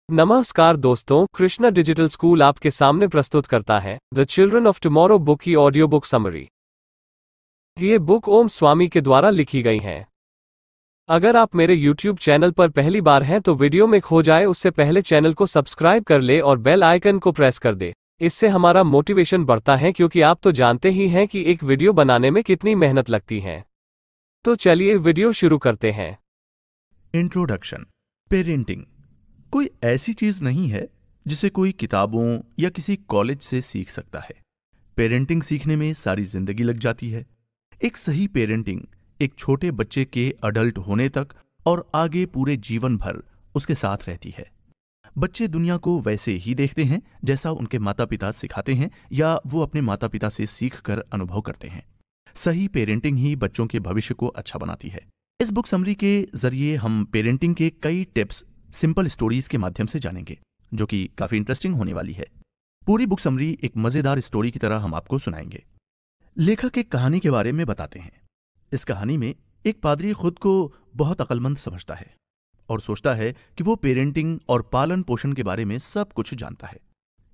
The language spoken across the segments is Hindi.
नमस्कार दोस्तों, कृष्णा डिजिटल स्कूल आपके सामने प्रस्तुत करता है the children of tomorrow book की ऑडियो बुक समरी। ये बुक ओम स्वामी के द्वारा लिखी गई है। अगर आप मेरे YouTube चैनल पर पहली बार हैं तो वीडियो में खो जाए उससे पहले चैनल को सब्सक्राइब कर ले और बेल आइकन को प्रेस कर दे। इससे हमारा मोटिवेशन बढ़ता है, क्योंकि आप तो जानते ही हैं कि एक वीडियो बनाने में कितनी मेहनत लगती है। तो चलिए वीडियो शुरू करते हैं। इंट्रोडक्शन। पेरेंटिंग कोई ऐसी चीज नहीं है जिसे कोई किताबों या किसी कॉलेज से सीख सकता है। पेरेंटिंग सीखने में सारी जिंदगी लग जाती है। एक सही पेरेंटिंग एक छोटे बच्चे के अडल्ट होने तक और आगे पूरे जीवन भर उसके साथ रहती है। बच्चे दुनिया को वैसे ही देखते हैं जैसा उनके माता पिता सिखाते हैं या वो अपने माता पिता से सीख कर अनुभव करते हैं। सही पेरेंटिंग ही बच्चों के भविष्य को अच्छा बनाती है। इस बुक समरी के जरिए हम पेरेंटिंग के कई टिप्स सिंपल स्टोरीज के माध्यम से जानेंगे, जो कि काफी इंटरेस्टिंग होने वाली है। पूरी बुक समरी एक मजेदार स्टोरी की तरह हम आपको सुनाएंगे। लेखक एक कहानी के बारे में बताते हैं। इस कहानी में एक पादरी खुद को बहुत अक्लमंद समझता है और सोचता है कि वो पेरेंटिंग और पालन पोषण के बारे में सब कुछ जानता है,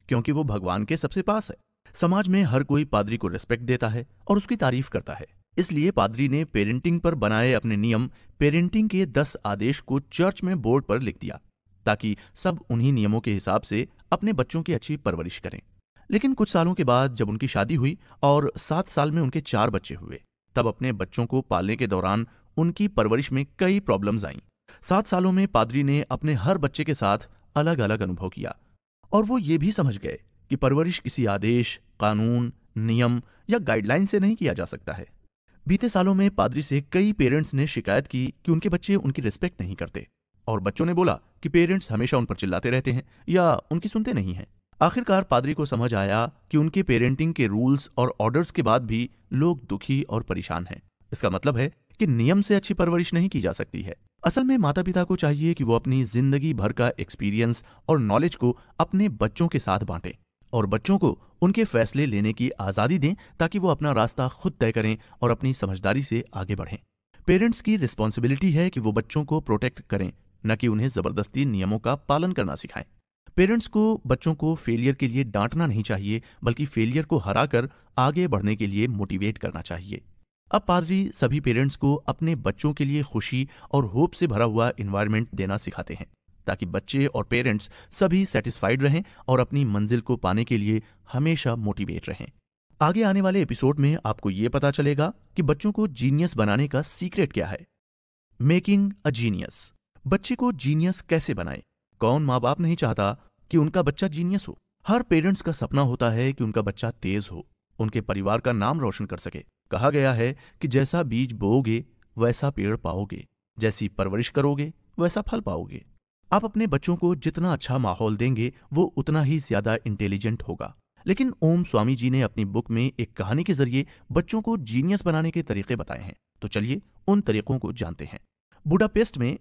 क्योंकि वो भगवान के सबसे पास है। समाज में हर कोई पादरी को रिस्पेक्ट देता है और उसकी तारीफ करता है। इसलिए पादरी ने पेरेंटिंग पर बनाए अपने नियम, पेरेंटिंग के 10 आदेश को चर्च में बोर्ड पर लिख दिया, ताकि सब उन्हीं नियमों के हिसाब से अपने बच्चों की अच्छी परवरिश करें। लेकिन कुछ सालों के बाद जब उनकी शादी हुई और 7 साल में उनके 4 बच्चे हुए, तब अपने बच्चों को पालने के दौरान उनकी परवरिश में कई प्रॉब्लम्स आईं। 7 सालों में पादरी ने अपने हर बच्चे के साथ अलग अलग अनुभव किया और वो ये भी समझ गए कि परवरिश किसी आदेश, कानून, नियम या गाइडलाइन से नहीं किया जा सकता है। बीते सालों में पादरी से कई पेरेंट्स ने शिकायत की कि उनके बच्चे उनकी रिस्पेक्ट नहीं करते, और बच्चों ने बोला कि पेरेंट्स हमेशा उन पर चिल्लाते रहते हैं या उनकी सुनते नहीं हैं। आखिरकार पादरी को समझ आया कि उनके पेरेंटिंग के रूल्स और ऑर्डर्स के बाद भी लोग दुखी और परेशान हैं। इसका मतलब है कि नियम से अच्छी परवरिश नहीं की जा सकती है। असल में माता पिता को चाहिए कि वो अपनी जिंदगी भर का एक्सपीरियंस और नॉलेज को अपने बच्चों के साथ बांटें और बच्चों को उनके फैसले लेने की आजादी दें, ताकि वो अपना रास्ता खुद तय करें और अपनी समझदारी से आगे बढ़ें। पेरेंट्स की रिस्पॉन्सिबिलिटी है कि वो बच्चों को प्रोटेक्ट करें, न कि उन्हें जबरदस्ती नियमों का पालन करना सिखाएं। पेरेंट्स को बच्चों को फेलियर के लिए डांटना नहीं चाहिए, बल्कि फेलियर को हराकर आगे बढ़ने के लिए मोटिवेट करना चाहिए। अब पादरी सभी पेरेंट्स को अपने बच्चों के लिए खुशी और होप से भरा हुआ एनवायरनमेंट देना सिखाते हैं, ताकि बच्चे और पेरेंट्स सभी सेटिस्फाइड रहें और अपनी मंजिल को पाने के लिए हमेशा मोटिवेट रहें। आगे आने वाले एपिसोड में आपको ये पता चलेगा कि बच्चों को जीनियस बनाने का सीक्रेट क्या है। Making a genius. बच्चे को जीनियस कैसे बनाएं? कौन माँ बाप नहीं चाहता कि उनका बच्चा जीनियस हो? हर पेरेंट्स का सपना होता है कि उनका बच्चा तेज हो, उनके परिवार का नाम रोशन कर सके। कहा गया है कि जैसा बीज बोओगे वैसा पेड़ पाओगे, जैसी परवरिश करोगे वैसा फल पाओगे। आप अपने बच्चों को जितना अच्छा माहौल देंगे वो उतना ही ज्यादा इंटेलिजेंट होगा। लेकिन ओम स्वामी जी ने अपनी बुक में एक कहानी के जरिए बच्चों को जीनियस बनाने के तरीके बताए हैं। तो चलिए उन तरीकों को जानते हैं। बुडापेस्ट में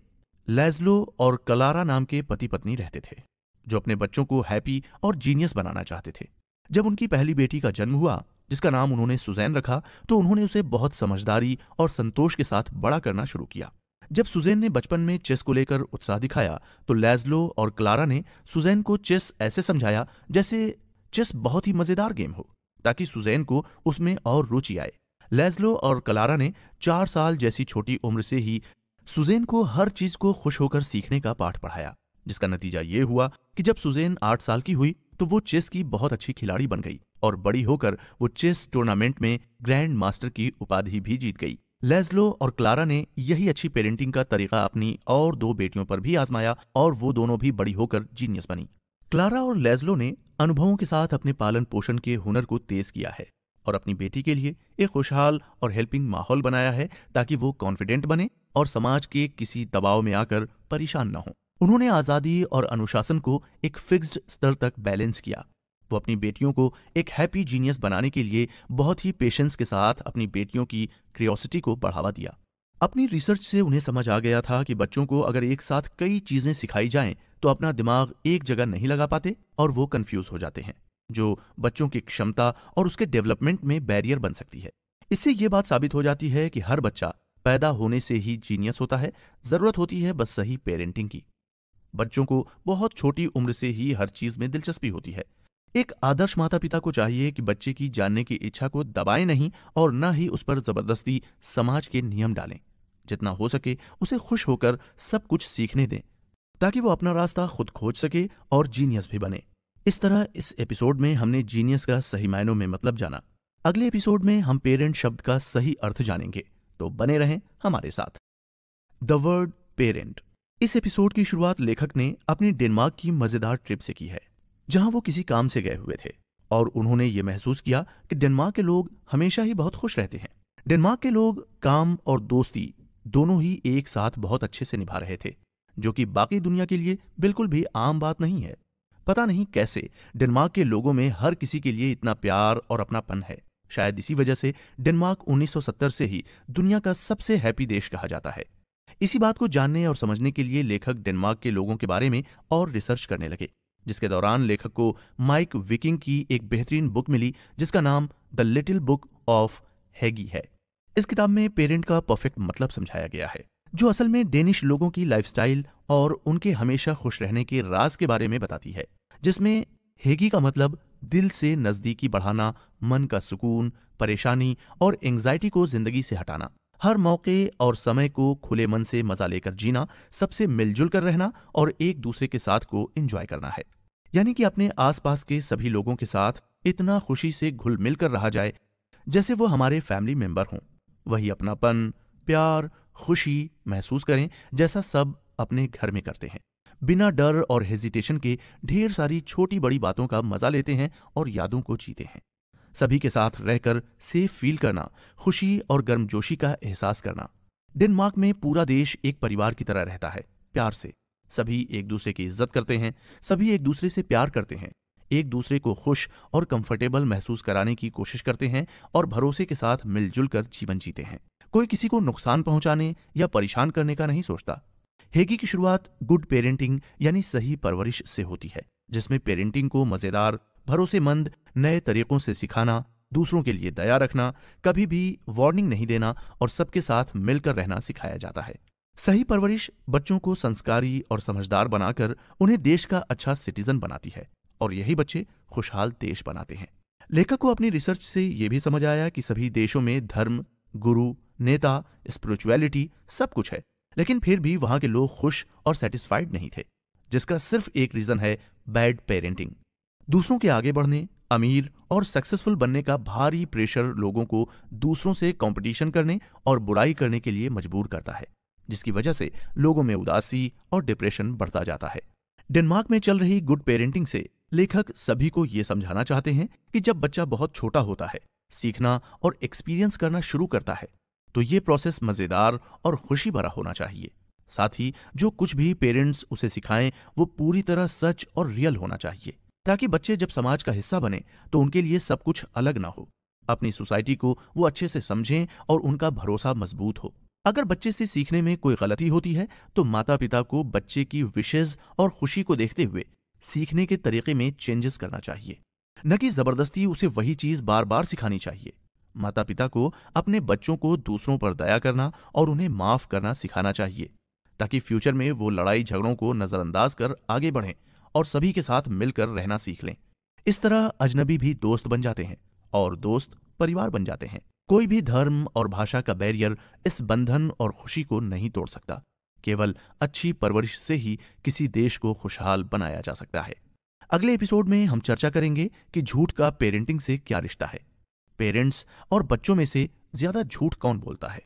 लैज़लो और क्लारा नाम के पति पत्नी रहते थे, जो अपने बच्चों को हैप्पी और जीनियस बनाना चाहते थे। जब उनकी पहली बेटी का जन्म हुआ, जिसका नाम उन्होंने सुजैन रखा, तो उन्होंने उसे बहुत समझदारी और संतोष के साथ बड़ा करना शुरू किया। जब सुजैन ने बचपन में चेस को लेकर उत्साह दिखाया, तो लैज़लो और क्लारा ने सुजैन को चेस ऐसे समझाया जैसे चेस बहुत ही मजेदार गेम हो, ताकि सुजैन को उसमें और रुचि आए। लैज़लो और क्लारा ने 4 साल जैसी छोटी उम्र से ही सुजैन को हर चीज को खुश होकर सीखने का पाठ पढ़ाया, जिसका नतीजा ये हुआ कि जब सुजैन 8 साल की हुई तो वो चेस की बहुत अच्छी खिलाड़ी बन गई और बड़ी होकर वो चेस टूर्नामेंट में ग्रैंड मास्टर की उपाधि भी जीत गई। लैज़लो और क्लारा ने यही अच्छी पेरेंटिंग का तरीका अपनी और 2 बेटियों पर भी आजमाया और वो दोनों भी बड़ी होकर जीनियस बनी। क्लारा और लैज़लो ने अनुभवों के साथ अपने पालन पोषण के हुनर को तेज किया है और अपनी बेटी के लिए एक खुशहाल और हेल्पिंग माहौल बनाया है, ताकि वो कॉन्फिडेंट बने और समाज के किसी दबाव में आकर परेशान न हो। उन्होंने आज़ादी और अनुशासन को एक फिक्स्ड स्तर तक बैलेंस किया। वो अपनी बेटियों को एक हैप्पी जीनियस बनाने के लिए बहुत ही पेशेंस के साथ अपनी बेटियों की क्यूरियोसिटी को बढ़ावा दिया। अपनी रिसर्च से उन्हें समझ आ गया था कि बच्चों को अगर एक साथ कई चीजें सिखाई जाएं तो अपना दिमाग एक जगह नहीं लगा पाते और वो कंफ्यूज हो जाते हैं, जो बच्चों की क्षमता और उसके डेवलपमेंट में बैरियर बन सकती है। इससे ये बात साबित हो जाती है कि हर बच्चा पैदा होने से ही जीनियस होता है, जरूरत होती है बस सही पेरेंटिंग की। बच्चों को बहुत छोटी उम्र से ही हर चीज में दिलचस्पी होती है। एक आदर्श माता पिता को चाहिए कि बच्चे की जानने की इच्छा को दबाएं नहीं और न ही उस पर जबरदस्ती समाज के नियम डालें। जितना हो सके उसे खुश होकर सब कुछ सीखने दें ताकि वो अपना रास्ता खुद खोज सके और जीनियस भी बने। इस तरह इस एपिसोड में हमने जीनियस का सही मायनों में मतलब जाना। अगले एपिसोड में हम पेरेंट शब्द का सही अर्थ जानेंगे, तो बने रहें हमारे साथ। The word parent. इस एपिसोड की शुरुआत लेखक ने अपनी डेनमार्क की मजेदार ट्रिप से की है, जहां वो किसी काम से गए हुए थे और उन्होंने ये महसूस किया कि डेनमार्क के लोग हमेशा ही बहुत खुश रहते हैं। डेनमार्क के लोग काम और दोस्ती दोनों ही एक साथ बहुत अच्छे से निभा रहे थे, जो कि बाकी दुनिया के लिए बिल्कुल भी आम बात नहीं है। पता नहीं कैसे डेनमार्क के लोगों में हर किसी के लिए इतना प्यार और अपनापन है। शायद इसी वजह से डेनमार्क 1970 से ही दुनिया का सबसे हैप्पी देश कहा जाता है। इसी बात को जानने और समझने के लिए लेखक डेनमार्क के लोगों के बारे में और रिसर्च करने लगे, जिसके दौरान लेखक को माइक विकिंग की एक बेहतरीन बुक मिली जिसका नाम द लिटिल बुक ऑफ हेगी है। इस किताब में पेरेंट का परफेक्ट मतलब समझाया गया है, जो असल में डेनिश लोगों की लाइफस्टाइल और उनके हमेशा खुश रहने के राज के बारे में बताती है, जिसमें हेगी का मतलब दिल से नजदीकी बढ़ाना, मन का सुकून, परेशानी और एंग्जाइटी को जिंदगी से हटाना, हर मौके और समय को खुले मन से मजा लेकर जीना, सबसे मिलजुल कर रहना और एक दूसरे के साथ को एंजॉय करना है। यानी कि अपने आसपास के सभी लोगों के साथ इतना खुशी से घुल मिल कर रहा जाए जैसे वो हमारे फैमिली मेंबर हों। वही अपनापन, प्यार, खुशी महसूस करें जैसा सब अपने घर में करते हैं। बिना डर और हेजिटेशन के ढेर सारी छोटी बड़ी बातों का मजा लेते हैं और यादों को जीते हैं। सभी के साथ रहकर सेफ फील करना, खुशी और गर्मजोशी का एहसास करना। डेनमार्क में पूरा देश एक परिवार की तरह रहता है, प्यार से। सभी एक दूसरे की इज्जत करते हैं, सभी एक दूसरे से प्यार करते हैं, एक दूसरे को खुश और कंफर्टेबल महसूस कराने की कोशिश करते हैं और भरोसे के साथ मिलजुल कर जीवन जीते हैं। कोई किसी को नुकसान पहुंचाने या परेशान करने का नहीं सोचता। हेगी की शुरुआत गुड पेरेंटिंग यानी सही परवरिश से होती है, जिसमें पेरेंटिंग को मजेदार, भरोसेमंद, नए तरीकों से सिखाना, दूसरों के लिए दया रखना, कभी भी वार्निंग नहीं देना और सबके साथ मिलकर रहना सिखाया जाता है। सही परवरिश बच्चों को संस्कारी और समझदार बनाकर उन्हें देश का अच्छा सिटीजन बनाती है और यही बच्चे खुशहाल देश बनाते हैं। लेखक को अपनी रिसर्च से यह भी समझ आया कि सभी देशों में धर्म, गुरु, नेता, स्पिरिचुअलिटी सब कुछ है, लेकिन फिर भी वहां के लोग खुश और सेटिस्फाइड नहीं थे, जिसका सिर्फ एक रीजन है बैड पेरेंटिंग। दूसरों के आगे बढ़ने, अमीर और सक्सेसफुल बनने का भारी प्रेशर लोगों को दूसरों से कंपटीशन करने और बुराई करने के लिए मजबूर करता है, जिसकी वजह से लोगों में उदासी और डिप्रेशन बढ़ता जाता है। डेनमार्क में चल रही गुड पेरेंटिंग से लेखक सभी को यह समझाना चाहते हैं कि जब बच्चा बहुत छोटा होता है, सीखना और एक्सपीरियंस करना शुरू करता है, तो ये प्रोसेस मजेदार और खुशी भरा होना चाहिए। साथ ही जो कुछ भी पेरेंट्स उसे सिखाएं वो पूरी तरह सच और रियल होना चाहिए, ताकि बच्चे जब समाज का हिस्सा बने तो उनके लिए सब कुछ अलग ना हो। अपनी सोसाइटी को वो अच्छे से समझें और उनका भरोसा मजबूत हो। अगर बच्चे से सीखने में कोई गलती होती है तो माता पिता को बच्चे की विशेष और खुशी को देखते हुए सीखने के तरीके में चेंजेस करना चाहिए, न कि जबरदस्ती उसे वही चीज बार बार सिखानी चाहिए। माता पिता को अपने बच्चों को दूसरों पर दया करना और उन्हें माफ करना सिखाना चाहिए, ताकि फ्यूचर में वो लड़ाई झगड़ों को नजरअंदाज कर आगे बढ़ें और सभी के साथ मिलकर रहना सीख लें। इस तरह अजनबी भी दोस्त बन जाते हैं और दोस्त परिवार बन जाते हैं। कोई भी धर्म और भाषा का बैरियर इस बंधन और खुशी को नहीं तोड़ सकता। केवल अच्छी परवरिश से ही किसी देश को खुशहाल बनाया जा सकता है। अगले एपिसोड में हम चर्चा करेंगे कि झूठ का पेरेंटिंग से क्या रिश्ता है। पेरेंट्स और बच्चों में से ज्यादा झूठ कौन बोलता है?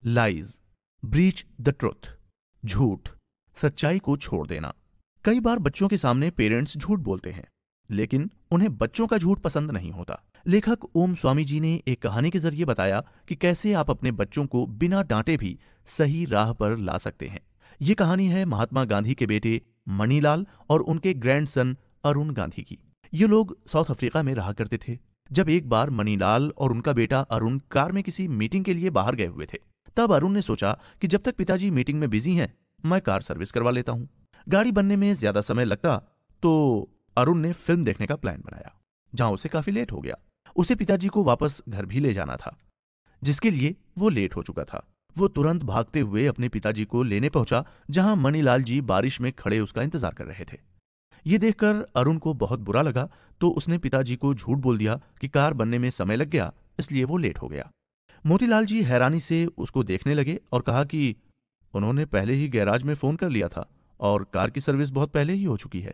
लाइज, ब्रीच द ट्रुथ, झूठ, सच्चाई को छोड़ देना। कई बार बच्चों के सामने पेरेंट्स झूठ बोलते हैं, लेकिन उन्हें बच्चों का झूठ पसंद नहीं होता। लेखक ओम स्वामी जी ने एक कहानी के जरिए बताया कि कैसे आप अपने बच्चों को बिना डांटे भी सही राह पर ला सकते हैं। ये कहानी है महात्मा गांधी के बेटे मणिलाल और उनके ग्रैंडसन अरुण गांधी की। ये लोग साउथ अफ्रीका में रहा करते थे। जब एक बार मणिलाल और उनका बेटा अरुण कार में किसी मीटिंग के लिए बाहर गए हुए थे, तब अरुण ने सोचा कि जब तक पिताजी मीटिंग में बिजी हैं, मैं कार सर्विस करवा लेता हूं। गाड़ी बनने में ज्यादा समय लगता तो अरुण ने फिल्म देखने का प्लान बनाया, जहां उसे काफी लेट हो गया। उसे पिताजी को वापस घर भी ले जाना था, जिसके लिए वो लेट हो चुका था। वो तुरंत भागते हुए अपने पिताजी को लेने पहुंचा, जहां मणिलाल जी बारिश में खड़े उसका इंतजार कर रहे थे। ये देखकर अरुण को बहुत बुरा लगा, तो उसने पिताजी को झूठ बोल दिया कि कार बनने में समय लग गया, इसलिए वो लेट हो गया। मोतीलाल जी हैरानी से उसको देखने लगे और कहा कि उन्होंने पहले ही गैराज में फोन कर लिया था और कार की सर्विस बहुत पहले ही हो चुकी है।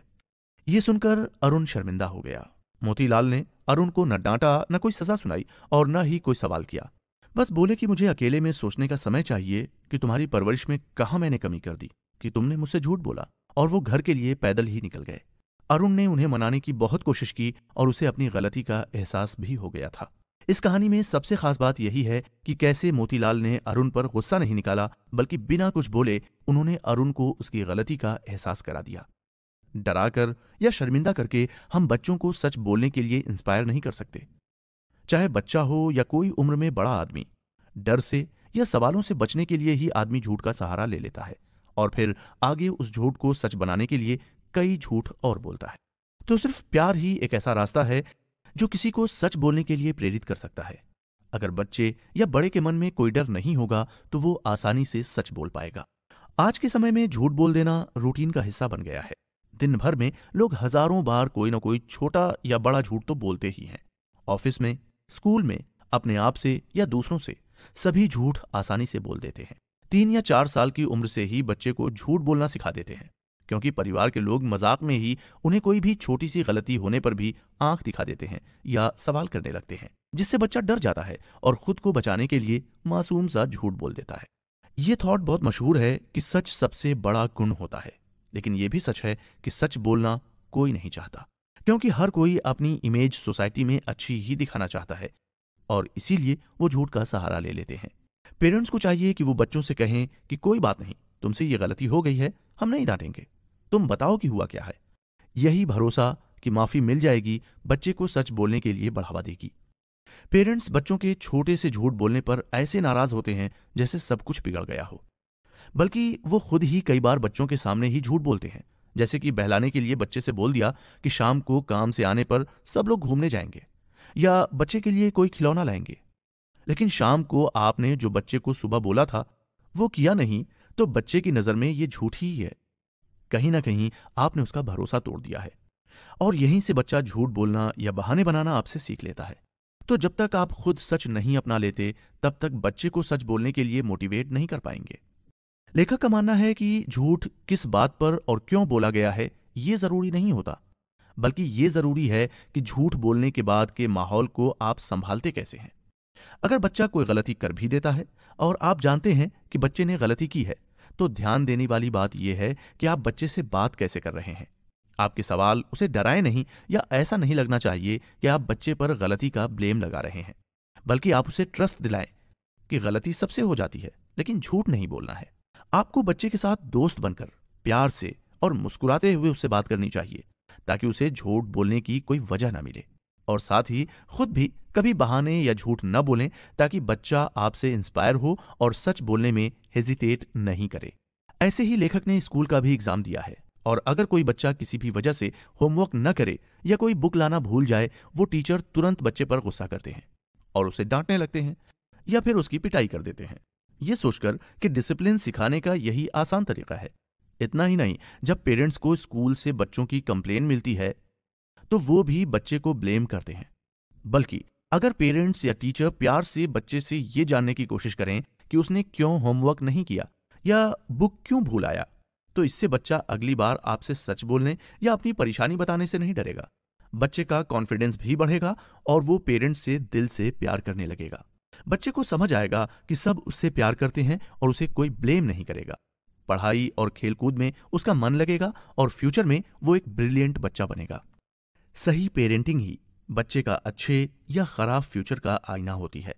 ये सुनकर अरुण शर्मिंदा हो गया। मोतीलाल ने अरुण को न डांटा, न कोई सजा सुनाई और न ही कोई सवाल किया। बस बोले कि मुझे अकेले में सोचने का समय चाहिए कि तुम्हारी परवरिश में कहाँ मैंने कमी कर दी कि तुमने मुझसे झूठ बोला, और वो घर के लिए पैदल ही निकल गए। अरुण ने उन्हें मनाने की बहुत कोशिश की और उसे अपनी गलती का एहसास भी हो गया था। इस कहानी में सबसे खास बात यही है कि कैसे मोतीलाल ने अरुण पर गुस्सा नहीं निकाला, बल्कि बिना कुछ बोले उन्होंने अरुण को उसकी गलती का एहसास करा दिया। डराकर या शर्मिंदा करके हम बच्चों को सच बोलने के लिए इंस्पायर नहीं कर सकते। चाहे बच्चा हो या कोई उम्र में बड़ा आदमी, डर से या सवालों से बचने के लिए ही आदमी झूठ का सहारा ले लेता है और फिर आगे उस झूठ को सच बनाने के लिए कई झूठ और बोलता है। तो सिर्फ प्यार ही एक ऐसा रास्ता है जो किसी को सच बोलने के लिए प्रेरित कर सकता है। अगर बच्चे या बड़े के मन में कोई डर नहीं होगा तो वो आसानी से सच बोल पाएगा। आज के समय में झूठ बोल देना रूटीन का हिस्सा बन गया है। दिन भर में लोग हजारों बार कोई ना कोई छोटा या बड़ा झूठ तो बोलते ही हैं। ऑफिस में, स्कूल में, अपने आप से या दूसरों से, सभी झूठ आसानी से बोल देते हैं। 3 या 4 साल की उम्र से ही बच्चे को झूठ बोलना सिखा देते हैं, क्योंकि परिवार के लोग मजाक में ही उन्हें कोई भी छोटी सी गलती होने पर भी आंख दिखा देते हैं या सवाल करने लगते हैं, जिससे बच्चा डर जाता है और खुद को बचाने के लिए मासूम सा झूठ बोल देता है। ये थॉट बहुत मशहूर है कि सच सबसे बड़ा गुण होता है, लेकिन यह भी सच है कि सच बोलना कोई नहीं चाहता, क्योंकि हर कोई अपनी इमेज सोसाइटी में अच्छी ही दिखाना चाहता है और इसीलिए वो झूठ का सहारा ले लेते हैं। पेरेंट्स को चाहिए कि वो बच्चों से कहें कि कोई बात नहीं, तुमसे ये गलती हो गई है, हम नहीं डांटेंगे, तुम बताओ कि हुआ क्या है। यही भरोसा कि माफी मिल जाएगी बच्चे को सच बोलने के लिए बढ़ावा देगी। पेरेंट्स बच्चों के छोटे से झूठ बोलने पर ऐसे नाराज होते हैं जैसे सब कुछ बिगड़ गया हो, बल्कि वो खुद ही कई बार बच्चों के सामने ही झूठ बोलते हैं। जैसे कि बहलाने के लिए बच्चे से बोल दिया कि शाम को काम से आने पर सब लोग घूमने जाएंगे या बच्चे के लिए कोई खिलौना लाएंगे, लेकिन शाम को आपने जो बच्चे को सुबह बोला था वो किया नहीं, तो बच्चे की नजर में ये झूठ ही है। कहीं ना कहीं आपने उसका भरोसा तोड़ दिया है और यहीं से बच्चा झूठ बोलना या बहाने बनाना आपसे सीख लेता है। तो जब तक आप खुद सच नहीं अपना लेते, तब तक बच्चे को सच बोलने के लिए मोटिवेट नहीं कर पाएंगे। लेखक का मानना है कि झूठ किस बात पर और क्यों बोला गया है ये जरूरी नहीं होता, बल्कि ये जरूरी है कि झूठ बोलने के बाद के माहौल को आप संभालते कैसे हैं। अगर बच्चा कोई गलती कर भी देता है और आप जानते हैं कि बच्चे ने गलती की है, तो ध्यान देने वाली बात यह है कि आप बच्चे से बात कैसे कर रहे हैं। आपके सवाल उसे डराए नहीं, या ऐसा नहीं लगना चाहिए कि आप बच्चे पर गलती का ब्लेम लगा रहे हैं, बल्कि आप उसे ट्रस्ट दिलाएं कि गलती सबसे हो जाती है, लेकिन झूठ नहीं बोलना है। आपको बच्चे के साथ दोस्त बनकर प्यार से और मुस्कुराते हुए उससे बात करनी चाहिए, ताकि उसे झूठ बोलने की कोई वजह न मिले, और साथ ही खुद भी कभी बहाने या झूठ न बोलें, ताकि बच्चा आपसे इंस्पायर हो और सच बोलने में हेजिटेट नहीं करे। ऐसे ही लेखक ने स्कूल का भी एग्जाम दिया है, और अगर कोई बच्चा किसी भी वजह से होमवर्क न करे या कोई बुक लाना भूल जाए, वो टीचर तुरंत बच्चे पर गुस्सा करते हैं और उसे डांटने लगते हैं या फिर उसकी पिटाई कर देते हैं, ये सोचकर कि डिसिप्लिन सिखाने का यही आसान तरीका है। इतना ही नहीं, जब पेरेंट्स को स्कूल से बच्चों की कंप्लेन मिलती है तो वो भी बच्चे को ब्लेम करते हैं, बल्कि अगर पेरेंट्स या टीचर प्यार से बच्चे से ये जानने की कोशिश करें कि उसने क्यों होमवर्क नहीं किया या बुक क्यों भूल आया, तो इससे बच्चा अगली बार आपसे सच बोलने या अपनी परेशानी बताने से नहीं डरेगा। बच्चे का कॉन्फिडेंस भी बढ़ेगा और वो पेरेंट्स से दिल से प्यार करने लगेगा। बच्चे को समझ आएगा कि सब उससे प्यार करते हैं और उसे कोई ब्लेम नहीं करेगा। पढ़ाई और खेलकूद में उसका मन लगेगा और फ्यूचर में वो एक ब्रिलियंट बच्चा बनेगा। सही पेरेंटिंग ही बच्चे का अच्छे या खराब फ्यूचर का आईना होती है।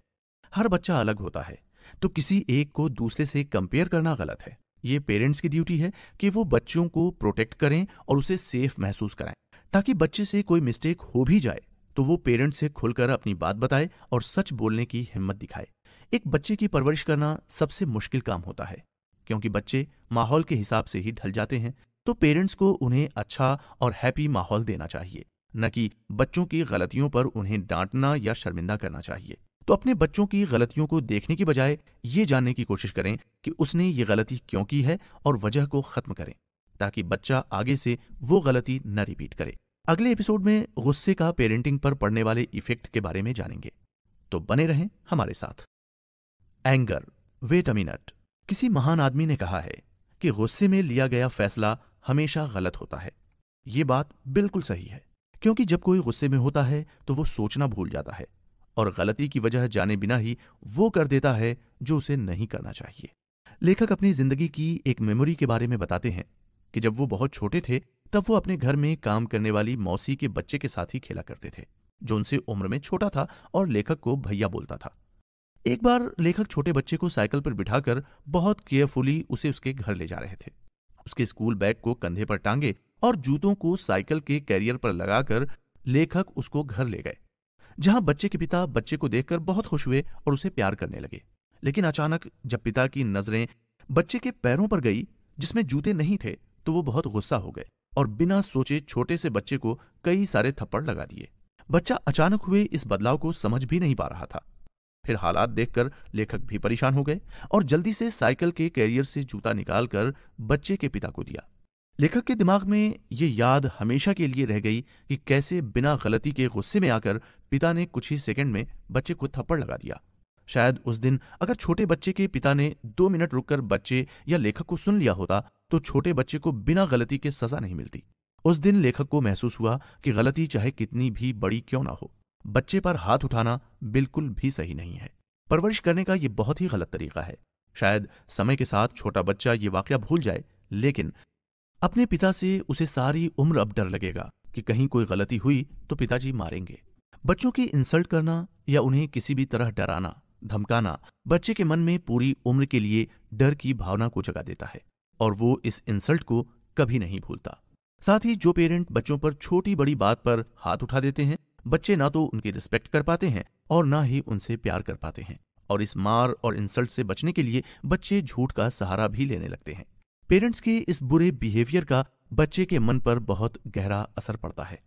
हर बच्चा अलग होता है, तो किसी एक को दूसरे से कंपेयर करना गलत है। ये पेरेंट्स की ड्यूटी है कि वो बच्चों को प्रोटेक्ट करें और उसे सेफ महसूस कराएं, ताकि बच्चे से कोई मिस्टेक हो भी जाए तो वो पेरेंट्स से खुलकर अपनी बात बताए और सच बोलने की हिम्मत दिखाए। एक बच्चे की परवरिश करना सबसे मुश्किल काम होता है, क्योंकि बच्चे माहौल के हिसाब से ही ढल जाते हैं। तो पेरेंट्स को उन्हें अच्छा और हैप्पी माहौल देना चाहिए, न कि बच्चों की गलतियों पर उन्हें डांटना या शर्मिंदा करना चाहिए। तो अपने बच्चों की गलतियों को देखने की बजाय ये जानने की कोशिश करें कि उसने ये गलती क्यों की है और वजह को खत्म करें, ताकि बच्चा आगे से वो गलती न रिपीट करे। अगले एपिसोड में गुस्से का पेरेंटिंग पर पड़ने वाले इफेक्ट के बारे में जानेंगे, तो बने रहें हमारे साथ। Anger, wait a minute. किसी महान आदमी ने कहा है कि गुस्से में लिया गया फैसला हमेशा गलत होता है। ये बात बिल्कुल सही है, क्योंकि जब कोई गुस्से में होता है तो वो सोचना भूल जाता है और गलती की वजह जाने बिना ही वो कर देता है जो उसे नहीं करना चाहिए। लेखक अपनी जिंदगी की एक मेमोरी के बारे में बताते हैं कि जब वो बहुत छोटे थे तब वो अपने घर में काम करने वाली मौसी के बच्चे के साथ ही खेला करते थे, जो उनसे उम्र में छोटा था और लेखक को भैया बोलता था। एक बार लेखक छोटे बच्चे को साइकिल पर बिठाकर बहुत केयरफुली उसे उसके घर ले जा रहे थे। उसके स्कूल बैग को कंधे पर टांगे और जूतों को साइकिल के कैरियर पर लगाकर लेखक उसको घर ले गए, जहां बच्चे के पिता बच्चे को देखकर बहुत खुश हुए और उसे प्यार करने लगे। लेकिन अचानक जब पिता की नजरें बच्चे के पैरों पर गई जिसमें जूते नहीं थे, तो वो बहुत गुस्सा हो गए और बिना सोचे छोटे से बच्चे को कई सारे थप्पड़ लगा दिए। बच्चा अचानक हुए इस बदलाव को समझ भी नहीं पा रहा था। फिर हालात देखकर लेखक भी परेशान हो गए और जल्दी से साइकिल के कैरियर से जूता निकालकर बच्चे के पिता को दिया। लेखक के दिमाग में ये याद हमेशा के लिए रह गई कि कैसे बिना गलती के गुस्से में आकर पिता ने कुछ ही सेकंड में बच्चे को थप्पड़ लगा दिया। शायद उस दिन अगर छोटे बच्चे के पिता ने 2 मिनट रुककर बच्चे या लेखक को सुन लिया होता तो छोटे बच्चे को बिना गलती के सजा नहीं मिलती। उस दिन लेखक को महसूस हुआ कि गलती चाहे कितनी भी बड़ी क्यों ना हो, बच्चे पर हाथ उठाना बिल्कुल भी सही नहीं है। परवरिश करने का ये बहुत ही गलत तरीका है। शायद समय के साथ छोटा बच्चा ये वाकया भूल जाए, लेकिन अपने पिता से उसे सारी उम्र अब डर लगेगा कि कहीं कोई गलती हुई तो पिताजी मारेंगे। बच्चों की इंसल्ट करना या उन्हें किसी भी तरह डराना, धमकाना बच्चे के मन में पूरी उम्र के लिए डर की भावना को जगा देता है और वो इस इंसल्ट को कभी नहीं भूलता। साथ ही जो पेरेंट बच्चों पर छोटी बड़ी बात पर हाथ उठा देते हैं, बच्चे ना तो उनकी रिस्पेक्ट कर पाते हैं और ना ही उनसे प्यार कर पाते हैं, और इस मार और इंसल्ट से बचने के लिए बच्चे झूठ का सहारा भी लेने लगते हैं। पेरेंट्स के इस बुरे बिहेवियर का बच्चे के मन पर बहुत गहरा असर पड़ता है।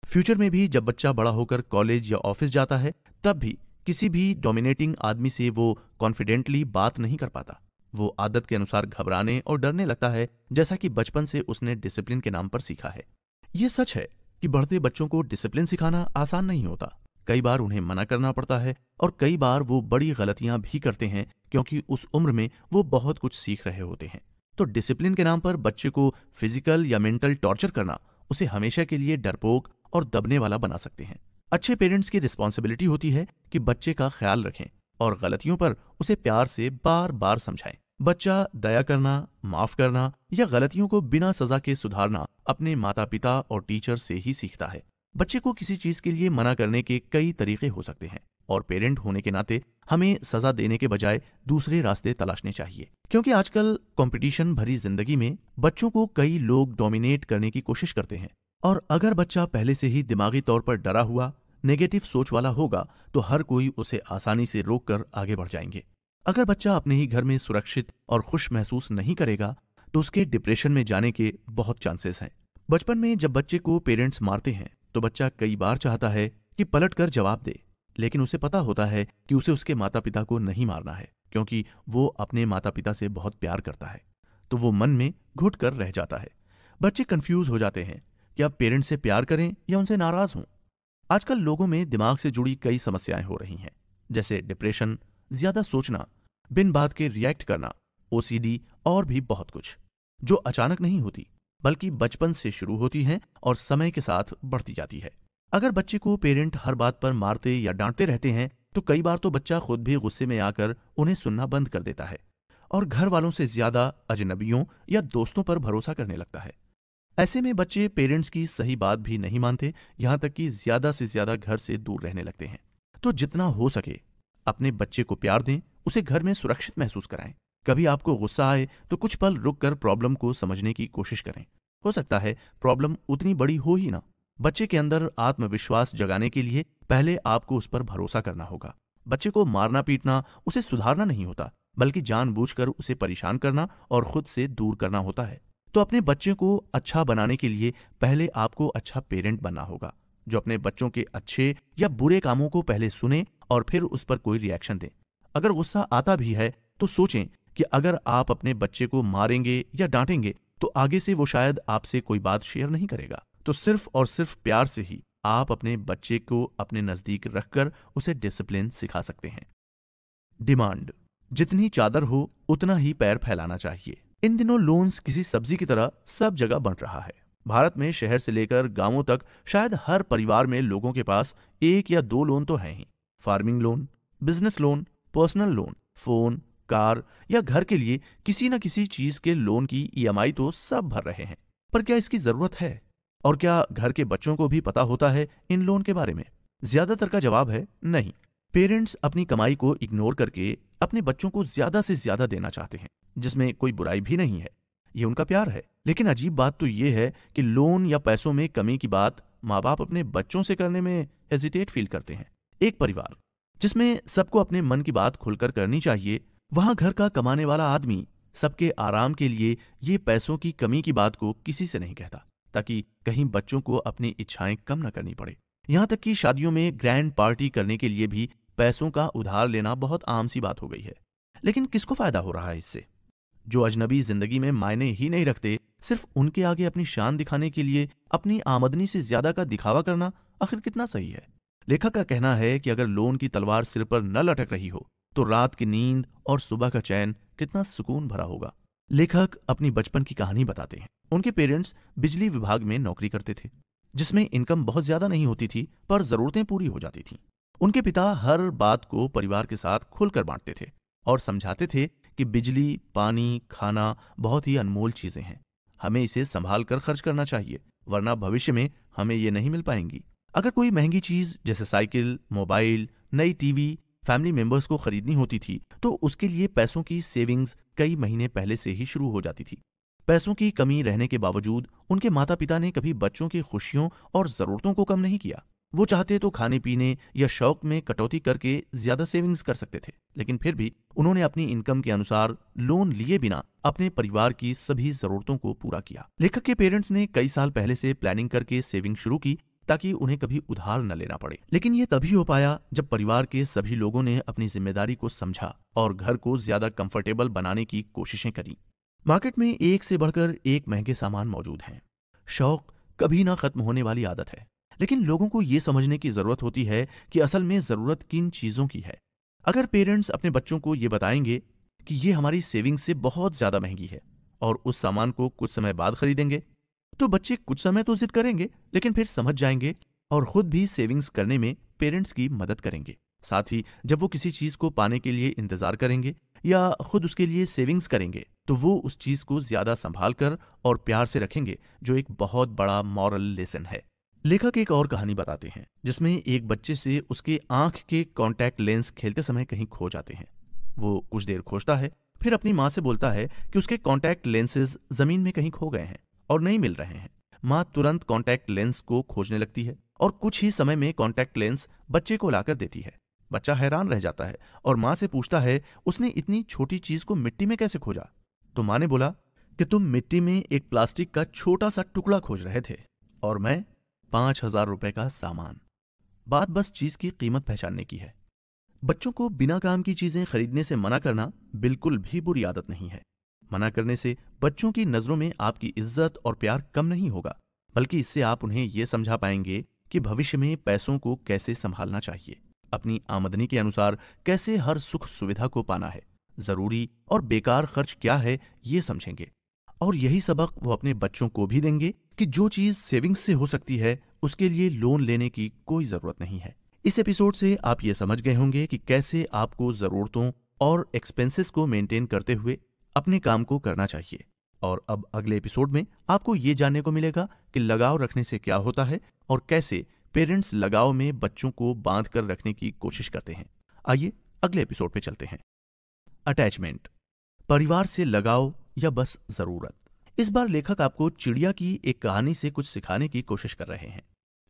फ्यूचर में भी जब बच्चा बड़ा होकर कॉलेज या ऑफिस जाता है, तब भी किसी भी डोमिनेटिंग आदमी से वो कॉन्फिडेंटली बात नहीं कर पाता। वो आदत के अनुसार घबराने और डरने लगता है, जैसा कि बचपन से उसने डिसिप्लिन के नाम पर सीखा है। ये सच है कि बढ़ते बच्चों को डिसिप्लिन सिखाना आसान नहीं होता। कई बार उन्हें मना करना पड़ता है और कई बार वो बड़ी गलतियां भी करते हैं, क्योंकि उस उम्र में वो बहुत कुछ सीख रहे होते हैं। तो डिसिप्लिन के नाम पर बच्चे को फिजिकल या मेंटल टॉर्चर करना उसे हमेशा के लिए डरपोक और दबने वाला बना सकते हैं। अच्छे पेरेंट्स की रिस्पॉन्सिबिलिटी होती है कि बच्चे का ख्याल रखें और गलतियों पर उसे प्यार से बार बार समझाएं। बच्चा दया करना, माफ करना या गलतियों को बिना सजा के सुधारना अपने माता पिता और टीचर से ही सीखता है। बच्चे को किसी चीज के लिए मना करने के कई तरीके हो सकते हैं और पेरेंट होने के नाते हमें सजा देने के बजाय दूसरे रास्ते तलाशने चाहिए, क्योंकि आजकल कंपटीशन भरी जिंदगी में बच्चों को कई लोग डोमिनेट करने की कोशिश करते हैं। और अगर बच्चा पहले से ही दिमागी तौर पर डरा हुआ, नेगेटिव सोच वाला होगा, तो हर कोई उसे आसानी से रोककर आगे बढ़ जाएंगे। अगर बच्चा अपने ही घर में सुरक्षित और खुश महसूस नहीं करेगा, तो उसके डिप्रेशन में जाने के बहुत चांसेस हैं। बचपन में जब बच्चे को पेरेंट्स मारते हैं तो बच्चा कई बार चाहता है कि पलट कर जवाब दे, लेकिन उसे पता होता है कि उसे उसके माता पिता को नहीं मारना है, क्योंकि वो अपने माता पिता से बहुत प्यार करता है। तो वो मन में घुट कर रह जाता है। बच्चे कंफ्यूज हो जाते हैं कि अब पेरेंट्स से प्यार करें या उनसे नाराज हों। आजकल लोगों में दिमाग से जुड़ी कई समस्याएं हो रही हैं, जैसे डिप्रेशन, ज्यादा सोचना, बिन बात के रिएक्ट करना, ओसीडी और भी बहुत कुछ, जो अचानक नहीं होती बल्कि बचपन से शुरू होती हैं और समय के साथ बढ़ती जाती है। अगर बच्चे को पेरेंट हर बात पर मारते या डांटते रहते हैं तो कई बार तो बच्चा खुद भी गुस्से में आकर उन्हें सुनना बंद कर देता है और घर वालों से ज्यादा अजनबियों या दोस्तों पर भरोसा करने लगता है। ऐसे में बच्चे पेरेंट्स की सही बात भी नहीं मानते, यहां तक कि ज्यादा से ज्यादा घर से दूर रहने लगते हैं। तो जितना हो सके अपने बच्चे को प्यार दें, उसे घर में सुरक्षित महसूस कराएं। कभी आपको गुस्सा आए तो कुछ पल रुककर प्रॉब्लम को समझने की कोशिश करें। हो सकता है प्रॉब्लम उतनी बड़ी हो ही ना। बच्चे के अंदर आत्मविश्वास जगाने के लिए पहले आपको उस पर भरोसा करना होगा। बच्चे को मारना पीटना उसे सुधारना नहीं होता, बल्कि जानबूझकर उसे परेशान करना और खुद से दूर करना होता है। तो अपने बच्चे को अच्छा बनाने के लिए पहले आपको अच्छा पेरेंट बनना होगा। जो अपने बच्चों के अच्छे या बुरे कामों को पहले सुने और फिर उस पर कोई रिएक्शन दें। अगर गुस्सा आता भी है तो सोचें कि अगर आप अपने बच्चे को मारेंगे या डांटेंगे तो आगे से वो शायद आपसे कोई बात शेयर नहीं करेगा। तो सिर्फ और सिर्फ प्यार से ही आप अपने बच्चे को अपने नजदीक रखकर उसे डिसिप्लिन सिखा सकते हैं। डिमांड: जितनी चादर हो उतना ही पैर फैलाना चाहिए। इन दिनों लोन्स किसी सब्जी की तरह सब जगह बंट रहा है। भारत में शहर से लेकर गांवों तक शायद हर परिवार में लोगों के पास एक या दो लोन तो हैं ही। Farming loan, business loan, personal loan, phone, car या घर के लिए किसी न किसी चीज के लोन की ईएमआई तो सब भर रहे हैं। पर क्या इसकी जरूरत है? और क्या घर के बच्चों को भी पता होता है इन लोन के बारे में? ज्यादातर का जवाब है नहीं। पेरेंट्स अपनी कमाई को इग्नोर करके अपने बच्चों को ज्यादा से ज्यादा देना चाहते हैं, जिसमें कोई बुराई भी नहीं है, ये उनका प्यार है। लेकिन अजीब बात तो ये है कि लोन या पैसों में कमी की बात माँ बाप अपने बच्चों से करने में हेजिटेट फील करते हैं। एक परिवार जिसमें सबको अपने मन की बात खुलकर करनी चाहिए, वहां घर का कमाने वाला आदमी सबके आराम के लिए ये पैसों की कमी की बात को किसी से नहीं कहता, ताकि कहीं बच्चों को अपनी इच्छाएं कम न करनी पड़े। यहां तक कि शादियों में ग्रैंड पार्टी करने के लिए भी पैसों का उधार लेना बहुत आम सी बात हो गई है। लेकिन किसको फायदा हो रहा है इससे? जो अजनबी जिंदगी में मायने ही नहीं रखते, सिर्फ उनके आगे अपनी शान दिखाने के लिए अपनी आमदनी से ज्यादा का दिखावा करना आखिर कितना सही है? लेखक का कहना है कि अगर लोन की तलवार सिर पर न लटक रही हो तो रात की नींद और सुबह का चैन कितना सुकून भरा होगा। लेखक अपनी बचपन की कहानी बताते हैं। उनके पेरेंट्स बिजली विभाग में नौकरी करते थे, जिसमें इनकम बहुत ज्यादा नहीं होती थी पर जरूरतें पूरी हो जाती थीं। उनके पिता हर बात को परिवार के साथ खुलकर बांटते थे और समझाते थे कि बिजली, पानी, खाना बहुत ही अनमोल चीजें हैं, हमें इसे संभाल कर खर्च करना चाहिए, वरना भविष्य में हमें ये नहीं मिल पाएंगी। अगर कोई महंगी चीज जैसे साइकिल, मोबाइल, नई टीवी फैमिली मेंबर्स को खरीदनी होती थी तो उसके लिए पैसों की सेविंग्स कई महीने पहले से ही शुरू हो जाती थी। पैसों की कमी रहने के बावजूद उनके माता पिता ने कभी बच्चों की खुशियों और जरूरतों को कम नहीं किया। वो चाहते तो खाने पीने या शौक में कटौती करके ज्यादा सेविंग्स कर सकते थे, लेकिन फिर भी उन्होंने अपनी इनकम के अनुसार लोन लिए बिना अपने परिवार की सभी जरूरतों को पूरा किया। लेखक के पेरेंट्स ने कई साल पहले से प्लानिंग करके सेविंग शुरू की ताकि उन्हें कभी उधार न लेना पड़े। लेकिन ये तभी हो पाया जब परिवार के सभी लोगों ने अपनी जिम्मेदारी को समझा और घर को ज्यादा कंफर्टेबल बनाने की कोशिशें करी। मार्केट में एक से बढ़कर एक महंगे सामान मौजूद हैं। शौक कभी ना खत्म होने वाली आदत है, लेकिन लोगों को ये समझने की जरूरत होती है कि असल में जरूरत किन चीजों की है। अगर पेरेंट्स अपने बच्चों को ये बताएंगे कि ये हमारी सेविंग से बहुत ज्यादा महंगी है और उस सामान को कुछ समय बाद खरीदेंगे, तो बच्चे कुछ समय तो जिद करेंगे, लेकिन फिर समझ जाएंगे और खुद भी सेविंग्स करने में पेरेंट्स की मदद करेंगे। साथ ही जब वो किसी चीज को पाने के लिए इंतजार करेंगे या खुद उसके लिए सेविंग्स करेंगे तो वो उस चीज को ज्यादा संभाल कर और प्यार से रखेंगे, जो एक बहुत बड़ा मॉरल लेसन है। लेखक एक और कहानी बताते हैं जिसमें एक बच्चे से उसके आंख के कॉन्टैक्ट लेंस खेलते समय कहीं खो जाते हैं। वो कुछ देर खोजता है, फिर अपनी माँ से बोलता है कि उसके कॉन्टैक्ट लेंसेज जमीन में कहीं खो गए हैं और नहीं मिल रहे हैं। माँ तुरंत कॉन्टैक्ट लेंस को खोजने लगती है और कुछ ही समय में कॉन्टैक्ट लेंस बच्चे को लाकर देती है। बच्चा हैरान रह जाता है और माँ से पूछता है उसने इतनी छोटी चीज को मिट्टी में कैसे खोजा। तो माँ ने बोला कि तुम मिट्टी में एक प्लास्टिक का छोटा सा टुकड़ा खोज रहे थे और मैं 5,000 रुपए का सामान। बात बस चीज की कीमत पहचानने की है। बच्चों को बिना काम की चीजें खरीदने से मना करना बिल्कुल भी बुरी आदत नहीं है। मना करने से बच्चों की नजरों में आपकी इज्जत और प्यार कम नहीं होगा, बल्कि इससे आप उन्हें यह समझा पाएंगे कि भविष्य में पैसों को कैसे संभालना चाहिए, अपनी आमदनी के अनुसार कैसे हर सुख सुविधा को पाना है, जरूरी और बेकार खर्च क्या है ये समझेंगे। और यही सबक वो अपने बच्चों को भी देंगे कि जो चीज सेविंग्स से हो सकती है उसके लिए लोन लेने की कोई जरूरत नहीं है। इस एपिसोड से आप ये समझ गए होंगे कि कैसे आपको जरूरतों और एक्सपेंसेस को मेंटेन करते हुए अपने काम को करना चाहिए। और अब अगले एपिसोड में आपको ये जानने को मिलेगा कि लगाव रखने से क्या होता है और कैसे पेरेंट्स लगाव में बच्चों को बांध कर रखने की कोशिश करते हैं। आइए अगले एपिसोड पे चलते हैं। अटैचमेंट, परिवार से लगाव या बस जरूरत। इस बार लेखक आपको चिड़िया की एक कहानी से कुछ सिखाने की कोशिश कर रहे हैं।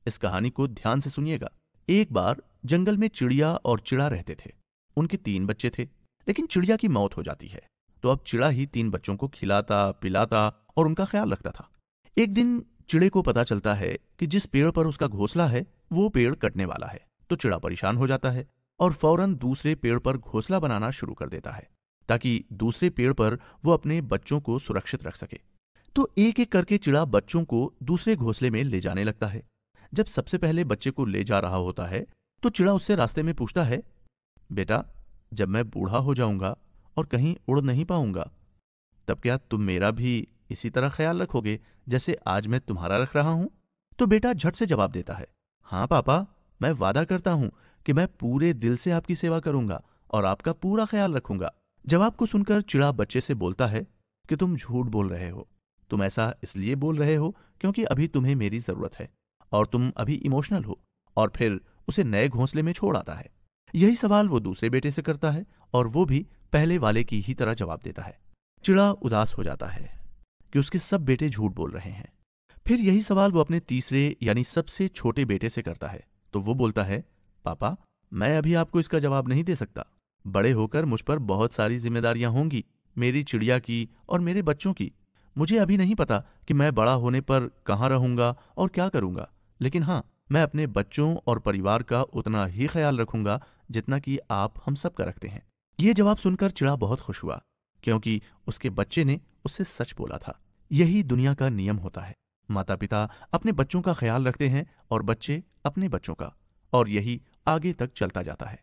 इस कहानी को ध्यान से सुनिएगा। एक बार जंगल में चिड़िया और चिड़ा रहते थे। उनके 3 बच्चे थे, लेकिन चिड़िया की मौत हो जाती है तो अब चिड़ा ही 3 बच्चों को खिलाता पिलाता और उनका ख्याल रखता था। एक दिन चिड़े को पता चलता है कि जिस पेड़ पर उसका घोंसला है वो पेड़ कटने वाला है, तो चिड़ा परेशान हो जाता है और फौरन दूसरे पेड़ पर घोंसला बनाना शुरू कर देता है ताकि दूसरे पेड़ पर वो अपने बच्चों को सुरक्षित रख सके। तो एक एक करके चिड़ा बच्चों को दूसरे घोंसले में ले जाने लगता है। जब सबसे पहले बच्चे को ले जा रहा होता है तो चिड़ा उससे रास्ते में पूछता है, बेटा, जब मैं बूढ़ा हो जाऊंगा और कहीं उड़ नहीं पाऊंगा, तब क्या तुम मेरा भी इसी तरह ख्याल रखोगे जैसे आज मैं तुम्हारा रख रहा हूं? तो बेटा झट से जवाब देता है, हाँ पापा, मैं वादा करता हूं कि मैं पूरे दिल से आपकी सेवा करूंगा और आपका पूरा ख्याल रखूंगा। जवाब को सुनकर चिड़ा बच्चे से बोलता है कि तुम झूठ बोल रहे हो। तुम ऐसा इसलिए बोल रहे हो क्योंकि अभी तुम्हें मेरी जरूरत है और तुम अभी इमोशनल हो। और फिर उसे नए घोंसले में छोड़ आता है। यही सवाल वो दूसरे बेटे से करता है और वो भी पहले वाले की ही तरह जवाब देता है। चिड़ा उदास हो जाता है कि उसके सब बेटे झूठ बोल रहे हैं। फिर यही सवाल वो अपने तीसरे यानी सबसे छोटे बेटे से करता है, तो वो बोलता है, पापा, मैं अभी आपको इसका जवाब नहीं दे सकता। बड़े होकर मुझ पर बहुत सारी जिम्मेदारियां होंगी, मेरी चिड़िया की और मेरे बच्चों की। मुझे अभी नहीं पता कि मैं बड़ा होने पर कहाँ रहूंगा और क्या करूंगा, लेकिन हाँ, मैं अपने बच्चों और परिवार का उतना ही ख्याल रखूंगा जितना कि आप हम सब का रखते हैं। ये जवाब सुनकर चिड़ा बहुत खुश हुआ क्योंकि उसके बच्चे ने उससे सच बोला था। यही दुनिया का नियम होता है। माता पिता अपने बच्चों का ख्याल रखते हैं और बच्चे अपने बच्चों का, और यही आगे तक चलता जाता है।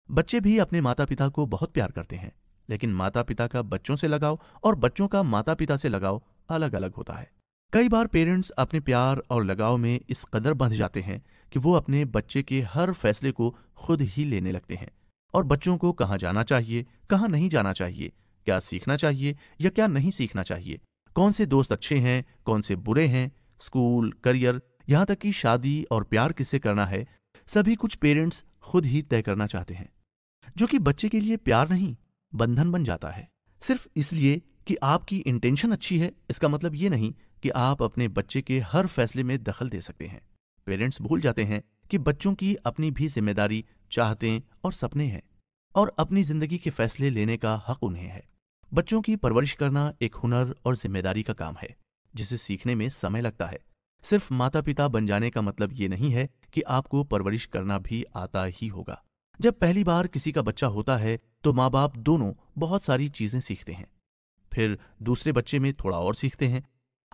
बच्चे भी अपने माता पिता को बहुत प्यार करते हैं, लेकिन माता पिता का बच्चों से लगाव और बच्चों का माता पिता से लगाव अलग अलग होता है। कई बार पेरेंट्स अपने प्यार और लगाव में इस कदर बंध जाते हैं कि वो अपने बच्चे के हर फैसले को खुद ही लेने लगते हैं और बच्चों को कहाँ जाना चाहिए, कहाँ नहीं जाना चाहिए, क्या सीखना चाहिए या क्या नहीं सीखना चाहिए, कौन से दोस्त अच्छे हैं, कौन से बुरे हैं, स्कूल, करियर, यहाँ तक कि शादी और प्यार किससे करना है, सभी कुछ पेरेंट्स खुद ही तय करना चाहते हैं, जो कि बच्चे के लिए प्यार नहीं, बंधन बन जाता है। सिर्फ इसलिए कि आपकी इंटेंशन अच्छी है, इसका मतलब ये नहीं कि आप अपने बच्चे के हर फैसले में दखल दे सकते हैं। पेरेंट्स भूल जाते हैं कि बच्चों की अपनी भी जिम्मेदारी, चाहतें और सपने हैं और अपनी जिंदगी के फैसले लेने का हक उन्हें है। बच्चों की परवरिश करना एक हुनर और जिम्मेदारी का काम है जिसे सीखने में समय लगता है। सिर्फ माता पिता बन जाने का मतलब ये नहीं है कि आपको परवरिश करना भी आता ही होगा। जब पहली बार किसी का बच्चा होता है तो माँ बाप दोनों बहुत सारी चीजें सीखते हैं, फिर दूसरे बच्चे में थोड़ा और सीखते हैं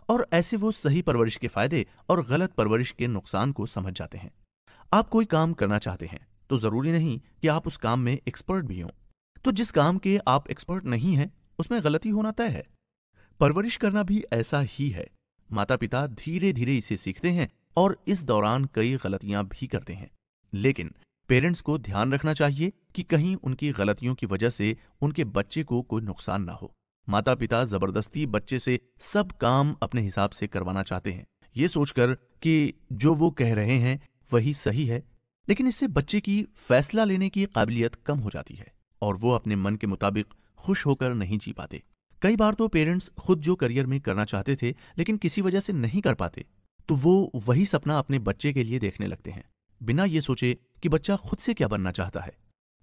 और ऐसे वो सही परवरिश के फायदे और गलत परवरिश के नुकसान को समझ जाते हैं। आप कोई काम करना चाहते हैं तो जरूरी नहीं कि आप उस काम में एक्सपर्ट भी हों। तो जिस काम के आप एक्सपर्ट नहीं हैं उसमें गलती होना तय है। परवरिश करना भी ऐसा ही है। माता पिता धीरे धीरे इसे सीखते हैं और इस दौरान कई गलतियां भी करते हैं, लेकिन पेरेंट्स को ध्यान रखना चाहिए कि कहीं उनकी गलतियों की वजह से उनके बच्चे को कोई नुकसान ना हो। माता पिता जबरदस्ती बच्चे से सब काम अपने हिसाब से करवाना चाहते हैं, ये सोचकर कि जो वो कह रहे हैं वही सही है, लेकिन इससे बच्चे की फैसला लेने की काबिलियत कम हो जाती है और वो अपने मन के मुताबिक खुश होकर नहीं जी पाते। कई बार तो पेरेंट्स खुद जो करियर में करना चाहते थे लेकिन किसी वजह से नहीं कर पाते, तो वो वही सपना अपने बच्चे के लिए देखने लगते हैं, बिना ये सोचे कि बच्चा खुद से क्या बनना चाहता है।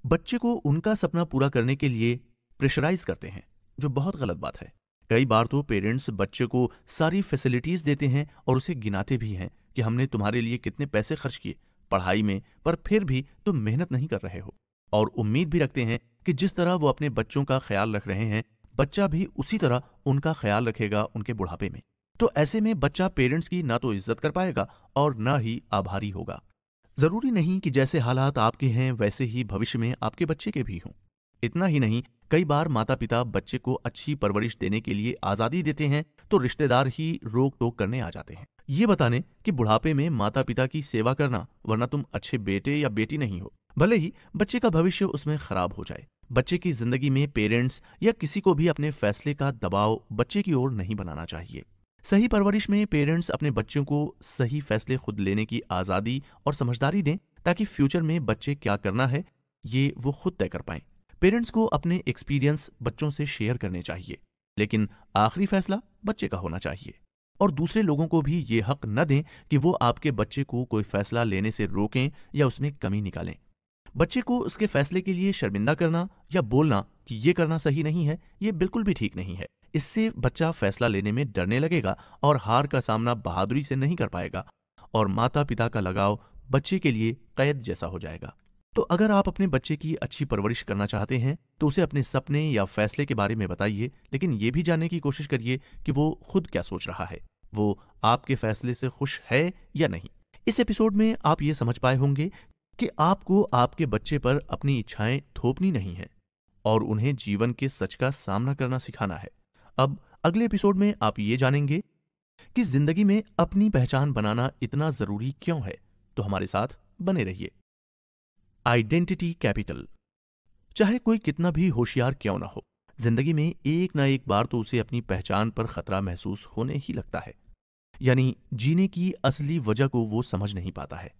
बच्चे को उनका सपना पूरा करने के लिए प्रेशराइज करते हैं, जो बहुत गलत बात है। कई बार तो पेरेंट्स बच्चे को सारी फैसिलिटीज देते हैं और उसे गिनाते भी हैं कि हमने तुम्हारे लिए कितने पैसे खर्च किए पढ़ाई में, पर फिर भी तुम मेहनत नहीं कर रहे हो, और उम्मीद भी रखते हैं कि जिस तरह वो अपने बच्चों का ख्याल रख रहे हैं बच्चा भी उसी तरह उनका ख्याल रखेगा उनके बुढ़ापे में। तो ऐसे में बच्चा पेरेंट्स की ना तो इज्जत कर पाएगा और ना ही आभारी होगा। जरूरी नहीं कि जैसे हालात आपके हैं वैसे ही भविष्य में आपके बच्चे के भी हों। इतना ही नहीं, कई बार माता पिता बच्चे को अच्छी परवरिश देने के लिए आजादी देते हैं तो रिश्तेदार ही रोक टोक करने आ जाते हैं, ये बताने कि बुढ़ापे में माता पिता की सेवा करना, वरना तुम अच्छे बेटे या बेटी नहीं हो, भले ही बच्चे का भविष्य उसमें खराब हो जाए। बच्चे की जिंदगी में पेरेंट्स या किसी को भी अपने फैसले का दबाव बच्चे की ओर नहीं बनाना चाहिए। सही परवरिश में पेरेंट्स अपने बच्चों को सही फैसले खुद लेने की आजादी और समझदारी दें ताकि फ्यूचर में बच्चे क्या करना है ये वो खुद तय कर पाएं। पेरेंट्स को अपने एक्सपीरियंस बच्चों से शेयर करने चाहिए, लेकिन आखिरी फैसला बच्चे का होना चाहिए। और दूसरे लोगों को भी ये हक न दें कि वो आपके बच्चे को कोई फैसला लेने से रोकें या उसमें कमी निकालें। बच्चे को उसके फैसले के लिए शर्मिंदा करना या बोलना कि ये करना सही नहीं है, ये बिल्कुल भी ठीक नहीं है। इससे बच्चा फैसला लेने में डरने लगेगा और हार का सामना बहादुरी से नहीं कर पाएगा और माता पिता का लगाव बच्चे के लिए कैद जैसा हो जाएगा। तो अगर आप अपने बच्चे की अच्छी परवरिश करना चाहते हैं तो उसे अपने सपने या फैसले के बारे में बताइए, लेकिन ये भी जानने की कोशिश करिए कि वो खुद क्या सोच रहा है, वो आपके फैसले से खुश है या नहीं। इस एपिसोड में आप ये समझ पाए होंगे कि आपको आपके बच्चे पर अपनी इच्छाएं थोपनी नहीं है और उन्हें जीवन के सच का सामना करना सिखाना है। अब अगले एपिसोड में आप ये जानेंगे कि जिंदगी में अपनी पहचान बनाना इतना जरूरी क्यों है। तो हमारे साथ बने रहिए। Identity capital. चाहे कोई कितना भी होशियार क्यों ना हो, जिंदगी में एक ना एक बार तो उसे अपनी पहचान पर खतरा महसूस होने ही लगता है, यानी जीने की असली वजह को वो समझ नहीं पाता है।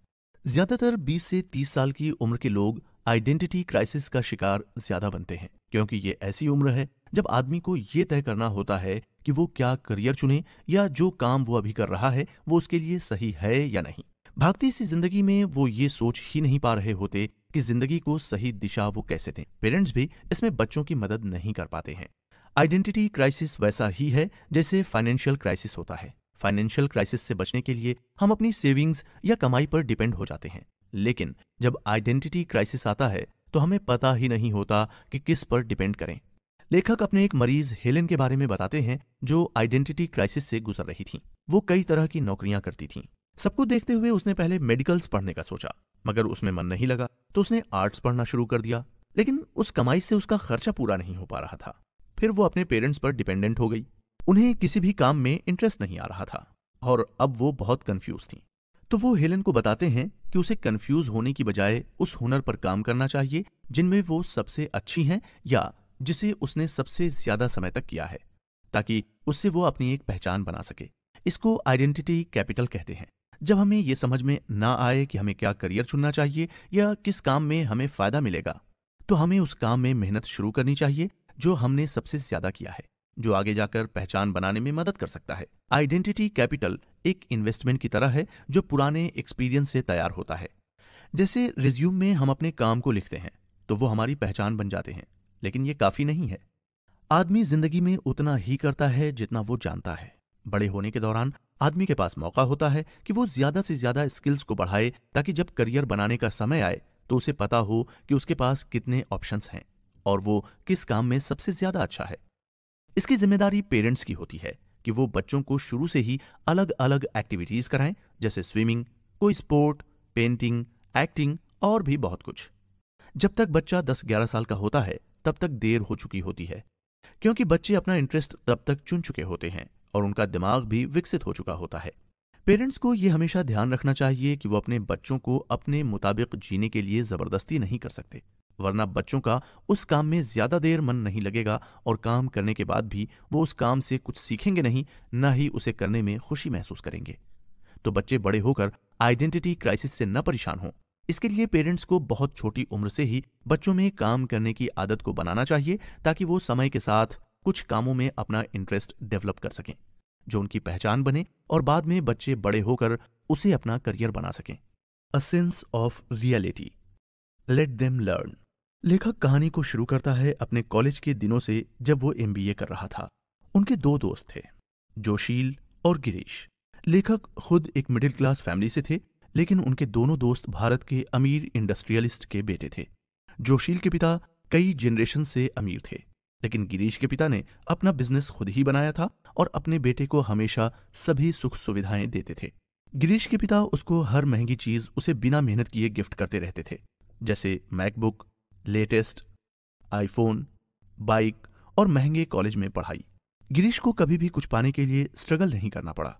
ज्यादातर 20 से 30 साल की उम्र के लोग आइडेंटिटी क्राइसिस का शिकार ज्यादा बनते हैं, क्योंकि ये ऐसी उम्र है जब आदमी को ये तय करना होता है कि वो क्या करियर चुने या जो काम वो अभी कर रहा है वो उसके लिए सही है या नहीं। भागती सी जिंदगी में वो ये सोच ही नहीं पा रहे होते कि जिंदगी को सही दिशा वो कैसे दें। पेरेंट्स भी इसमें बच्चों की मदद नहीं कर पाते हैं। आइडेंटिटी क्राइसिस वैसा ही है जैसे फाइनेंशियल क्राइसिस होता है। फाइनेंशियल क्राइसिस से बचने के लिए हम अपनी सेविंग्स या कमाई पर डिपेंड हो जाते हैं, लेकिन जब आइडेंटिटी क्राइसिस आता है तो हमें पता ही नहीं होता कि किस पर डिपेंड करें। लेखक अपने एक मरीज हेलेन के बारे में बताते हैं जो आइडेंटिटी क्राइसिस से गुजर रही थी। वो कई तरह की नौकरियां करती थी। सबको देखते हुए उसने पहले मेडिकल्स पढ़ने का सोचा, मगर उसमें मन नहीं लगा तो उसने आर्ट्स पढ़ना शुरू कर दिया, लेकिन उस कमाई से उसका खर्चा पूरा नहीं हो पा रहा था। फिर वो अपने पेरेंट्स पर डिपेंडेंट हो गई। उन्हें किसी भी काम में इंटरेस्ट नहीं आ रहा था और अब वो बहुत कंफ्यूज थी। तो वो हेलेन को बताते हैं कि उसे कंफ्यूज होने की बजाय उस हुनर पर काम करना चाहिए जिनमें वो सबसे अच्छी हैं या जिसे उसने सबसे ज्यादा समय तक किया है, ताकि उससे वो अपनी एक पहचान बना सके। इसको आइडेंटिटी कैपिटल कहते हैं। जब हमें ये समझ में ना आए कि हमें क्या करियर चुनना चाहिए या किस काम में हमें फायदा मिलेगा, तो हमें उस काम में मेहनत शुरू करनी चाहिए जो हमने सबसे ज्यादा किया है, जो आगे जाकर पहचान बनाने में मदद कर सकता है। आइडेंटिटी कैपिटल एक इन्वेस्टमेंट की तरह है जो पुराने एक्सपीरियंस से तैयार होता है। जैसे रिज्यूम में हम अपने काम को लिखते हैं तो वो हमारी पहचान बन जाते हैं, लेकिन ये काफी नहीं है। आदमी जिंदगी में उतना ही करता है जितना वो जानता है। बड़े होने के दौरान आदमी के पास मौका होता है कि वो ज्यादा से ज्यादा स्किल्स को बढ़ाए, ताकि जब करियर बनाने का समय आए तो उसे पता हो कि उसके पास कितने ऑप्शंस हैं और वो किस काम में सबसे ज्यादा अच्छा है। इसकी जिम्मेदारी पेरेंट्स की होती है कि वो बच्चों को शुरू से ही अलग अलग एक्टिविटीज कराएं, जैसे स्विमिंग, कोई स्पोर्ट, पेंटिंग, एक्टिंग और भी बहुत कुछ। जब तक बच्चा 10-11 साल का होता है तब तक देर हो चुकी होती है, क्योंकि बच्चे अपना इंटरेस्ट तब तक चुन चुके होते हैं और उनका दिमाग भी विकसित हो चुका होता है। पेरेंट्स को यह हमेशा ध्यान रखना चाहिए कि वो अपने बच्चों को अपने मुताबिक जीने के लिए जबरदस्ती नहीं कर सकते, वरना बच्चों का उस काम में ज्यादा देर मन नहीं लगेगा और काम करने के बाद भी वो उस काम से कुछ सीखेंगे नहीं, न ही उसे करने में खुशी महसूस करेंगे। तो बच्चे बड़े होकर आइडेंटिटी क्राइसिस से न परेशान हों, इसके लिए पेरेंट्स को बहुत छोटी उम्र से ही बच्चों में काम करने की आदत को बनाना चाहिए, ताकि वो समय के साथ कुछ कामों में अपना इंटरेस्ट डेवलप कर सकें जो उनकी पहचान बने और बाद में बच्चे बड़े होकर उसे अपना करियर बना सकें। A sense of reality, let them learn. लेखक कहानी को शुरू करता है अपने कॉलेज के दिनों से, जब वो MBA कर रहा था। उनके 2 दोस्त थे, जोशील और गिरीश। लेखक खुद एक मिडिल क्लास फैमिली से थे, लेकिन उनके दोनों दोस्त भारत के अमीर इंडस्ट्रियलिस्ट के बेटे थे। जोशील के पिता कई जनरेशन से अमीर थे, लेकिन गिरीश के पिता ने अपना बिजनेस खुद ही बनाया था और अपने बेटे को हमेशा सभी सुख सुविधाएं देते थे। गिरीश के पिता उसको हर महंगी चीज उसे बिना मेहनत किए गिफ्ट करते रहते थे, जैसे मैकबुक, लेटेस्ट आईफोन, बाइक और महंगे कॉलेज में पढ़ाई। गिरीश को कभी भी कुछ पाने के लिए स्ट्रगल नहीं करना पड़ा,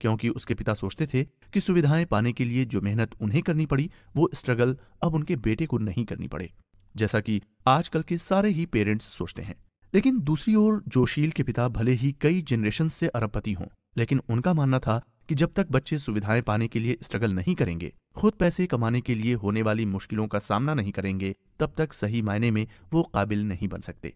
क्योंकि उसके पिता सोचते थे कि सुविधाएं पाने के लिए जो मेहनत उन्हें करनी पड़ी वो स्ट्रगल अब उनके बेटे को नहीं करनी पड़े, जैसा कि आजकल के सारे ही पेरेंट्स सोचते हैं। लेकिन दूसरी ओर जोशील के पिता भले ही कई जनरेशन से अरबपति हों, लेकिन उनका मानना था कि जब तक बच्चे सुविधाएं पाने के लिए स्ट्रगल नहीं करेंगे, खुद पैसे कमाने के लिए होने वाली मुश्किलों का सामना नहीं करेंगे, तब तक सही मायने में वो काबिल नहीं बन सकते।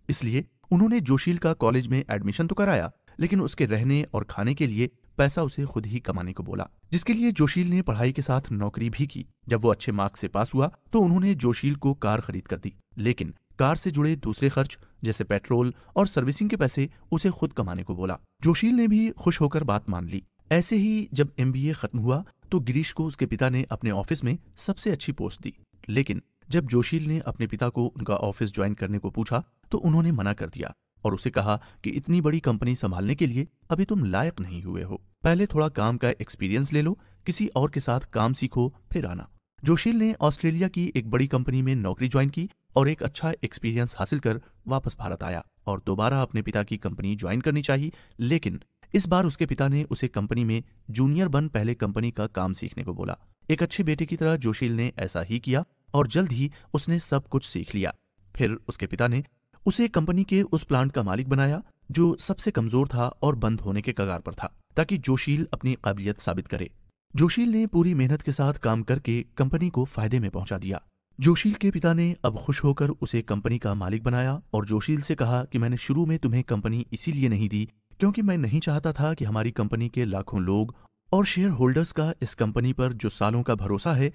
इसलिए उन्होंने जोशील का कॉलेज में एडमिशन तो कराया, लेकिन उसके रहने और खाने के लिए पैसा उसे खुद ही कमाने को बोला, जिसके लिए जोशील ने पढ़ाई के साथ नौकरी भी की। जब वो अच्छे मार्क्स से पास हुआ तो उन्होंने जोशील को कार खरीद कर दी, लेकिन कार से जुड़े दूसरे खर्च जैसे पेट्रोल और सर्विसिंग के पैसे उसे खुद कमाने को बोला। जोशील ने भी खुश होकर बात मान ली। ऐसे ही जब MBA खत्म हुआ तो गिरीश को उसके पिता ने अपने ऑफिस में सबसे अच्छी पोस्ट दी। लेकिन जब जोशील ने अपने पिता को उनका ऑफिस ज्वाइन करने को पूछा तो उन्होंने मना कर दिया और उसे कहा कि इतनी बड़ी कंपनी संभालने के लिए अभी तुम लायक नहीं हुए हो, पहले थोड़ा काम का एक्सपीरियंस ले लो, किसी और के साथ काम सीखो फिर आना। जोशील ने ऑस्ट्रेलिया की एक बड़ी कंपनी में नौकरी ज्वाइन की और एक अच्छा एक्सपीरियंस हासिल कर वापस भारत आया और दोबारा अपने पिता की कंपनी ज्वाइन करनी चाहिए। लेकिन इस बार उसके पिता ने उसे कंपनी में जूनियर बन पहले कंपनी का काम सीखने को बोला। एक अच्छे बेटे की तरह जोशील ने ऐसा ही किया और जल्द ही उसने सब कुछ सीख लिया। फिर उसके पिता ने उसे कंपनी के उस प्लांट का मालिक बनाया जो सबसे कमजोर था और बंद होने के कगार पर था, ताकि जोशील अपनी काबिलियत साबित करे। जोशील ने पूरी मेहनत के साथ काम करके कंपनी को फायदे में पहुंचा दिया। जोशील के पिता ने अब खुश होकर उसे कंपनी का मालिक बनाया और जोशील से कहा कि मैंने शुरू में तुम्हें कंपनी इसीलिए नहीं दी क्योंकि मैं नहीं चाहता था कि हमारी कंपनी के लाखों लोग और शेयर होल्डर्स का इस कंपनी पर जो सालों का भरोसा है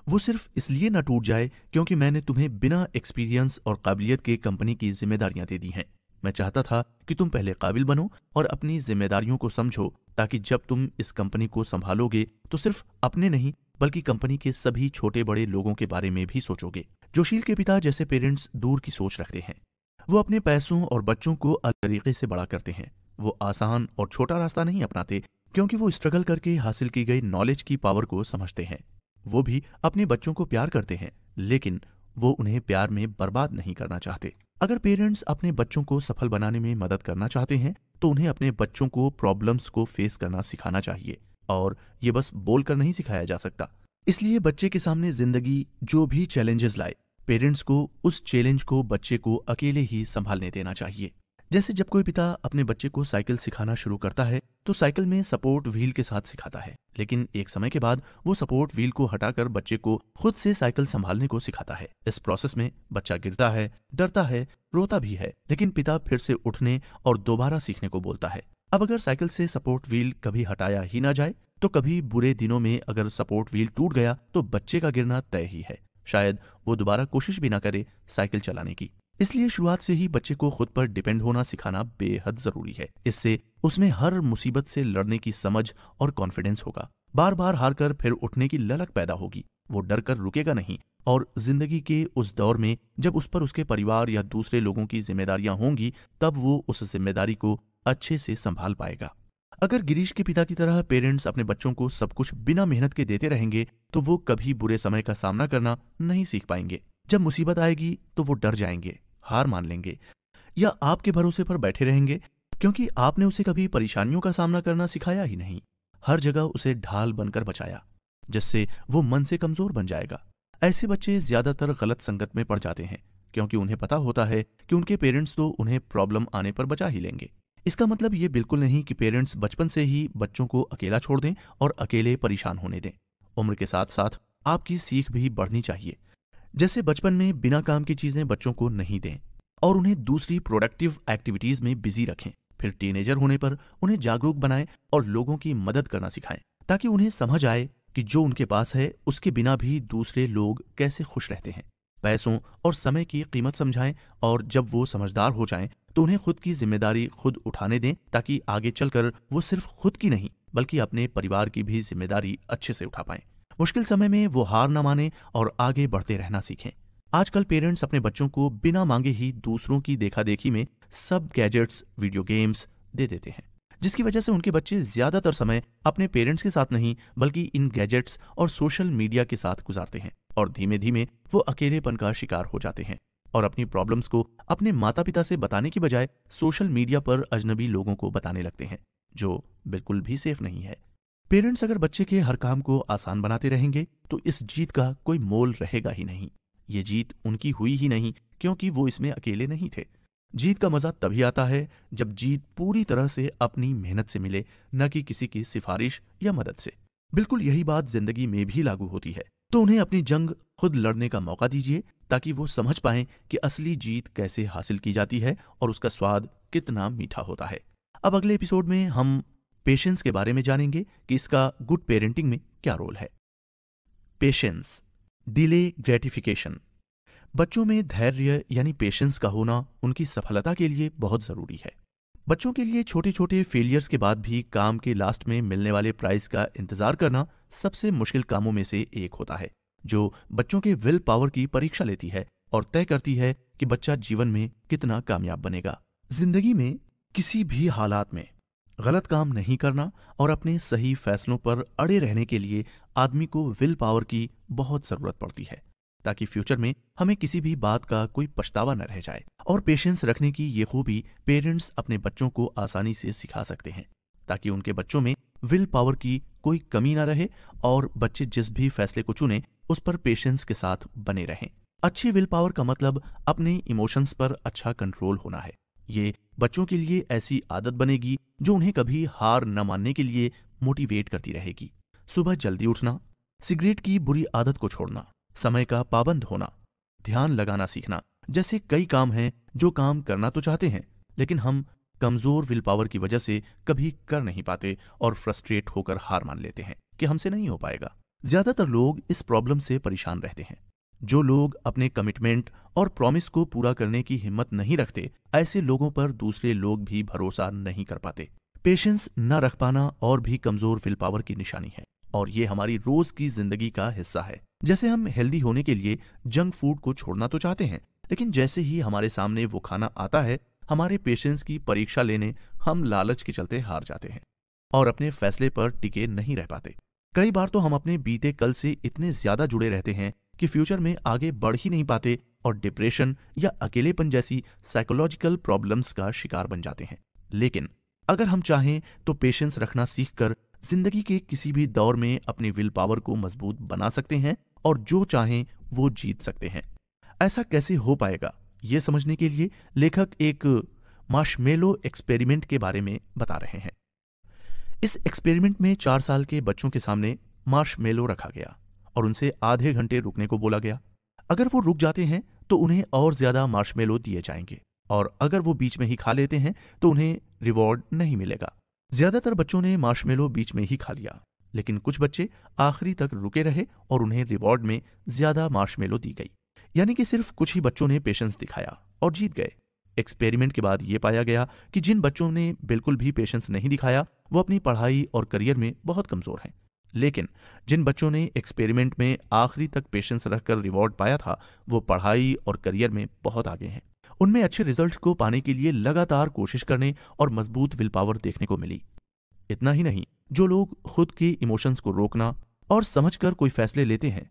वो सिर्फ इसलिए न टूट जाए क्योंकि मैंने तुम्हें बिना एक्सपीरियंस और काबिलियत के कंपनी की जिम्मेदारियां दे दी हैं। मैं चाहता था कि तुम पहले काबिल बनो और अपनी जिम्मेदारियों को समझो, ताकि जब तुम इस कंपनी को संभालोगे तो सिर्फ अपने नहीं बल्कि कंपनी के सभी छोटे बड़े लोगों के बारे में भी सोचोगे। जोशील के पिता जैसे पेरेंट्स दूर की सोच रखते हैं। वो अपने पैसों और बच्चों को अलग तरीके से बड़ा करते हैं। वो आसान और छोटा रास्ता नहीं अपनाते क्योंकि वो स्ट्रगल करके हासिल की गई नॉलेज की पावर को समझते हैं। वो भी अपने बच्चों को प्यार करते हैं, लेकिन वो उन्हें प्यार में बर्बाद नहीं करना चाहते। अगर पेरेंट्स अपने बच्चों को सफल बनाने में मदद करना चाहते हैं तो उन्हें अपने बच्चों को प्रॉब्लम्स को फेस करना सिखाना चाहिए, और ये बस बोलकर नहीं सिखाया जा सकता। इसलिए बच्चे के सामने जिंदगी जो भी चैलेंजेस लाए, पेरेंट्स को उस चैलेंज को बच्चे को अकेले ही संभालने देना चाहिए। जैसे जब कोई पिता अपने बच्चे को साइकिल सिखाना शुरू करता है तो साइकिल में सपोर्ट व्हील के साथ सिखाता है, लेकिन एक समय के बाद वो सपोर्ट व्हील को हटाकर बच्चे को खुद से साइकिल संभालने को सिखाता है। इस प्रोसेस में बच्चा गिरता है, डरता है, रोता भी है, लेकिन पिता फिर से उठने और दोबारा सीखने को बोलता है। अब अगर साइकिल से सपोर्ट व्हील कभी हटाया ही ना जाए तो कभी बुरे दिनों में अगर सपोर्ट व्हील टूट गया तो बच्चे का गिरना तय ही है। शायद वो दोबारा कोशिश भी ना करे साइकिल चलाने की। इसलिए शुरुआत से ही बच्चे को खुद पर डिपेंड होना सिखाना बेहद जरूरी है। इससे उसमें हर मुसीबत से लड़ने की समझ और कॉन्फिडेंस होगा। बार बार हार कर फिर उठने की ललक पैदा होगी। वो डर कर रुकेगा नहीं और जिंदगी के उस दौर में जब उस पर उसके परिवार या दूसरे लोगों की जिम्मेदारियां होंगी तब वो उस जिम्मेदारी को अच्छे से संभाल पाएगा। अगर गिरीश के पिता की तरह पेरेंट्स अपने बच्चों को सब कुछ बिना मेहनत के देते रहेंगे तो वो कभी बुरे समय का सामना करना नहीं सीख पाएंगे। जब मुसीबत आएगी तो वो डर जाएंगे, हार मान लेंगे या आपके भरोसे पर बैठे रहेंगे क्योंकि आपने उसे कभी परेशानियों का सामना करना सिखाया ही नहीं। हर जगह उसे ढाल बनकर बचाया, जिससे वो मन से कमजोर बन जाएगा। ऐसे बच्चे ज्यादातर गलत संगत में पड़ जाते हैं क्योंकि उन्हें पता होता है कि उनके पेरेंट्स तो उन्हें प्रॉब्लम आने पर बचा ही लेंगे। इसका मतलब ये बिल्कुल नहीं कि पेरेंट्स बचपन से ही बच्चों को अकेला छोड़ दें और अकेले परेशान होने दें। उम्र के साथ साथ आपकी सीख भी बढ़नी चाहिए। जैसे बचपन में बिना काम की चीजें बच्चों को नहीं दें और उन्हें दूसरी प्रोडक्टिव एक्टिविटीज में बिजी रखें। फिर टीनेजर होने पर उन्हें जागरूक बनाएं और लोगों की मदद करना सिखाएं, ताकि उन्हें समझ आए कि जो उनके पास है उसके बिना भी दूसरे लोग कैसे खुश रहते हैं। पैसों और समय की कीमत समझाएं और जब वो समझदार हो जाएं तो उन्हें खुद की जिम्मेदारी खुद उठाने दें, ताकि आगे चलकर वो सिर्फ खुद की नहीं बल्कि अपने परिवार की भी जिम्मेदारी अच्छे से उठा पाएं। मुश्किल समय में वो हार न माने और आगे बढ़ते रहना सीखें। आजकल पेरेंट्स अपने बच्चों को बिना मांगे ही दूसरों की देखा देखी में सब गैजेट्स, वीडियो गेम्स दे देते हैं, जिसकी वजह से उनके बच्चे ज्यादातर समय अपने पेरेंट्स के साथ नहीं बल्कि इन गैजेट्स और सोशल मीडिया के साथ गुजारते हैं और धीमे धीमे वो अकेलेपन का शिकार हो जाते हैं और अपनी प्रॉब्लम्स को अपने माता पिता से बताने की बजाय सोशल मीडिया पर अजनबी लोगों को बताने लगते हैं, जो बिल्कुल भी सेफ नहीं है। पेरेंट्स अगर बच्चे के हर काम को आसान बनाते रहेंगे तो इस जीत का कोई मोल रहेगा ही नहीं। ये जीत उनकी हुई ही नहीं क्योंकि वो इसमें अकेले नहीं थे। जीत का मजा तभी आता है जब जीत पूरी तरह से अपनी मेहनत से मिले, न कि किसी की सिफारिश या मदद से। बिल्कुल यही बात जिंदगी में भी लागू होती है। तो उन्हें अपनी जंग खुद लड़ने का मौका दीजिए ताकि वो समझ पाएं कि असली जीत कैसे हासिल की जाती है और उसका स्वाद कितना मीठा होता है। अब अगले एपिसोड में हम पेशेंस के बारे में जानेंगे कि इसका गुड पेरेंटिंग में क्या रोल है। Patience, delay gratification. बच्चों में धैर्य यानी पेशेंस का होना उनकी सफलता के लिए बहुत जरूरी है। बच्चों के लिए छोटे छोटे फेलियर्स के बाद भी काम के लास्ट में मिलने वाले प्राइज का इंतजार करना सबसे मुश्किल कामों में से एक होता है, जो बच्चों के विल पावर की परीक्षा लेती है और तय करती है कि बच्चा जीवन में कितना कामयाब बनेगा। जिंदगी में किसी भी हालात में गलत काम नहीं करना और अपने सही फैसलों पर अड़े रहने के लिए आदमी को विल पावर की बहुत जरूरत पड़ती है, ताकि फ्यूचर में हमें किसी भी बात का कोई पछतावा न रह जाए। और पेशेंस रखने की ये खूबी पेरेंट्स अपने बच्चों को आसानी से सिखा सकते हैं, ताकि उनके बच्चों में विल पावर की कोई कमी ना रहे और बच्चे जिस भी फैसले को चुने उस पर पेशेंस के साथ बने रहें। अच्छी विल पावर का मतलब अपने इमोशंस पर अच्छा कंट्रोल होना है। ये बच्चों के लिए ऐसी आदत बनेगी जो उन्हें कभी हार न मानने के लिए मोटिवेट करती रहेगी। सुबह जल्दी उठना, सिगरेट की बुरी आदत को छोड़ना, समय का पाबंद होना, ध्यान लगाना सीखना जैसे कई काम हैं जो काम करना तो चाहते हैं लेकिन हम कमजोर विल पावर की वजह से कभी कर नहीं पाते और फ्रस्ट्रेट होकर हार मान लेते हैं कि हमसे नहीं हो पाएगा। ज्यादातर लोग इस प्रॉब्लम से परेशान रहते हैं। जो लोग अपने कमिटमेंट और प्रॉमिस को पूरा करने की हिम्मत नहीं रखते, ऐसे लोगों पर दूसरे लोग भी भरोसा नहीं कर पाते। पेशेंस न रख पाना और भी कमजोर विल पावर की निशानी है और ये हमारी रोज की जिंदगी का हिस्सा है। जैसे हम हेल्दी होने के लिए जंक फूड को छोड़ना तो चाहते हैं, लेकिन जैसे ही हमारे सामने वो खाना आता है, हमारे पेशेंस की परीक्षा लेने हम लालच के चलते हार जाते हैं और अपने फैसले पर टिके नहीं रह पाते। कई बार तो हम अपने बीते कल से इतने ज्यादा जुड़े रहते हैं कि फ्यूचर में आगे बढ़ ही नहीं पाते और डिप्रेशन या अकेलेपन जैसी साइकोलॉजिकल प्रॉब्लम्स का शिकार बन जाते हैं। लेकिन अगर हम चाहें तो पेशेंस रखना सीखकर जिंदगी के किसी भी दौर में अपनी विल पावर को मजबूत बना सकते हैं और जो चाहें वो जीत सकते हैं। ऐसा कैसे हो पाएगा, ये समझने के लिए लेखक एक मार्शमेलो एक्सपेरिमेंट के बारे में बता रहे हैं। इस एक्सपेरिमेंट में 4 साल के बच्चों के सामने मार्शमेलो रखा गया और उनसे आधे घंटे रुकने को बोला गया। अगर वो रुक जाते हैं तो उन्हें और ज्यादा मार्शमेलो दिए जाएंगे और अगर वो बीच में ही खा लेते हैं तो उन्हें रिवॉर्ड नहीं मिलेगा। ज्यादातर बच्चों ने मार्शमेलो बीच में ही खा लिया, लेकिन कुछ बच्चे आखिरी तक रुके रहे और उन्हें रिवॉर्ड में ज्यादा मार्शमेलो दी गई। यानी कि सिर्फ कुछ ही बच्चों ने पेशेंस दिखाया और जीत गए। एक्सपेरिमेंट के बाद यह पाया गया कि जिन बच्चों ने बिल्कुल भी पेशेंस नहीं दिखाया वो अपनी पढ़ाई और करियर में बहुत कमजोर हैं। लेकिन जिन बच्चों ने एक्सपेरिमेंट में आखिरी तक पेशेंस रखकर रिवॉर्ड पाया था वो पढ़ाई और करियर में बहुत आगे हैं। उनमें अच्छे रिजल्ट्स को पाने के लिए लगातार कोशिश करने और मजबूत विल पावर देखने को मिली। इतना ही नहीं, जो लोग खुद के इमोशंस को रोकना और समझकर कोई फैसले लेते हैं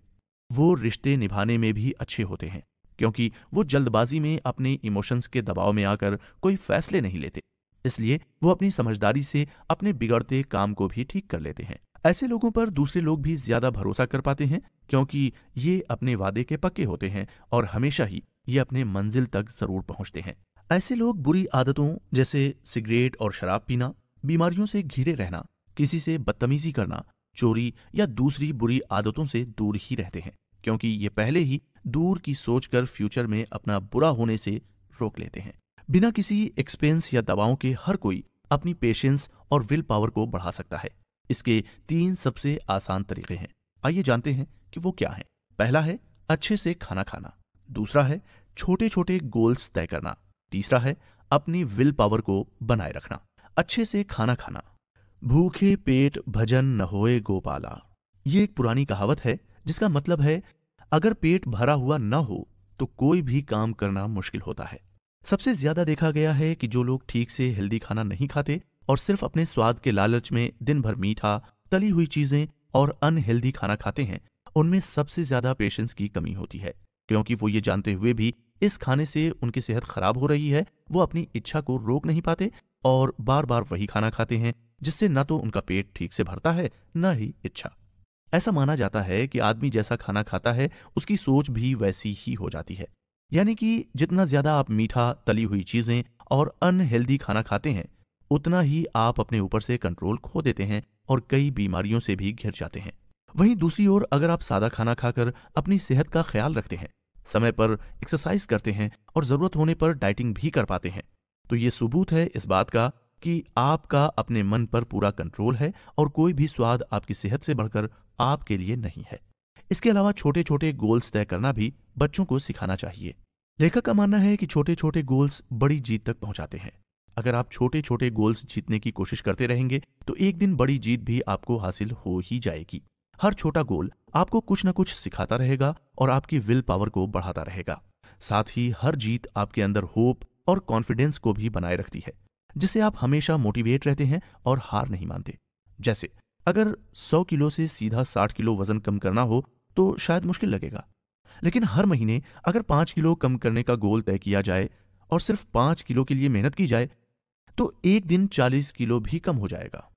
वो रिश्ते निभाने में भी अच्छे होते हैं, क्योंकि वो जल्दबाजी में अपने इमोशंस के दबाव में आकर कोई फैसले नहीं लेते। इसलिए वो अपनी समझदारी से अपने बिगड़ते काम को भी ठीक कर लेते हैं। ऐसे लोगों पर दूसरे लोग भी ज्यादा भरोसा कर पाते हैं क्योंकि ये अपने वादे के पक्के होते हैं और हमेशा ही ये अपने मंजिल तक जरूर पहुंचते हैं। ऐसे लोग बुरी आदतों जैसे सिगरेट और शराब पीना, बीमारियों से घिरे रहना, किसी से बदतमीजी करना, चोरी या दूसरी बुरी आदतों से दूर ही रहते हैं, क्योंकि ये पहले ही दूर की सोच कर फ्यूचर में अपना बुरा होने से रोक लेते हैं। बिना किसी एक्सपेंस या दवाओं के हर कोई अपनी पेशेंस और विल पावर को बढ़ा सकता है। इसके 3 सबसे आसान तरीके हैं। आइए जानते हैं कि वो क्या हैं। पहला है अच्छे से खाना खाना, दूसरा है छोटे छोटे गोल्स तय करना, तीसरा है अपनी विल पावर को बनाए रखना। अच्छे से खाना खाना। भूखे पेट भजन न होए गोपाला, ये एक पुरानी कहावत है जिसका मतलब है अगर पेट भरा हुआ न हो तो कोई भी काम करना मुश्किल होता है। सबसे ज्यादा देखा गया है कि जो लोग ठीक से हेल्दी खाना नहीं खाते और सिर्फ अपने स्वाद के लालच में दिन भर मीठा, तली हुई चीजें और अनहेल्दी खाना खाते हैं, उनमें सबसे ज्यादा पेशेंस की कमी होती है, क्योंकि वो ये जानते हुए भी इस खाने से उनकी सेहत खराब हो रही है, वो अपनी इच्छा को रोक नहीं पाते और बार बार वही खाना खाते हैं, जिससे न तो उनका पेट ठीक से भरता है न ही इच्छा। ऐसा माना जाता है कि आदमी जैसा खाना खाता है उसकी सोच भी वैसी ही हो जाती है। यानी कि जितना ज्यादा आप मीठा, तली हुई चीजें और अनहेल्दी खाना खाते हैं उतना ही आप अपने ऊपर से कंट्रोल खो देते हैं और कई बीमारियों से भी घिर जाते हैं। वहीं दूसरी ओर अगर आप सादा खाना खाकर अपनी सेहत का ख्याल रखते हैं, समय पर एक्सरसाइज करते हैं और जरूरत होने पर डाइटिंग भी कर पाते हैं, तो ये सबूत है इस बात का कि आपका अपने मन पर पूरा कंट्रोल है और कोई भी स्वाद आपकी सेहत से बढ़कर आपके लिए नहीं है। इसके अलावा छोटे छोटे गोल्स तय करना भी बच्चों को सिखाना चाहिए। लेखक का मानना है कि छोटे छोटे गोल्स बड़ी जीत तक पहुंचाते हैं। अगर आप छोटे छोटे गोल्स जीतने की कोशिश करते रहेंगे तो एक दिन बड़ी जीत भी आपको हासिल हो ही जाएगी। हर छोटा गोल आपको कुछ न कुछ सिखाता रहेगा और आपकी विल पावर को बढ़ाता रहेगा। साथ ही हर जीत आपके अंदर होप और कॉन्फिडेंस को भी बनाए रखती है, जिससे आप हमेशा मोटिवेट रहते हैं और हार नहीं मानते। जैसे अगर 100 किलो से सीधा 60 किलो वजन कम करना हो तो शायद मुश्किल लगेगा, लेकिन हर महीने अगर 5 किलो कम करने का गोल तय किया जाए और सिर्फ 5 किलो के लिए मेहनत की जाए तो एक दिन 40 किलो भी कम हो जाएगा।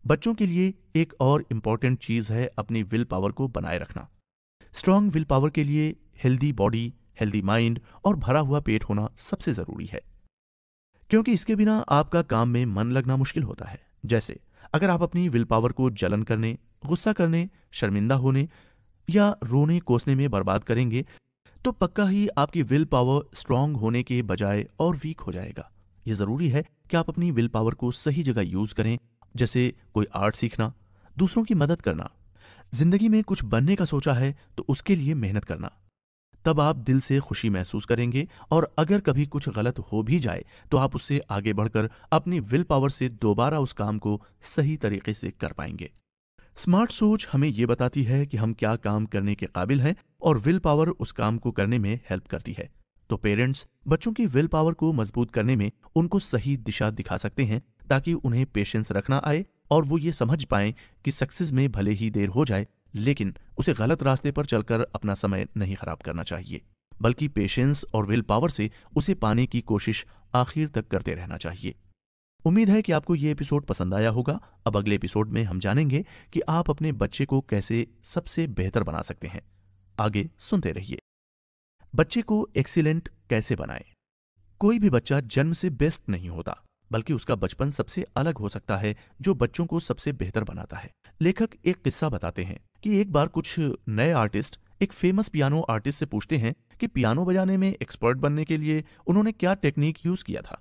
बच्चों के लिए एक और इम्पॉर्टेंट चीज है अपनी विल पावर को बनाए रखना। स्ट्रांग विल पावर के लिए हेल्दी बॉडी, हेल्दी माइंड और भरा हुआ पेट होना सबसे जरूरी है, क्योंकि इसके बिना आपका काम में मन लगना मुश्किल होता है। जैसे अगर आप अपनी विल पावर को जलन करने, गुस्सा करने, शर्मिंदा होने या रोने कोसने में बर्बाद करेंगे तो पक्का ही आपकी विल पावर स्ट्रांग होने के बजाय और वीक हो जाएगा। यह जरूरी है कि आप अपनी विल पावर को सही जगह यूज करें, जैसे कोई आर्ट सीखना, दूसरों की मदद करना, जिंदगी में कुछ बनने का सोचा है तो उसके लिए मेहनत करना। तब आप दिल से खुशी महसूस करेंगे और अगर कभी कुछ गलत हो भी जाए तो आप उससे आगे बढ़कर अपनी विल पावर से दोबारा उस काम को सही तरीके से कर पाएंगे। स्मार्ट सोच हमें यह बताती है कि हम क्या काम करने के काबिल हैं और विल पावर उस काम को करने में हेल्प करती है। तो पेरेंट्स बच्चों की विल पावर को मजबूत करने में उनको सही दिशा दिखा सकते हैं ताकि उन्हें पेशेंस रखना आए और वो ये समझ पाएं कि सक्सेस में भले ही देर हो जाए लेकिन उसे गलत रास्ते पर चलकर अपना समय नहीं खराब करना चाहिए, बल्कि पेशेंस और विल पावर से उसे पाने की कोशिश आखिर तक करते रहना चाहिए। उम्मीद है कि आपको ये एपिसोड पसंद आया होगा। अब अगले एपिसोड में हम जानेंगे कि आप अपने बच्चे को कैसे सबसे बेहतर बना सकते हैं। आगे सुनते रहिए। बच्चे को एक्सीलेंट कैसे बनाएं? कोई भी बच्चा जन्म से बेस्ट नहीं होता, बल्कि उसका बचपन सबसे अलग हो सकता है जो बच्चों को सबसे बेहतर बनाता है। लेखक एक किस्सा बताते हैं कि एक बार कुछ नए आर्टिस्ट एक फेमस पियानो आर्टिस्ट से पूछते हैं कि पियानो बजाने में एक्सपर्ट बनने के लिए उन्होंने क्या टेक्निक यूज किया था।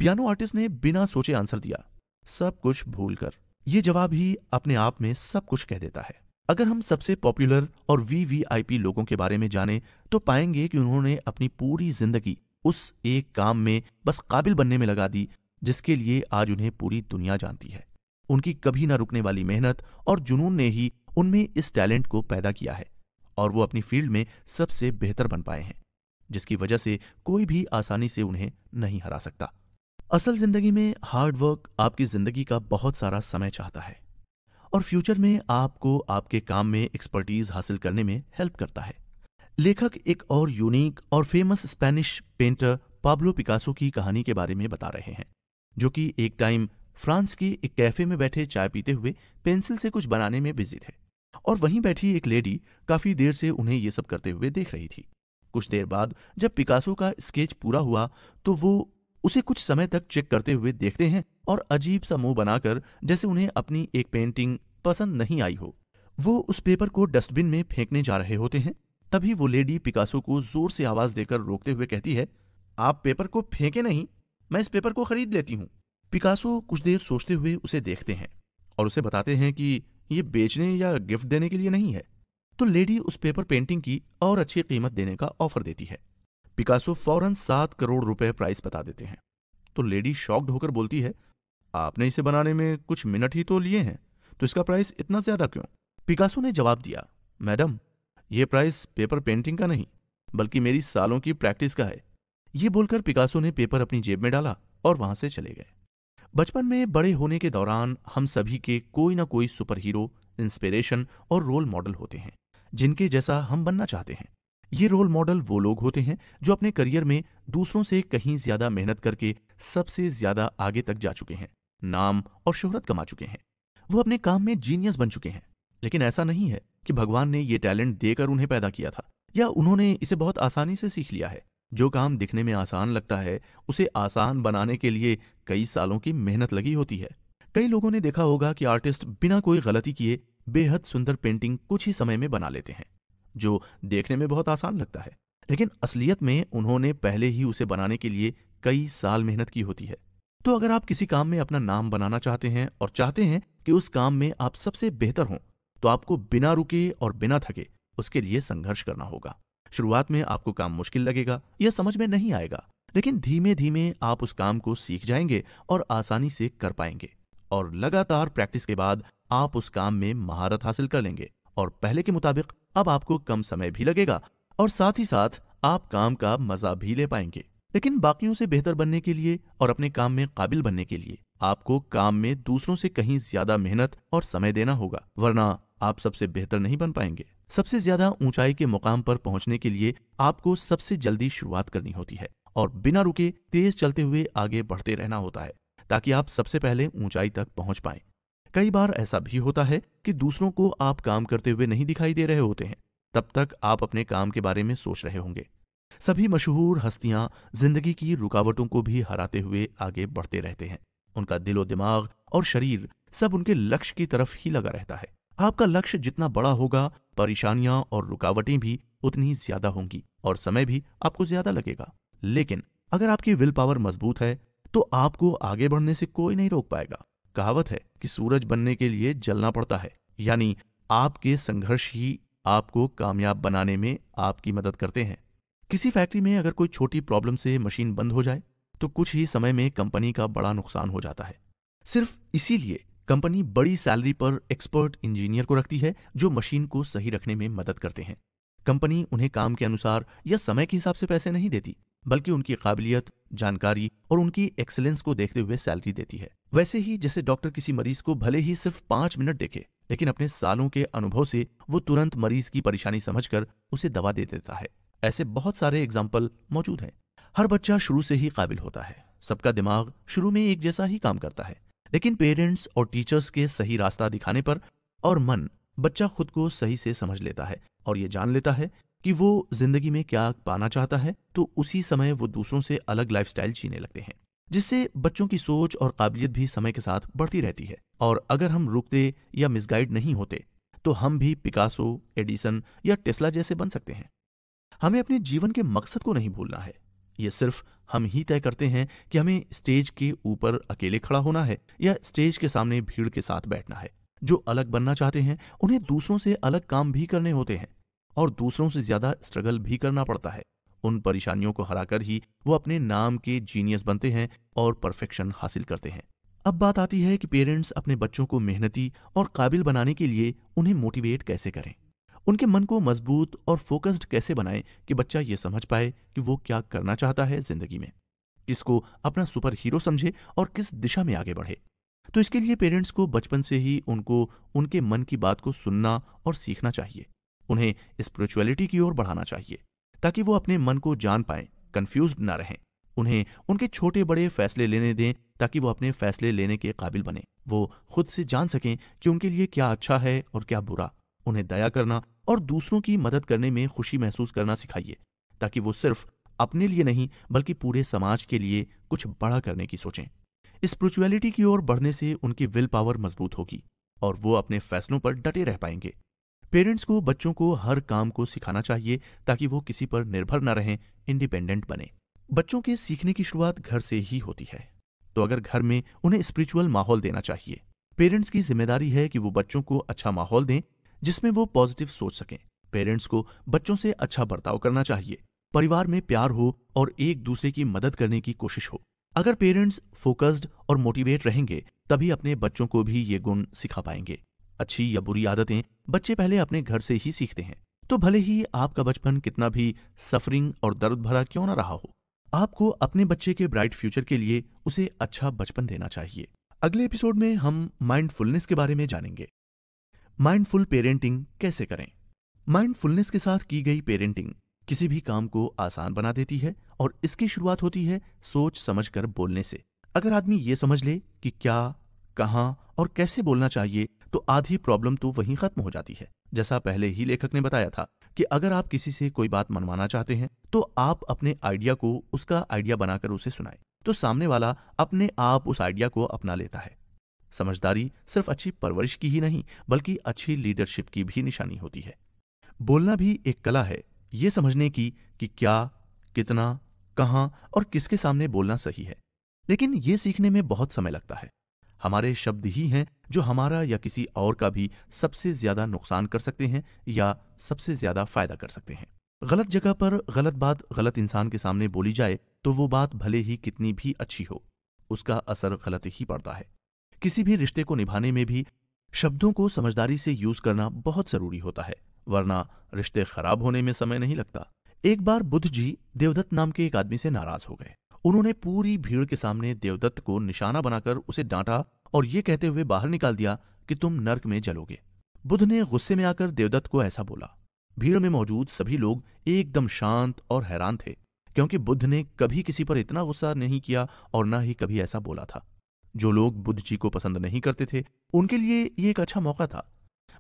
पियानो आर्टिस्ट ने बिना सोचे आंसर दिया, सब कुछ भूलकर। ये जवाब ही अपने आप में सब कुछ कह देता है। अगर हम सबसे पॉपुलर और वीवीआईपी लोगों के बारे में जानें तो पाएंगे कि उन्होंने अपनी पूरी जिंदगी उस एक काम में बस काबिल बनने में लगा दी जिसके लिए आज उन्हें पूरी दुनिया जानती है। उनकी कभी ना रुकने वाली मेहनत और जुनून ने ही उनमें इस टैलेंट को पैदा किया है और वो अपनी फील्ड में सबसे बेहतर बन पाए हैं, जिसकी वजह से कोई भी आसानी से उन्हें नहीं हरा सकता। असल जिंदगी में हार्ड वर्क आपकी जिंदगी का बहुत सारा समय चाहता है और फ्यूचर में आपको आपके काम में एक्सपर्टीज हासिल करने में हेल्प करता है। लेखक एक और यूनिक और famous Spanish painter Pablo Picasso की कहानी के बारे में बता रहे हैं, जो कि एक टाइम फ्रांस के एक कैफे में बैठे चाय पीते हुए पेंसिल से कुछ बनाने में बिजी थे और वहीं बैठी एक लेडी काफी देर से उन्हें ये सब करते हुए देख रही थी। कुछ देर बाद जब पिकासो का स्केच पूरा हुआ तो वो उसे कुछ समय तक चेक करते हुए देखते हैं और अजीब सा मुंह बनाकर, जैसे उन्हें अपनी एक पेंटिंग पसंद नहीं आई हो, वो उस पेपर को डस्टबिन में फेंकने जा रहे होते हैं। तभी वो लेडी पिकासो को जोर से आवाज देकर रोकते हुए कहती है, आप पेपर को फेंके नहीं, मैं इस पेपर को खरीद लेती हूँ। पिकासो कुछ देर सोचते हुए उसे देखते हैं और उसे बताते हैं कि ये बेचने या गिफ्ट देने के लिए नहीं है। तो लेडी उस पेपर पेंटिंग की और अच्छी कीमत देने का ऑफर देती है। पिकासो फौरन 7 करोड़ रुपए प्राइस बता देते हैं। तो लेडी शॉक्ड होकर बोलती है, आपने इसे बनाने में कुछ मिनट ही तो लिए हैं, तो इसका प्राइस इतना ज्यादा क्यों? पिकासो ने जवाब दिया, मैडम, यह प्राइस पेपर पेंटिंग का नहीं बल्कि मेरी सालों की प्रैक्टिस का है। ये बोलकर पिकासो ने पेपर अपनी जेब में डाला और वहां से चले गए। बचपन में बड़े होने के दौरान हम सभी के कोई ना कोई सुपर हीरो, इंस्पिरेशन और रोल मॉडल होते हैं जिनके जैसा हम बनना चाहते हैं। ये रोल मॉडल वो लोग होते हैं जो अपने करियर में दूसरों से कहीं ज्यादा मेहनत करके सबसे ज्यादा आगे तक जा चुके हैं, नाम और शोहरत कमा चुके हैं। वो अपने काम में जीनियस बन चुके हैं। लेकिन ऐसा नहीं है कि भगवान ने ये टैलेंट देकर उन्हें पैदा किया था या उन्होंने इसे बहुत आसानी से सीख लिया है। जो काम दिखने में आसान लगता है उसे आसान बनाने के लिए कई सालों की मेहनत लगी होती है। कई लोगों ने देखा होगा कि आर्टिस्ट बिना कोई गलती किए बेहद सुंदर पेंटिंग कुछ ही समय में बना लेते हैं, जो देखने में बहुत आसान लगता है, लेकिन असलियत में उन्होंने पहले ही उसे बनाने के लिए कई साल मेहनत की होती है। तो अगर आप किसी काम में अपना नाम बनाना चाहते हैं और चाहते हैं कि उस काम में आप सबसे बेहतर हों, तो आपको बिना रुके और बिना थके उसके लिए संघर्ष करना होगा। शुरुआत में आपको काम मुश्किल लगेगा या समझ में नहीं आएगा, लेकिन धीमे धीमे आप उस काम को सीख जाएंगे और आसानी से कर पाएंगे। और लगातार प्रैक्टिस के बाद आप उस काम में महारत हासिल कर लेंगे और पहले के मुताबिक अब आपको कम समय भी लगेगा और साथ ही साथ आप काम का मजा भी ले पाएंगे। लेकिन बाकियों से बेहतर बनने के लिए और अपने काम में काबिल बनने के लिए आपको काम में दूसरों से कहीं ज्यादा मेहनत और समय देना होगा, वरना आप सबसे बेहतर नहीं बन पाएंगे। सबसे ज्यादा ऊंचाई के मुकाम पर पहुंचने के लिए आपको सबसे जल्दी शुरुआत करनी होती है और बिना रुके तेज चलते हुए आगे बढ़ते रहना होता है ताकि आप सबसे पहले ऊंचाई तक पहुंच पाएं। कई बार ऐसा भी होता है कि दूसरों को आप काम करते हुए नहीं दिखाई दे रहे होते हैं, तब तक आप अपने काम के बारे में सोच रहे होंगे। सभी मशहूर हस्तियां जिंदगी की रुकावटों को भी हराते हुए आगे बढ़ते रहते हैं। उनका दिलो दिमाग और शरीर सब उनके लक्ष्य की तरफ ही लगा रहता है। आपका लक्ष्य जितना बड़ा होगा, परेशानियां और रुकावटें भी उतनी ज्यादा होंगी और समय भी आपको ज्यादा लगेगा। लेकिन अगर आपकी विल पावर मजबूत है तो आपको आगे बढ़ने से कोई नहीं रोक पाएगा। कहावत है कि सूरज बनने के लिए जलना पड़ता है, यानी आपके संघर्ष ही आपको कामयाब बनाने में आपकी मदद करते हैं। किसी फैक्ट्री में अगर कोई छोटी प्रॉब्लम से मशीन बंद हो जाए तो कुछ ही समय में कंपनी का बड़ा नुकसान हो जाता है। सिर्फ इसीलिए कंपनी बड़ी सैलरी पर एक्सपर्ट इंजीनियर को रखती है जो मशीन को सही रखने में मदद करते हैं। कंपनी उन्हें काम के अनुसार या समय के हिसाब से पैसे नहीं देती, बल्कि उनकी काबिलियत, जानकारी और उनकी एक्सीलेंस को देखते हुए सैलरी देती है। वैसे ही जैसे डॉक्टर किसी मरीज को भले ही सिर्फ 5 मिनट देखे, लेकिन अपने सालों के अनुभव से वो तुरंत मरीज की परेशानी समझकर उसे दवा दे देता है। ऐसे बहुत सारे एग्जाम्पल मौजूद हैं। हर बच्चा शुरू से ही काबिल होता है। सबका दिमाग शुरू में एक जैसा ही काम करता है, लेकिन पेरेंट्स और टीचर्स के सही रास्ता दिखाने पर और मन बच्चा खुद को सही से समझ लेता है और ये जान लेता है कि वो जिंदगी में क्या पाना चाहता है, तो उसी समय वो दूसरों से अलग लाइफस्टाइल जीने लगते हैं, जिससे बच्चों की सोच और काबिलियत भी समय के साथ बढ़ती रहती है। और अगर हम रुकते या मिसगाइड नहीं होते तो हम भी पिकासो, एडिसन या टेस्ला जैसे बन सकते हैं। हमें अपने जीवन के मकसद को नहीं भूलना है। ये सिर्फ हम ही तय करते हैं कि हमें स्टेज के ऊपर अकेले खड़ा होना है या स्टेज के सामने भीड़ के साथ बैठना है। जो अलग बनना चाहते हैं उन्हें दूसरों से अलग काम भी करने होते हैं और दूसरों से ज्यादा स्ट्रगल भी करना पड़ता है। उन परेशानियों को हराकर ही वो अपने नाम के जीनियस बनते हैं और परफेक्शन हासिल करते हैं। अब बात आती है कि पेरेंट्स अपने बच्चों को मेहनती और काबिल बनाने के लिए उन्हें मोटिवेट कैसे करें, उनके मन को मजबूत और फोकस्ड कैसे बनाएं कि बच्चा ये समझ पाए कि वो क्या करना चाहता है जिंदगी में, किसको अपना सुपर हीरो समझे और किस दिशा में आगे बढ़े। तो इसके लिए पेरेंट्स को बचपन से ही उनको उनके मन की बात को सुनना और सीखना चाहिए। उन्हें स्पिरिचुअलिटी की ओर बढ़ाना चाहिए ताकि वो अपने मन को जान पाएं, कंफ्यूज्ड ना रहें। उन्हें उनके छोटे बड़े फैसले लेने दें ताकि वो अपने फैसले लेने के काबिल बने। वो खुद से जान सकें कि उनके लिए क्या अच्छा है और क्या बुरा। उन्हें दया करना और दूसरों की मदद करने में खुशी महसूस करना सिखाइए ताकि वो सिर्फ अपने लिए नहीं बल्कि पूरे समाज के लिए कुछ बड़ा करने की सोचें। स्पिरिचुअलिटी की ओर बढ़ने से उनकी विल पावर मजबूत होगी और वो अपने फैसलों पर डटे रह पाएंगे। पेरेंट्स को बच्चों को हर काम को सिखाना चाहिए ताकि वो किसी पर निर्भर न रहें, इंडिपेंडेंट बने। बच्चों के सीखने की शुरुआत घर से ही होती है, तो अगर घर में उन्हें स्पिरिचुअल माहौल देना चाहिए। पेरेंट्स की जिम्मेदारी है कि वो बच्चों को अच्छा माहौल दें जिसमें वो पॉजिटिव सोच सकें। पेरेंट्स को बच्चों से अच्छा बर्ताव करना चाहिए, परिवार में प्यार हो और एक दूसरे की मदद करने की कोशिश हो। अगर पेरेंट्स फोकस्ड और मोटिवेट रहेंगे तभी अपने बच्चों को भी ये गुण सिखा पाएंगे। अच्छी या बुरी आदतें बच्चे पहले अपने घर से ही सीखते हैं, तो भले ही आपका बचपन कितना भी सफरिंग और दर्द भरा क्यों ना रहा हो, आपको अपने बच्चे के ब्राइट फ्यूचर के लिए उसे अच्छा बचपन देना चाहिए। अगले एपिसोड में हम माइंडफुलनेस के बारे में जानेंगे। माइंडफुल पेरेंटिंग कैसे करें। माइंडफुलनेस के साथ की गई पेरेंटिंग किसी भी काम को आसान बना देती है और इसकी शुरुआत होती है सोच समझकर बोलने से। अगर आदमी ये समझ ले कि क्या, कहां और कैसे बोलना चाहिए तो आधी प्रॉब्लम तो वहीं खत्म हो जाती है। जैसा पहले ही लेखक ने बताया था कि अगर आप किसी से कोई बात मनवाना चाहते हैं तो आप अपने आइडिया को उसका आइडिया बनाकर उसे सुनाएं, तो सामने वाला अपने आप उस आइडिया को अपना लेता है। समझदारी सिर्फ अच्छी परवरिश की ही नहीं बल्कि अच्छी लीडरशिप की भी निशानी होती है। बोलना भी एक कला है, ये समझने की कि क्या, कितना, कहां और किसके सामने बोलना सही है। लेकिन ये सीखने में बहुत समय लगता है। हमारे शब्द ही हैं जो हमारा या किसी और का भी सबसे ज्यादा नुकसान कर सकते हैं या सबसे ज्यादा फायदा कर सकते हैं। गलत जगह पर गलत बात गलत इंसान के सामने बोली जाए तो वो बात भले ही कितनी भी अच्छी हो, उसका असर गलत ही पड़ता है। किसी भी रिश्ते को निभाने में भी शब्दों को समझदारी से यूज करना बहुत जरूरी होता है, वरना रिश्ते खराब होने में समय नहीं लगता। एक बार बुद्ध जी देवदत्त नाम के एक आदमी से नाराज हो गए। उन्होंने पूरी भीड़ के सामने देवदत्त को निशाना बनाकर उसे डांटा और ये कहते हुए बाहर निकाल दिया कि तुम नर्क में जलोगे। बुद्ध ने गुस्से में आकर देवदत्त को ऐसा बोला। भीड़ में मौजूद सभी लोग एकदम शांत और हैरान थे, क्योंकि बुद्ध ने कभी किसी पर इतना गुस्सा नहीं किया और ना ही कभी ऐसा बोला था। जो लोग बुद्ध जी को पसंद नहीं करते थे उनके लिए ये एक अच्छा मौका था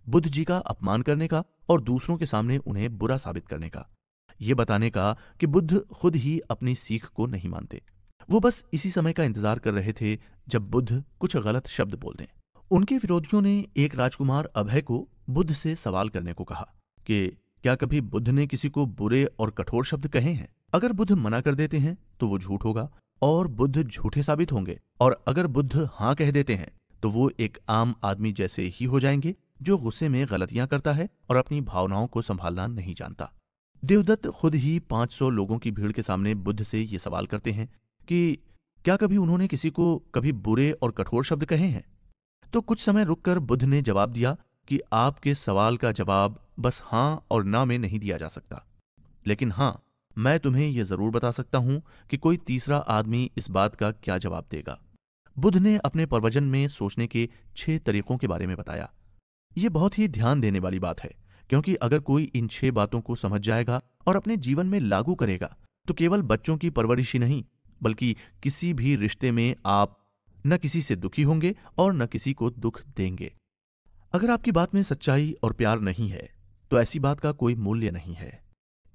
बुद्ध जी का अपमान करने का और दूसरों के सामने उन्हें बुरा साबित करने का, ये बताने का कि बुद्ध खुद ही अपनी सीख को नहीं मानते। वो बस इसी समय का इंतजार कर रहे थे जब बुद्ध कुछ गलत शब्द बोल दें। उनके विरोधियों ने एक राजकुमार अभय को बुद्ध से सवाल करने को कहा कि क्या कभी बुद्ध ने किसी को बुरे और कठोर शब्द कहे हैं। अगर बुद्ध मना कर देते हैं तो वो झूठ होगा और बुद्ध झूठे साबित होंगे, और अगर बुद्ध हाँ कह देते हैं तो वो एक आम आदमी जैसे ही हो जाएंगे जो गुस्से में गलतियां करता है और अपनी भावनाओं को संभालना नहीं जानता। देवदत्त खुद ही 500 लोगों की भीड़ के सामने बुद्ध से ये सवाल करते हैं कि क्या कभी उन्होंने किसी को कभी बुरे और कठोर शब्द कहे हैं। तो कुछ समय रुककर बुद्ध ने जवाब दिया कि आपके सवाल का जवाब बस हाँ और ना में नहीं दिया जा सकता, लेकिन हाँ, मैं तुम्हें यह जरूर बता सकता हूं कि कोई तीसरा आदमी इस बात का क्या जवाब देगा। बुद्ध ने अपने प्रवचन में सोचने के 6 तरीकों के बारे में बताया। यह बहुत ही ध्यान देने वाली बात है, क्योंकि अगर कोई इन 6 बातों को समझ जाएगा और अपने जीवन में लागू करेगा तो केवल बच्चों की परवरिश ही नहीं बल्कि किसी भी रिश्ते में आप न किसी से दुखी होंगे और न किसी को दुख देंगे। अगर आपकी बात में सच्चाई और प्यार नहीं है तो ऐसी बात का कोई मूल्य नहीं है।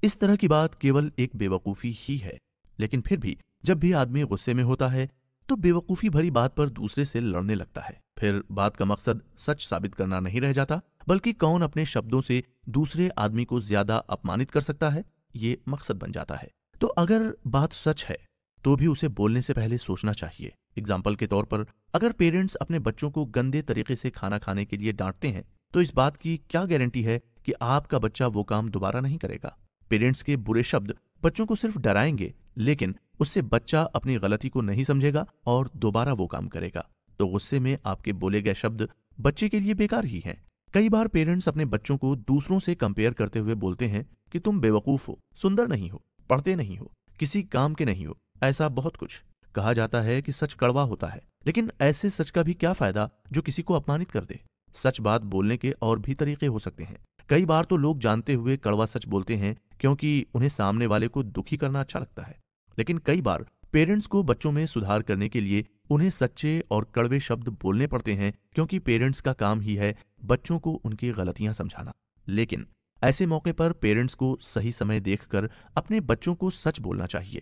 इस तरह की बात केवल एक बेवकूफी ही है, लेकिन फिर भी जब भी आदमी गुस्से में होता है तो बेवकूफी भरी बात पर दूसरे से लड़ने लगता है। फिर बात का मकसद सच साबित करना नहीं रह जाता बल्कि कौन अपने शब्दों से दूसरे आदमी को ज्यादा अपमानित कर सकता है, ये मकसद बन जाता है। तो अगर बात सच है तो भी उसे बोलने से पहले सोचना चाहिए। एग्जाम्पल के तौर पर, अगर पेरेंट्स अपने बच्चों को गंदे तरीके से खाना खाने के लिए डांटते हैं तो इस बात की क्या गारंटी है कि आपका बच्चा वो काम दोबारा नहीं करेगा। पेरेंट्स के बुरे शब्द बच्चों को सिर्फ डराएंगे, लेकिन उससे बच्चा अपनी गलती को नहीं समझेगा और दोबारा वो काम करेगा। तो गुस्से में आपके बोले गए शब्द बच्चे के लिए बेकार ही हैं। कई बार पेरेंट्स अपने बच्चों को दूसरों से कंपेयर करते हुए बोलते हैं कि तुम बेवकूफ हो, सुंदर नहीं हो, पढ़ते नहीं हो, किसी काम के नहीं हो, ऐसा बहुत कुछ। कहा जाता है कि सच कड़वा होता है, लेकिन ऐसे सच का भी क्या फायदा जो किसी को अपमानित कर दे। सच बात बोलने के और भी तरीके हो सकते हैं। कई बार तो लोग जानते हुए कड़वा सच बोलते हैं क्योंकि उन्हें सामने वाले को दुखी करना अच्छा लगता है। लेकिन कई बार पेरेंट्स को बच्चों में सुधार करने के लिए उन्हें सच्चे और कड़वे शब्द बोलने पड़ते हैं, क्योंकि पेरेंट्स का काम ही है बच्चों को उनकी गलतियां समझाना। लेकिन ऐसे मौके पर पेरेंट्स को सही समय देखकर अपने बच्चों को सच बोलना चाहिए,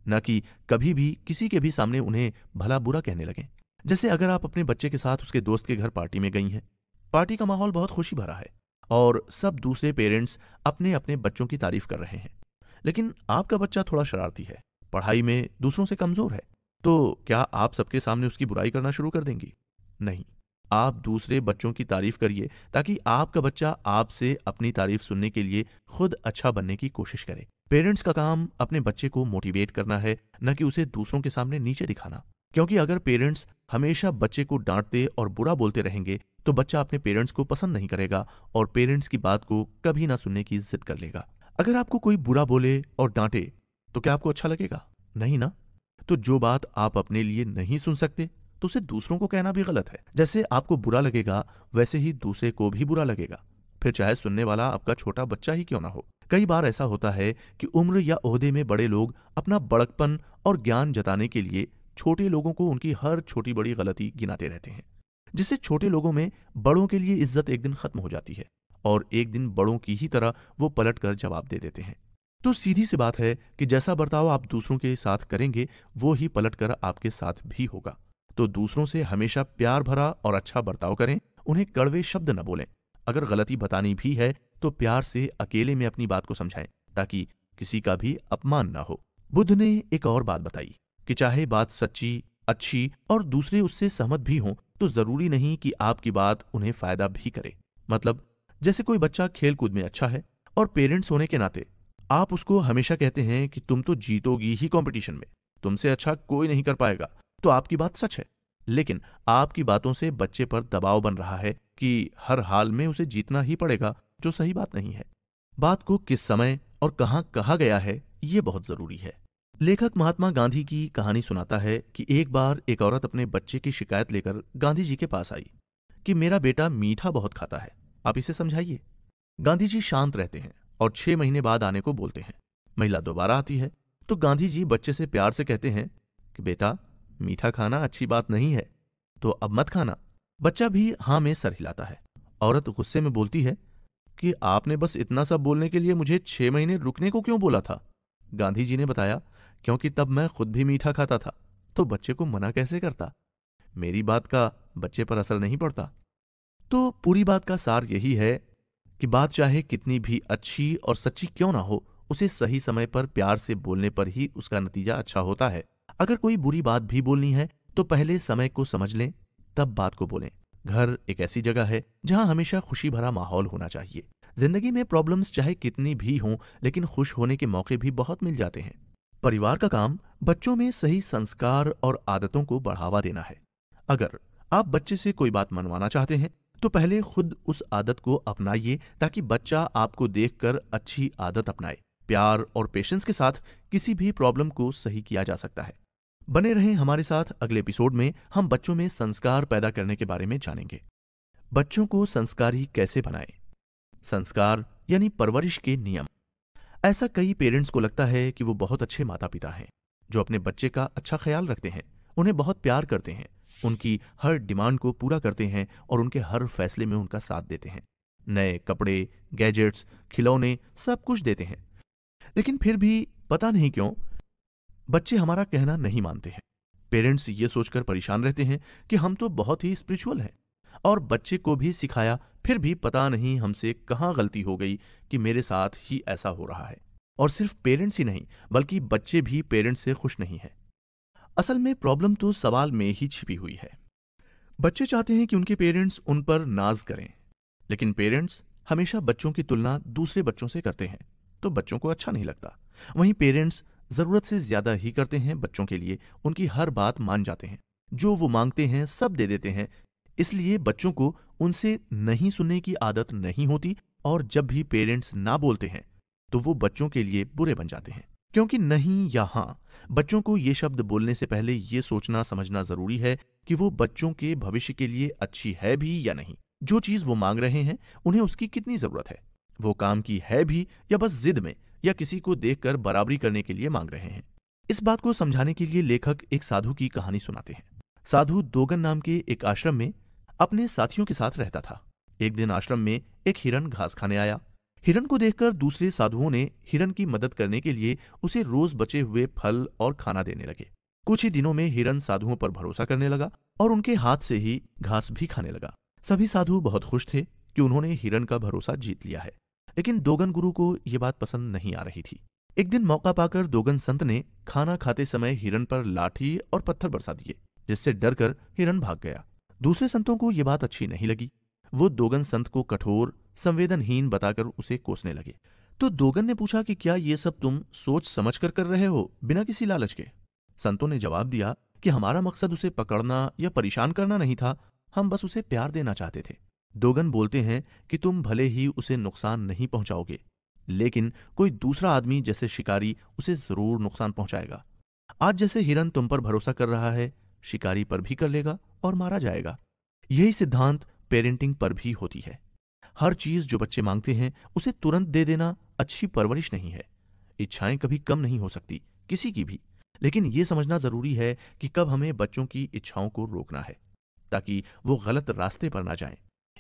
न कि कभी भी किसी के भी सामने उन्हें भला बुरा कहने लगें। जैसे अगर आप अपने बच्चे के साथ उसके दोस्त के घर पार्टी में गई हैं, पार्टी का माहौल बहुत खुशी भरा है और सब दूसरे पेरेंट्स अपने अपने बच्चों की तारीफ कर रहे हैं, लेकिन आपका बच्चा थोड़ा शरारती है, पढ़ाई में दूसरों से कमजोर है, तो क्या आप सबके सामने उसकी बुराई करना शुरू कर देंगी? नहीं, आप दूसरे बच्चों की तारीफ करिए ताकि आपका बच्चा आपसे अपनी तारीफ सुनने के लिए खुद अच्छा बनने की कोशिश करे। पेरेंट्स का काम अपने बच्चे को मोटिवेट करना है, न कि उसे दूसरों के सामने नीचे दिखाना। क्योंकि अगर पेरेंट्स हमेशा बच्चे को डांटते और बुरा बोलते रहेंगे तो बच्चा अपने पेरेंट्स को पसंद नहीं करेगा और पेरेंट्स की बात को कभी ना सुनने की जिद कर लेगा। अगर आपको कोई बुरा बोले और डांटे तो क्या आपको अच्छा लगेगा? नहीं ना। तो जो बात आप अपने लिए नहीं सुन सकते तो उसे दूसरों को कहना भी गलत है। जैसे आपको बुरा लगेगा वैसे ही दूसरे को भी बुरा लगेगा, फिर चाहे सुनने वाला आपका छोटा बच्चा ही क्यों ना हो। कई बार ऐसा होता है कि उम्र या ओहदे में बड़े लोग अपना बड़कपन और ज्ञान जताने के लिए छोटे लोगों को उनकी हर छोटी बड़ी गलती गिनाते रहते हैं, जिससे छोटे लोगों में बड़ों के लिए इज्जत एक दिन खत्म हो जाती है और एक दिन बड़ों की ही तरह वो पलट कर जवाब दे देते हैं। तो सीधी सी बात है कि जैसा बर्ताव आप दूसरों के साथ करेंगे वो ही पलट कर आपके साथ भी होगा। तो दूसरों से हमेशा प्यार भरा और अच्छा बर्ताव करें, उन्हें कड़वे शब्द न बोलें। अगर गलती बतानी भी है तो प्यार से अकेले में अपनी बात को समझाएं ताकि किसी का भी अपमान ना हो। बुद्ध ने एक और बात बताई कि चाहे बात सच्ची अच्छी और दूसरे उससे सहमत भी हों तो जरूरी नहीं कि आपकी बात उन्हें फायदा भी करे। मतलब जैसे कोई बच्चा खेल कूद में अच्छा है और पेरेंट्स होने के नाते आप उसको हमेशा कहते हैं कि तुम तो जीतोगी ही कंपटीशन में, तुमसे अच्छा कोई नहीं कर पाएगा, तो आपकी बात सच है। लेकिन आपकी बातों से बच्चे पर दबाव बन रहा है कि हर हाल में उसे जीतना ही पड़ेगा, जो सही बात नहीं है। बात को किस समय और कहाँ कहा गया है, ये बहुत जरूरी है। लेखक महात्मा गांधी की कहानी सुनाता है कि एक बार एक औरत अपने बच्चे की शिकायत लेकर गांधी जी के पास आई कि मेरा बेटा मीठा बहुत खाता है, आप इसे समझाइए। गांधी जी शांत रहते हैं और 6 महीने बाद आने को बोलते हैं। महिला दोबारा आती है तो गांधी जी बच्चे से प्यार से कहते हैं कि बेटा, मीठा खाना अच्छी बात नहीं है, तो अब मत खाना। बच्चा भी हाँ में सर हिलाता है। औरत गुस्से में बोलती है कि आपने बस इतना सब बोलने के लिए मुझे 6 महीने रुकने को क्यों बोला था? गांधी जी ने बताया, क्योंकि तब मैं खुद भी मीठा खाता था, तो बच्चे को मना कैसे करता? मेरी बात का बच्चे पर असर नहीं पड़ता। तो पूरी बात का सार यही है कि बात चाहे कितनी भी अच्छी और सच्ची क्यों ना हो, उसे सही समय पर प्यार से बोलने पर ही उसका नतीजा अच्छा होता है। अगर कोई बुरी बात भी बोलनी है तो पहले समय को समझ लें, तब बात को बोलें। घर एक ऐसी जगह है जहां हमेशा खुशी भरा माहौल होना चाहिए। जिंदगी में प्रॉब्लम्स चाहे कितनी भी हों, लेकिन खुश होने के मौके भी बहुत मिल जाते हैं। परिवार का काम बच्चों में सही संस्कार और आदतों को बढ़ावा देना है। अगर आप बच्चे से कोई बात मनवाना चाहते हैं तो पहले खुद उस आदत को अपनाइए, ताकि बच्चा आपको देखकर अच्छी आदत अपनाए। प्यार और पेशेंस के साथ किसी भी प्रॉब्लम को सही किया जा सकता है। बने रहें हमारे साथ। अगले एपिसोड में हम बच्चों में संस्कार पैदा करने के बारे में जानेंगे। बच्चों को संस्कारी कैसे बनाएं? संस्कार यानी परवरिश के नियम। ऐसा कई पेरेंट्स को लगता है कि वो बहुत अच्छे माता पिता हैं, जो अपने बच्चे का अच्छा ख्याल रखते हैं, उन्हें बहुत प्यार करते हैं, उनकी हर डिमांड को पूरा करते हैं और उनके हर फैसले में उनका साथ देते हैं। नए कपड़े, गैजेट्स, खिलौने सब कुछ देते हैं। लेकिन फिर भी पता नहीं क्यों बच्चे हमारा कहना नहीं मानते हैं। पेरेंट्स ये सोचकर परेशान रहते हैं कि हम तो बहुत ही स्पिरिचुअल हैं, और बच्चे को भी सिखाया, फिर भी पता नहीं हमसे कहाँ गलती हो गई कि मेरे साथ ही ऐसा हो रहा है। और सिर्फ पेरेंट्स ही नहीं, बल्कि बच्चे भी पेरेंट्स से खुश नहीं हैं। असल में प्रॉब्लम तो सवाल में ही छिपी हुई है। बच्चे चाहते हैं कि उनके पेरेंट्स उन पर नाज करें, लेकिन पेरेंट्स हमेशा बच्चों की तुलना दूसरे बच्चों से करते हैं, तो बच्चों को अच्छा नहीं लगता। वहीं पेरेंट्स जरूरत से ज्यादा ही करते हैं बच्चों के लिए, उनकी हर बात मान जाते हैं, जो वो मांगते हैं सब दे देते हैं। इसलिए बच्चों को उनसे नहीं सुनने की आदत नहीं होती, और जब भी पेरेंट्स ना बोलते हैं तो वो बच्चों के लिए बुरे बन जाते हैं। क्योंकि नहीं या हाँ, बच्चों को ये शब्द बोलने से पहले ये सोचना समझना जरूरी है कि वो बच्चों के भविष्य के लिए अच्छी है भी या नहीं। जो चीज वो मांग रहे हैं उन्हें उसकी कितनी जरूरत है, वो काम की है भी या बस जिद में या किसी को देखकर बराबरी करने के लिए मांग रहे हैं। इस बात को समझाने के लिए लेखक एक साधु की कहानी सुनाते हैं। साधु दोगन नाम के एक आश्रम में अपने साथियों के साथ रहता था। एक दिन आश्रम में एक हिरन घास खाने आया। हिरन को देखकर दूसरे साधुओं ने हिरन की मदद करने के लिए उसे रोज बचे हुए फल और खाना देने लगे। कुछ ही दिनों में हिरन साधुओं पर भरोसा करने लगा और उनके हाथ से ही घास भी खाने लगा। सभी साधु बहुत खुश थे कि उन्होंने हिरन का भरोसा जीत लिया है। लेकिन दोगन गुरु को यह बात पसंद नहीं आ रही थी। एक दिन मौका पाकर दोगन संत ने खाना खाते समय हिरन पर लाठी और पत्थर बरसा दिए, जिससे डरकर हिरन भाग गया। दूसरे संतों को यह बात अच्छी नहीं लगी। वो दोगन संत को कठोर, संवेदनहीन बताकर उसे कोसने लगे। तो दोगन ने पूछा कि क्या ये सब तुम सोच समझ कर रहे हो, बिना किसी लालच के? संतों ने जवाब दिया कि हमारा मकसद उसे पकड़ना या परेशान करना नहीं था, हम बस उसे प्यार देना चाहते थे। दोगन बोलते हैं कि तुम भले ही उसे नुकसान नहीं पहुंचाओगे, लेकिन कोई दूसरा आदमी जैसे शिकारी उसे जरूर नुकसान पहुंचाएगा। आज जैसे हिरन तुम पर भरोसा कर रहा है, शिकारी पर भी कर लेगा और मारा जाएगा। यही सिद्धांत पेरेंटिंग पर भी होती है। हर चीज जो बच्चे मांगते हैं उसे तुरंत दे देना अच्छी परवरिश नहीं है। इच्छाएं कभी कम नहीं हो सकती, किसी की भी, लेकिन यह समझना जरूरी है कि कब हमें बच्चों की इच्छाओं को रोकना है, ताकि वो गलत रास्ते पर ना जाएं।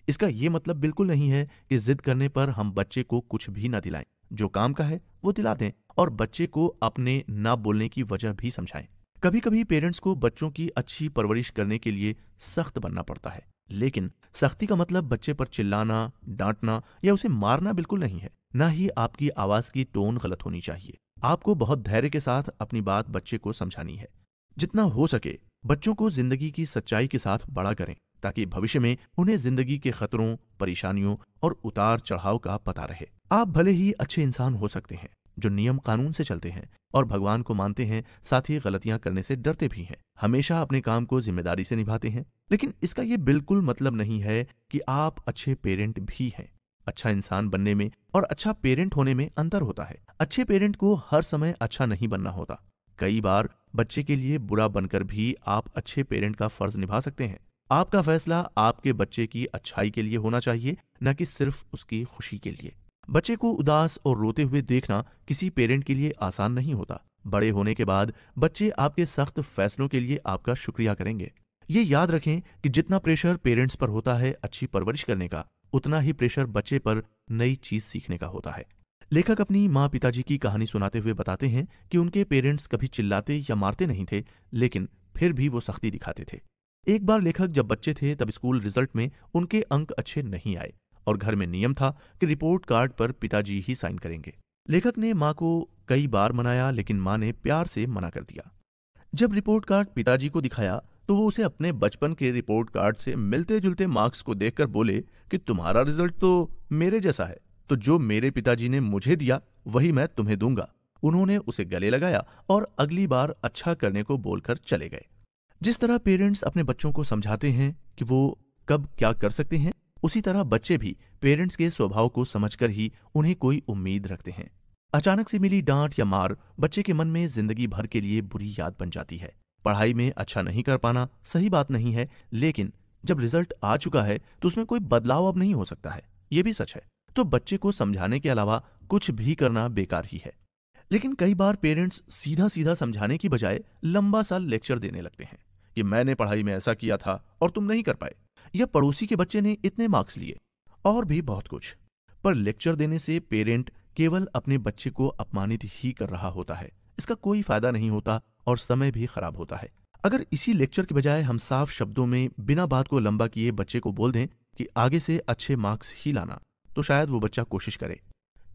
इसका यह मतलब बिल्कुल नहीं है कि जिद करने पर हम बच्चे को कुछ भी ना दिलाएं। जो काम का है वो दिला दें और बच्चे को अपने ना बोलने की वजह भी समझाएं। कभी कभी पेरेंट्स को बच्चों की अच्छी परवरिश करने के लिए सख्त बनना पड़ता है, लेकिन सख्ती का मतलब बच्चे पर चिल्लाना, डांटना या उसे मारना बिल्कुल नहीं है। ना ही आपकी आवाज की टोन गलत होनी चाहिए। आपको बहुत धैर्य के साथ अपनी बात बच्चे को समझानी है। जितना हो सके बच्चों को जिंदगी की सच्चाई के साथ बड़ा करें ताकि भविष्य में उन्हें जिंदगी के खतरों, परेशानियों और उतार चढ़ाव का पता रहे। आप भले ही अच्छे इंसान हो सकते हैं जो नियम कानून से चलते हैं और भगवान को मानते हैं, साथ ही गलतियां करने से डरते भी हैं, हमेशा अपने काम को जिम्मेदारी से निभाते हैं। लेकिन इसका ये बिल्कुल मतलब नहीं है कि आप अच्छे पेरेंट भी हैं। अच्छा इंसान बनने में और अच्छा पेरेंट होने में अंतर होता है। अच्छे पेरेंट को हर समय अच्छा नहीं बनना होता। कई बार बच्चे के लिए बुरा बनकर भी आप अच्छे पेरेंट का फर्ज निभा सकते हैं। आपका फैसला आपके बच्चे की अच्छाई के लिए होना चाहिए, न कि सिर्फ उसकी खुशी के लिए। बच्चे को उदास और रोते हुए देखना किसी पेरेंट के लिए आसान नहीं होता। बड़े होने के बाद बच्चे आपके सख्त फैसलों के लिए आपका शुक्रिया करेंगे। ये याद रखें कि जितना प्रेशर पेरेंट्स पर होता है अच्छी परवरिश करने का, उतना ही प्रेशर बच्चे पर नई चीज सीखने का होता है। लेखक अपनी माँ पिताजी की कहानी सुनाते हुए बताते हैं कि उनके पेरेंट्स कभी चिल्लाते या मारते नहीं थे, लेकिन फिर भी वो सख्ती दिखाते थे। एक बार लेखक जब बच्चे थे तब स्कूल रिजल्ट में उनके अंक अच्छे नहीं आए और घर में नियम था कि रिपोर्ट कार्ड पर पिताजी ही साइन करेंगे। लेखक ने माँ को कई बार मनाया, लेकिन माँ ने प्यार से मना कर दिया। जब रिपोर्ट कार्ड पिताजी को दिखाया तो वो उसे अपने बचपन के रिपोर्ट कार्ड से मिलते जुलते मार्क्स को देखकर बोले कि तुम्हारा रिजल्ट तो मेरे जैसा है, तो जो मेरे पिताजी ने मुझे दिया वही मैं तुम्हें दूंगा। उन्होंने उसे गले लगाया और अगली बार अच्छा करने को बोलकर चले गए। जिस तरह पेरेंट्स अपने बच्चों को समझाते हैं कि वो कब क्या कर सकते हैं, उसी तरह बच्चे भी पेरेंट्स के स्वभाव को समझकर ही उन्हें कोई उम्मीद रखते हैं। अचानक से मिली डांट या मार बच्चे के मन में जिंदगी भर के लिए बुरी याद बन जाती है। पढ़ाई में अच्छा नहीं कर पाना सही बात नहीं है, लेकिन जब रिजल्ट आ चुका है तो उसमें कोई बदलाव अब नहीं हो सकता है, ये भी सच है। तो बच्चे को समझाने के अलावा कुछ भी करना बेकार ही है। लेकिन कई बार पेरेंट्स सीधा सीधा समझाने की बजाय लंबा सा लेक्चर देने लगते हैं कि मैंने पढ़ाई में ऐसा किया था और तुम नहीं कर पाए, या पड़ोसी के बच्चे ने इतने मार्क्स लिए, और भी बहुत कुछ। पर लेक्चर देने से पेरेंट केवल अपने बच्चे को अपमानित ही कर रहा होता है। इसका कोई फायदा नहीं होता और समय भी खराब होता है। अगर इसी लेक्चर के बजाय हम साफ शब्दों में बिना बात को लंबा किए बच्चे को बोल दें कि आगे से अच्छे मार्क्स ही लाना, तो शायद वो बच्चा कोशिश करे।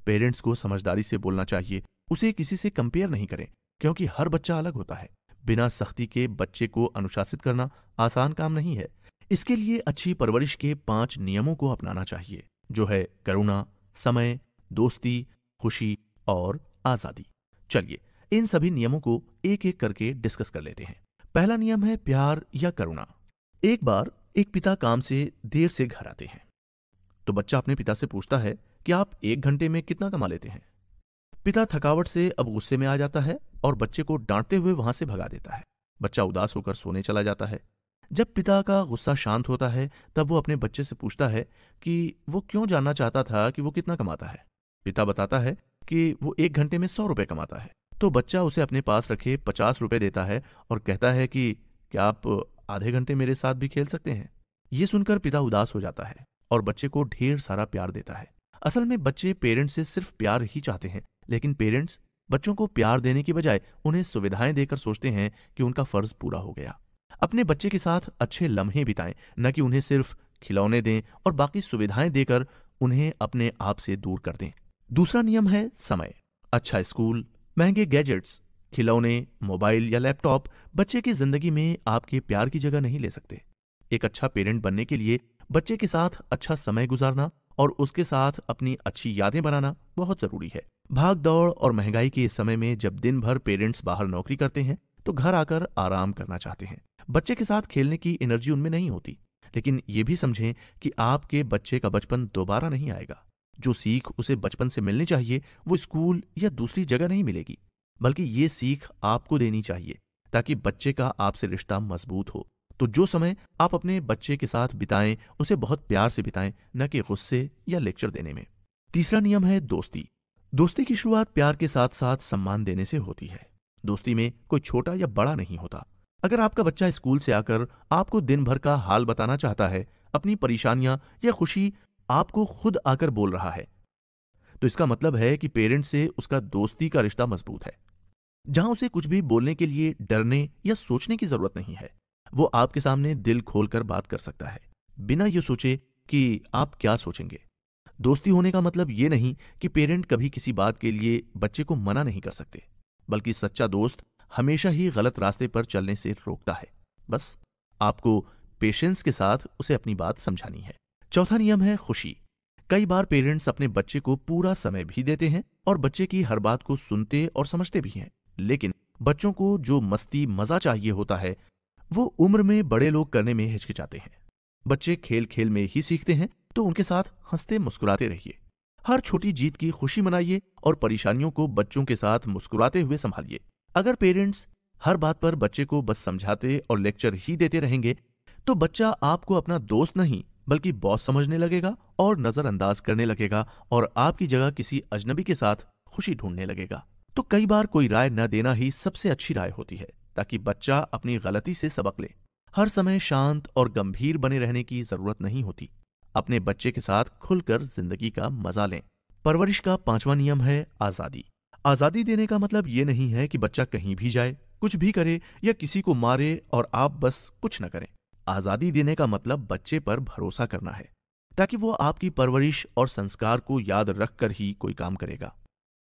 पेरेंट्स को समझदारी से बोलना चाहिए, उसे किसी से कंपेयर नहीं करें, क्योंकि हर बच्चा अलग होता है। बिना सख्ती के बच्चे को अनुशासित करना आसान काम नहीं है। इसके लिए अच्छी परवरिश के 5 नियमों को अपनाना चाहिए, जो है करुणा, समय, दोस्ती, खुशी और आजादी। चलिए इन सभी नियमों को एक एक करके डिस्कस कर लेते हैं। पहला नियम है प्यार या करुणा। एक बार एक पिता काम से देर से घर आते हैं तो बच्चा अपने पिता से पूछता है कि आप 1 घंटे में कितना कमा लेते हैं। पिता थकावट से अब गुस्से में आ जाता है और बच्चे को डांटते हुए वहां से भगा देता है। बच्चा उदास होकर सोने चला जाता है। जब पिता का गुस्सा शांत होता है तब वो अपने बच्चे से पूछता है कि वो क्यों जानना चाहता था कि वो कितना कमाता है। पिता बताता है कि वो 1 घंटे में 100 रुपए कमाता है। तो बच्चा उसे अपने पास रखे 50 रुपए देता है और कहता है कि क्या आप आधे घंटे मेरे साथ भी खेल सकते हैं। ये सुनकर पिता उदास हो जाता है और बच्चे को ढेर सारा प्यार देता है। असल में बच्चे पेरेंट्स से सिर्फ प्यार ही चाहते हैं, लेकिन पेरेंट्स बच्चों को प्यार देने की बजाय उन्हें सुविधाएं देकर सोचते हैं कि उनका फर्ज पूरा हो गया। अपने बच्चे के साथ अच्छे लम्हे बिताएं, न कि उन्हें सिर्फ खिलौने दें और बाकी सुविधाएं देकर उन्हें अपने आप से दूर कर दें। दूसरा नियम है समय। अच्छा स्कूल, महंगे गैजेट्स, खिलौने, मोबाइल या लैपटॉप बच्चे की जिंदगी में आपके प्यार की जगह नहीं ले सकते। एक अच्छा पेरेंट बनने के लिए बच्चे के साथ अच्छा समय गुजारना और उसके साथ अपनी अच्छी यादें बनाना बहुत जरूरी है। भाग दौड़ और महंगाई के इस समय में जब दिन भर पेरेंट्स बाहर नौकरी करते हैं तो घर आकर आराम करना चाहते हैं। बच्चे के साथ खेलने की एनर्जी उनमें नहीं होती। लेकिन ये भी समझें कि आपके बच्चे का बचपन दोबारा नहीं आएगा। जो सीख उसे बचपन से मिलनी चाहिए वो स्कूल या दूसरी जगह नहीं मिलेगी, बल्कि ये सीख आपको देनी चाहिए ताकि बच्चे का आपसे रिश्ता मजबूत हो। तो जो समय आप अपने बच्चे के साथ बिताएं उसे बहुत प्यार से बिताएं, न कि गुस्से या लेक्चर देने में। तीसरा नियम है दोस्ती। दोस्ती की शुरुआत प्यार के साथ साथ सम्मान देने से होती है। दोस्ती में कोई छोटा या बड़ा नहीं होता। अगर आपका बच्चा स्कूल से आकर आपको दिन भर का हाल बताना चाहता है, अपनी परेशानियां या खुशी आपको खुद आकर बोल रहा है, तो इसका मतलब है कि पेरेंट्स से उसका दोस्ती का रिश्ता मजबूत है, जहां उसे कुछ भी बोलने के लिए डरने या सोचने की जरूरत नहीं है। वो आपके सामने दिल खोलकर बात कर सकता है, बिना ये सोचे कि आप क्या सोचेंगे। दोस्ती होने का मतलब ये नहीं कि पेरेंट कभी किसी बात के लिए बच्चे को मना नहीं कर सकते, बल्कि सच्चा दोस्त हमेशा ही गलत रास्ते पर चलने से रोकता है। बस आपको पेशेंस के साथ उसे अपनी बात समझानी है। चौथा नियम है खुशी। कई बार पेरेंट्स अपने बच्चे को पूरा समय भी देते हैं और बच्चे की हर बात को सुनते और समझते भी हैं, लेकिन बच्चों को जो मस्ती मजा चाहिए होता है वो उम्र में बड़े लोग करने में हिचकिचाते हैं। बच्चे खेल खेल में ही सीखते हैं, तो उनके साथ हंसते मुस्कुराते रहिए। हर छोटी जीत की खुशी मनाइए और परेशानियों को बच्चों के साथ मुस्कुराते हुए संभालिए। अगर पेरेंट्स हर बात पर बच्चे को बस समझाते और लेक्चर ही देते रहेंगे तो बच्चा आपको अपना दोस्त नहीं बल्कि बॉस समझने लगेगा और नजरअंदाज करने लगेगा और आपकी जगह किसी अजनबी के साथ खुशी ढूंढने लगेगा। तो कई बार कोई राय न देना ही सबसे अच्छी राय होती है, ताकि बच्चा अपनी गलती से सबक ले। हर समय शांत और गंभीर बने रहने की जरूरत नहीं होती। अपने बच्चे के साथ खुलकर जिंदगी का मजा लें। परवरिश का पांचवा नियम है आजादी। आजादी देने का मतलब ये नहीं है कि बच्चा कहीं भी जाए, कुछ भी करे या किसी को मारे और आप बस कुछ न करें। आजादी देने का मतलब बच्चे पर भरोसा करना है, ताकि वो आपकी परवरिश और संस्कार को याद रखकर ही कोई काम करेगा।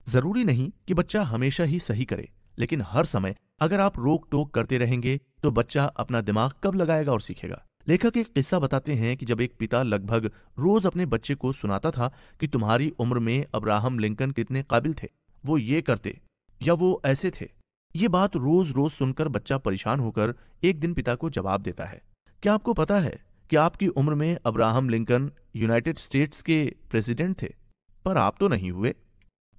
जरूरी नहीं कि बच्चा हमेशा ही सही करे, लेकिन हर समय अगर आप रोक टोक करते रहेंगे तो बच्चा अपना दिमाग कब लगाएगा और सीखेगा। लेखक एक किस्सा बताते हैं कि जब एक पिता लगभग रोज अपने बच्चे को सुनाता था कि तुम्हारी उम्र में अब्राहम लिंकन कितने काबिल थे, वो ये करते या वो ऐसे थे। ये बात रोज रोज सुनकर बच्चा परेशान होकर एक दिन पिता को जवाब देता है, क्या आपको पता है कि आपकी उम्र में अब्राहम लिंकन यूनाइटेड स्टेट्स के प्रेसिडेंट थे, पर आप तो नहीं हुए।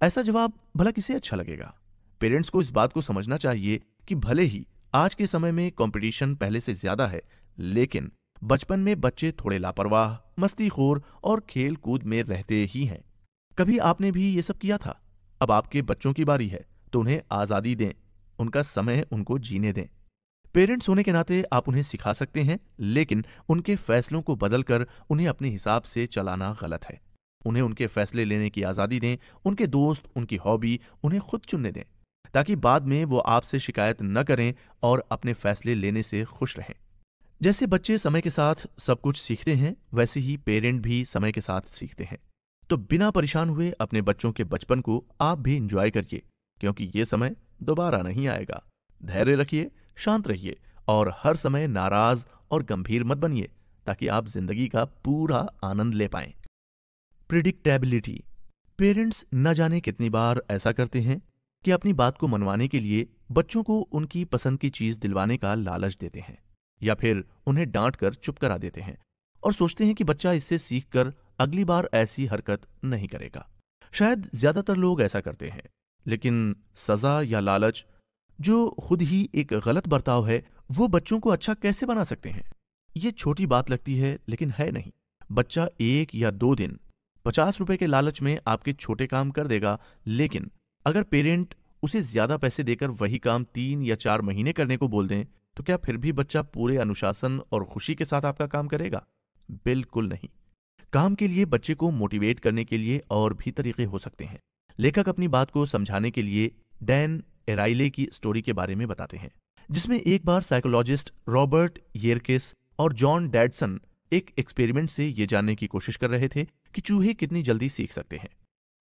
ऐसा जवाब भला किसे अच्छा लगेगा। पेरेंट्स को इस बात को समझना चाहिए कि भले ही आज के समय में कंपटीशन पहले से ज्यादा है, लेकिन बचपन में बच्चे थोड़े लापरवाह, मस्तीखोर और खेल कूद में रहते ही हैं। कभी आपने भी ये सब किया था। अब आपके बच्चों की बारी है, तो उन्हें आजादी दें, उनका समय उनको जीने दें। पेरेंट्स होने के नाते आप उन्हें सिखा सकते हैं, लेकिन उनके फैसलों को बदलकर उन्हें अपने हिसाब से चलाना गलत है। उन्हें उनके फैसले लेने की आजादी दें, उनके दोस्त, उनकी हॉबी उन्हें खुद चुनने दें, ताकि बाद में वो आपसे शिकायत न करें और अपने फैसले लेने से खुश रहें। जैसे बच्चे समय के साथ सब कुछ सीखते हैं, वैसे ही पेरेंट भी समय के साथ सीखते हैं। तो बिना परेशान हुए अपने बच्चों के बचपन को आप भी एंजॉय करिए, क्योंकि ये समय दोबारा नहीं आएगा। धैर्य रखिए, शांत रहिए और हर समय नाराज और गंभीर मत बनिए, ताकि आप जिंदगी का पूरा आनंद ले पाएं। प्रिडिक्टेबिलिटी। पेरेंट्स न जाने कितनी बार ऐसा करते हैं कि अपनी बात को मनवाने के लिए बच्चों को उनकी पसंद की चीज दिलवाने का लालच देते हैं, या फिर उन्हें डांट कर चुप करा देते हैं और सोचते हैं कि बच्चा इससे सीखकर अगली बार ऐसी हरकत नहीं करेगा। शायद ज्यादातर लोग ऐसा करते हैं, लेकिन सजा या लालच, जो खुद ही एक गलत बर्ताव है, वो बच्चों को अच्छा कैसे बना सकते हैं। ये छोटी बात लगती है, लेकिन है नहीं। बच्चा 1 या 2 दिन 50 रुपए के लालच में आपके छोटे काम कर देगा, लेकिन अगर पेरेंट उसे ज्यादा पैसे देकर वही काम 3 या 4 महीने करने को बोल दें, तो क्या फिर भी बच्चा पूरे अनुशासन और खुशी के साथ आपका काम करेगा? बिल्कुल नहीं। काम के लिए बच्चे को मोटिवेट करने के लिए और भी तरीके हो सकते हैं। लेखक अपनी बात को समझाने के लिए डैन एराइले की स्टोरी के बारे में बताते हैं, जिसमें एक बार साइकोलॉजिस्ट रॉबर्ट येरकेस और जॉन डैडसन एक एक्सपेरिमेंट से ये जानने की कोशिश कर रहे थे कि चूहे कितनी जल्दी सीख सकते हैं,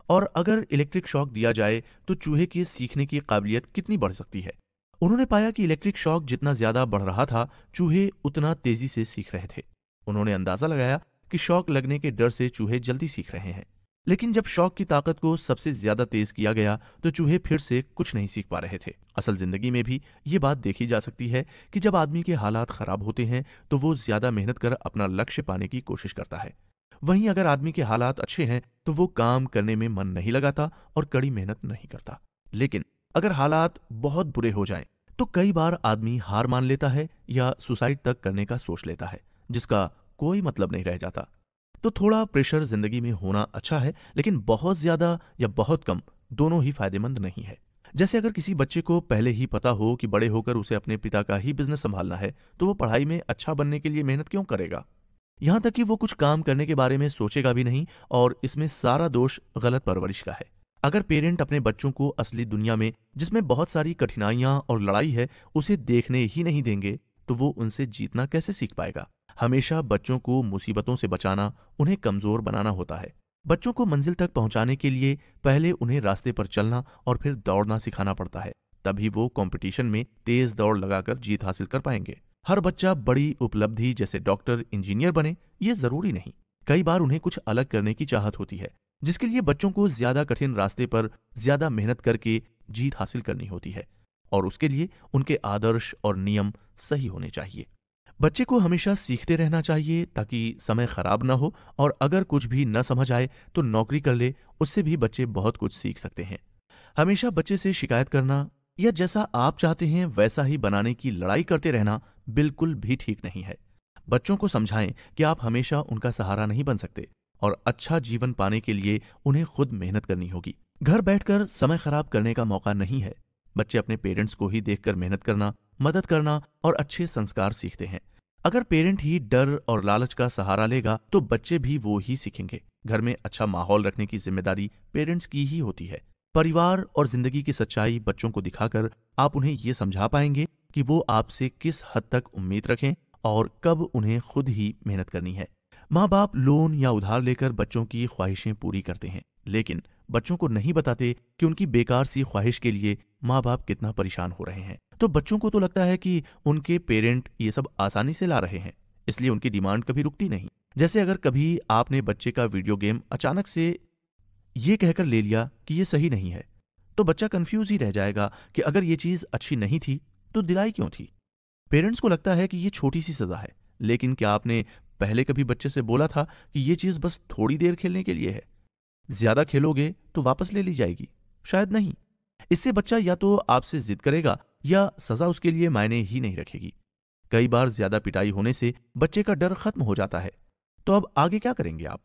और अगर इलेक्ट्रिक शॉक दिया जाए तो चूहे की सीखने की काबिलियत कितनी बढ़ सकती है। उन्होंने पाया कि इलेक्ट्रिक शॉक जितना ज्यादा बढ़ रहा था, चूहे उतना तेजी से सीख रहे थे। उन्होंने अंदाजा लगाया कि शॉक लगने के डर से चूहे जल्दी सीख रहे हैं, लेकिन जब शॉक की ताकत को सबसे ज्यादा तेज किया गया तो चूहे फिर से कुछ नहीं सीख पा रहे थे। असल जिंदगी में भी ये बात देखी जा सकती है कि जब आदमी के हालात खराब होते हैं तो वो ज्यादा मेहनत कर अपना लक्ष्य पाने की कोशिश करता है। वहीं अगर आदमी के हालात अच्छे हैं तो वो काम करने में मन नहीं लगाता और कड़ी मेहनत नहीं करता। लेकिन अगर हालात बहुत बुरे हो जाएं तो कई बार आदमी हार मान लेता है या सुसाइड तक करने का सोच लेता है, जिसका कोई मतलब नहीं रह जाता। तो थोड़ा प्रेशर जिंदगी में होना अच्छा है, लेकिन बहुत ज्यादा या बहुत कम दोनों ही फायदेमंद नहीं है। जैसे अगर किसी बच्चे को पहले ही पता हो कि बड़े होकर उसे अपने पिता का ही बिजनेस संभालना है, तो वो पढ़ाई में अच्छा बनने के लिए मेहनत क्यों करेगा? यहां तक कि वो कुछ काम करने के बारे में सोचेगा भी नहीं, और इसमें सारा दोष गलत परवरिश का है। अगर पेरेंट अपने बच्चों को असली दुनिया में, जिसमें बहुत सारी कठिनाइयां और लड़ाई है, उसे देखने ही नहीं देंगे, तो वो उनसे जीतना कैसे सीख पाएगा? हमेशा बच्चों को मुसीबतों से बचाना, उन्हें कमजोर बनाना होता है। बच्चों को मंजिल तक पहुंचाने के लिए पहले उन्हें रास्ते पर चलना और फिर दौड़ना सिखाना पड़ता है, तभी वो कंपटीशन में तेज दौड़ लगाकर जीत हासिल कर पाएंगे। हर बच्चा बड़ी उपलब्धि जैसे डॉक्टर, इंजीनियर बने, ये जरूरी नहीं। कई बार उन्हें कुछ अलग करने की चाहत होती है, जिसके लिए बच्चों को ज्यादा कठिन रास्ते पर ज्यादा मेहनत करके जीत हासिल करनी होती है, और उसके लिए उनके आदर्श और नियम सही होने चाहिए। बच्चे को हमेशा सीखते रहना चाहिए ताकि समय खराब ना हो, और अगर कुछ भी न समझ आए तो नौकरी कर ले, उससे भी बच्चे बहुत कुछ सीख सकते हैं। हमेशा बच्चे से शिकायत करना या जैसा आप चाहते हैं वैसा ही बनाने की लड़ाई करते रहना बिल्कुल भी ठीक नहीं है। बच्चों को समझाएं कि आप हमेशा उनका सहारा नहीं बन सकते, और अच्छा जीवन पाने के लिए उन्हें खुद मेहनत करनी होगी। घर बैठकर समय खराब करने का मौका नहीं है। बच्चे अपने पेरेंट्स को ही देखकर मेहनत करना, मदद करना और अच्छे संस्कार सीखते हैं। अगर पेरेंट ही डर और लालच का सहारा लेगा तो बच्चे भी वो ही सीखेंगे। घर में अच्छा माहौल रखने की जिम्मेदारी पेरेंट्स की ही होती है। परिवार और जिंदगी की सच्चाई बच्चों को दिखाकर आप उन्हें ये समझा पाएंगे कि वो आपसे किस हद तक उम्मीद रखें और कब उन्हें खुद ही मेहनत करनी है। माँ बाप लोन या उधार लेकर बच्चों की ख्वाहिशें पूरी करते हैं, लेकिन बच्चों को नहीं बताते कि उनकी बेकार सी ख्वाहिश के लिए माँ बाप कितना परेशान हो रहे हैं। तो बच्चों को तो लगता है कि उनके पेरेंट ये सब आसानी से ला रहे हैं, इसलिए उनकी डिमांड कभी रुकती नहीं। जैसे अगर कभी आपने बच्चे का वीडियो गेम अचानक से ये कहकर ले लिया कि ये सही नहीं है, तो बच्चा कंफ्यूज ही रह जाएगा कि अगर ये चीज अच्छी नहीं थी तो दिलाई क्यों थी। पेरेंट्स को लगता है कि ये छोटी सी सजा है, लेकिन क्या आपने पहले कभी बच्चे से बोला था कि ये चीज बस थोड़ी देर खेलने के लिए है, ज्यादा खेलोगे तो वापस ले ली जाएगी? शायद नहीं। इससे बच्चा या तो आपसे जिद करेगा या सजा उसके लिए मायने ही नहीं रखेगी। कई बार ज्यादा पिटाई होने से बच्चे का डर खत्म हो जाता है। तो अब आगे क्या करेंगे आप?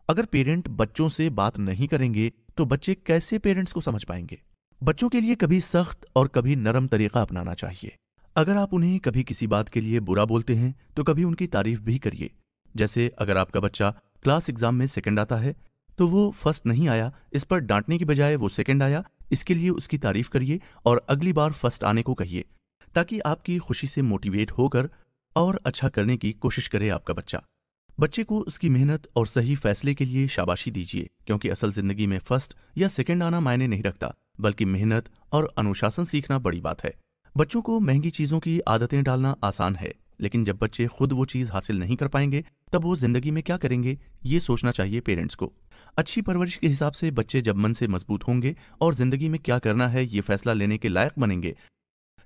अगर पेरेंट बच्चों से बात नहीं करेंगे तो बच्चे कैसे पेरेंट्स को समझ पाएंगे? बच्चों के लिए कभी सख्त और कभी नरम तरीका अपनाना चाहिए। अगर आप उन्हें कभी किसी बात के लिए बुरा बोलते हैं तो कभी उनकी तारीफ भी करिए। जैसे अगर आपका बच्चा क्लास एग्जाम में सेकंड आता है तो वो फर्स्ट नहीं आया, इस पर डांटने की बजाय वो सेकंड आया, इसके लिए उसकी तारीफ करिए और अगली बार फर्स्ट आने को कहिए, ताकि आपकी खुशी से मोटिवेट होकर और अच्छा करने की कोशिश करे आपका बच्चा। बच्चे को उसकी मेहनत और सही फैसले के लिए शाबाशी दीजिए, क्योंकि असल जिंदगी में फर्स्ट या सेकंड आना मायने नहीं रखता, बल्कि मेहनत और अनुशासन सीखना बड़ी बात है। बच्चों को महंगी चीजों की आदतें डालना आसान है, लेकिन जब बच्चे खुद वो चीज हासिल नहीं कर पाएंगे तब वो जिंदगी में क्या करेंगे, ये सोचना चाहिए पेरेंट्स को। अच्छी परवरिश के हिसाब से बच्चे जब मन से मजबूत होंगे और जिंदगी में क्या करना है ये फैसला लेने के लायक बनेंगे,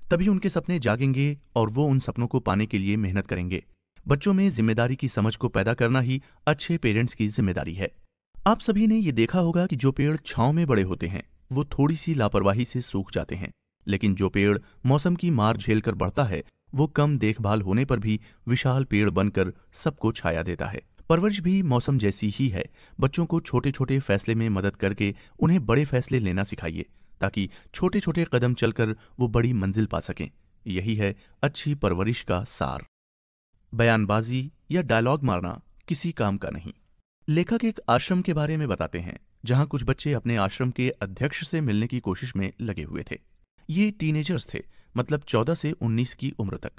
तभी उनके सपने जागेंगे और वो उन सपनों को पाने के लिए मेहनत करेंगे। बच्चों में जिम्मेदारी की समझ को पैदा करना ही अच्छे पेरेंट्स की जिम्मेदारी है। आप सभी ने ये देखा होगा कि जो पेड़ छांव में बड़े होते हैं वो थोड़ी सी लापरवाही से सूख जाते हैं, लेकिन जो पेड़ मौसम की मार झेलकर बढ़ता है वो कम देखभाल होने पर भी विशाल पेड़ बनकर सबको छाया देता है। परवरिश भी मौसम जैसी ही है। बच्चों को छोटे छोटे फैसले में मदद करके उन्हें बड़े फैसले लेना सिखाइए, ताकि छोटे छोटे कदम चलकर वो बड़ी मंजिल पा सकें। यही है अच्छी परवरिश का सार। बयानबाजी या डायलॉग मारना किसी काम का नहीं। लेखक एक आश्रम के बारे में बताते हैं जहां कुछ बच्चे अपने आश्रम के अध्यक्ष से मिलने की कोशिश में लगे हुए थे। ये टीनेजर्स थे, मतलब 14 से 19 की उम्र तक।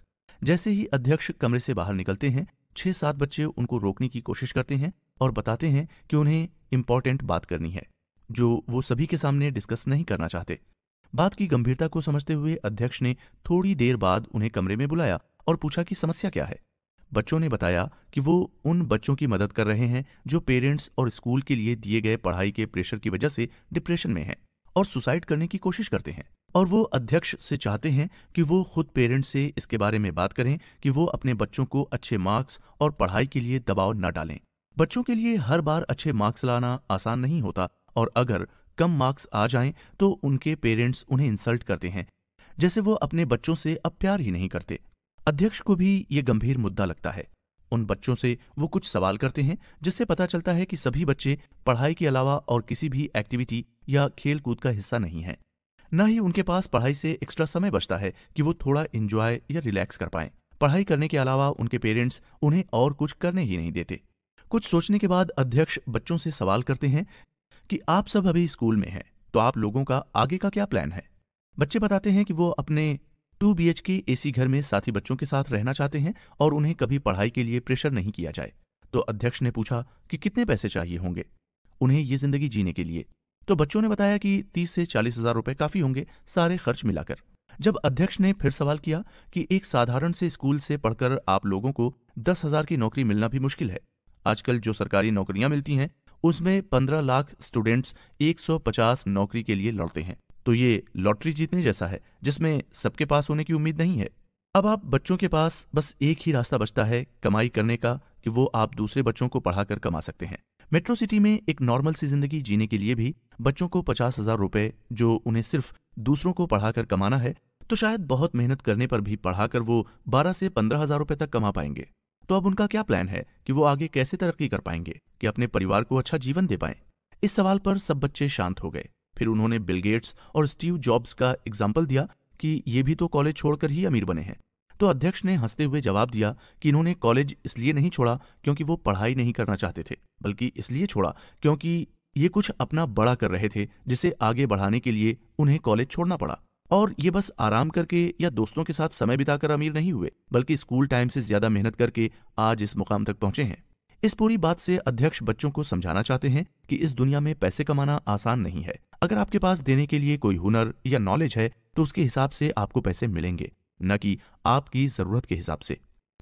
जैसे ही अध्यक्ष कमरे से बाहर निकलते हैं 6-7 बच्चे उनको रोकने की कोशिश करते हैं और बताते हैं कि उन्हें इंपॉर्टेंट बात करनी है जो वो सभी के सामने डिस्कस नहीं करना चाहते। बात की गंभीरता को समझते हुए अध्यक्ष ने थोड़ी देर बाद उन्हें कमरे में बुलाया और पूछा कि समस्या क्या है। बच्चों ने बताया कि वो उन बच्चों की मदद कर रहे हैं जो पेरेंट्स और स्कूल के लिए दिए गए पढ़ाई के प्रेशर की वजह से डिप्रेशन में हैं और सुसाइड करने की कोशिश करते हैं, और वो अध्यक्ष से चाहते हैं कि वो खुद पेरेंट्स से इसके बारे में बात करें कि वो अपने बच्चों को अच्छे मार्क्स और पढ़ाई के लिए दबाव न डालें। बच्चों के लिए हर बार अच्छे मार्क्स लाना आसान नहीं होता, और अगर कम मार्क्स आ जाएं तो उनके पेरेंट्स उन्हें इंसल्ट करते हैं, जैसे वो अपने बच्चों से अब प्यार ही नहीं करते। अध्यक्ष को भी ये गंभीर मुद्दा लगता है। उन बच्चों से वो कुछ सवाल करते हैं जिससे पता चलता है कि सभी बच्चे पढ़ाई के अलावा और किसी भी एक्टिविटी या खेल कूद का हिस्सा नहीं है। न ही उनके पास पढ़ाई से एक्स्ट्रा समय बचता है कि वो थोड़ा एंजॉय या रिलैक्स कर पाएं। पढ़ाई करने के अलावा उनके पेरेंट्स उन्हें और कुछ करने ही नहीं देते। कुछ सोचने के बाद अध्यक्ष बच्चों से सवाल करते हैं कि आप सब अभी स्कूल में हैं, तो आप लोगों का आगे का क्या प्लान है? बच्चे बताते हैं कि वो अपने 2 BHK AC घर में साथी बच्चों के साथ रहना चाहते हैं और उन्हें कभी पढ़ाई के लिए प्रेशर नहीं किया जाए। तो अध्यक्ष ने पूछा कि कितने पैसे चाहिए होंगे उन्हें ये जिंदगी जीने के लिए। तो बच्चों ने बताया कि 30 से 40 हज़ार रुपए काफी होंगे सारे खर्च मिलाकर। जब अध्यक्ष ने फिर सवाल किया कि एक साधारण से स्कूल से पढ़कर आप लोगों को 10,000 की नौकरी मिलना भी मुश्किल है। आजकल जो सरकारी नौकरियां मिलती हैं उसमें 15 लाख स्टूडेंट्स 150 नौकरी के लिए लड़ते हैं। तो ये लॉटरी जीतने जैसा है जिसमें सबके पास होने की उम्मीद नहीं है। अब आप बच्चों के पास बस एक ही रास्ता बचता है कमाई करने का कि वो आप दूसरे बच्चों को पढ़ाकर कमा सकते हैं। मेट्रो सिटी में एक नॉर्मल सी जिंदगी जीने के लिए भी बच्चों को 50,000 रुपए जो उन्हें सिर्फ दूसरों को पढ़ाकर कमाना है, तो शायद बहुत मेहनत करने पर भी पढ़ाकर वो 12 से 15,000 रुपए तक कमा पाएंगे। तो अब उनका क्या प्लान है कि वो आगे कैसे तरक्की कर पाएंगे कि अपने परिवार को अच्छा जीवन दे पाएं? इस सवाल पर सब बच्चे शांत हो गए। फिर उन्होंने बिल गेट्स और स्टीव जॉब्स का एग्जाम्पल दिया कि ये भी तो कॉलेज छोड़कर ही अमीर बने हैं। तो अध्यक्ष ने हंसते हुए जवाब दिया कि इन्होंने कॉलेज इसलिए नहीं छोड़ा क्योंकि वो पढ़ाई नहीं करना चाहते थे, बल्कि इसलिए छोड़ा क्योंकि ये कुछ अपना बड़ा कर रहे थे जिसे आगे बढ़ाने के लिए उन्हें कॉलेज छोड़ना पड़ा। और ये बस आराम करके या दोस्तों के साथ समय बिताकर अमीर नहीं हुए, बल्कि स्कूल टाइम से ज्यादा मेहनत करके आज इस मुकाम तक पहुंचे हैं। इस पूरी बात से अध्यक्ष बच्चों को समझाना चाहते हैं कि इस दुनिया में पैसे कमाना आसान नहीं है। अगर आपके पास देने के लिए कोई हुनर या नॉलेज है तो उसके हिसाब से आपको पैसे मिलेंगे, न कि आपकी जरूरत के हिसाब से।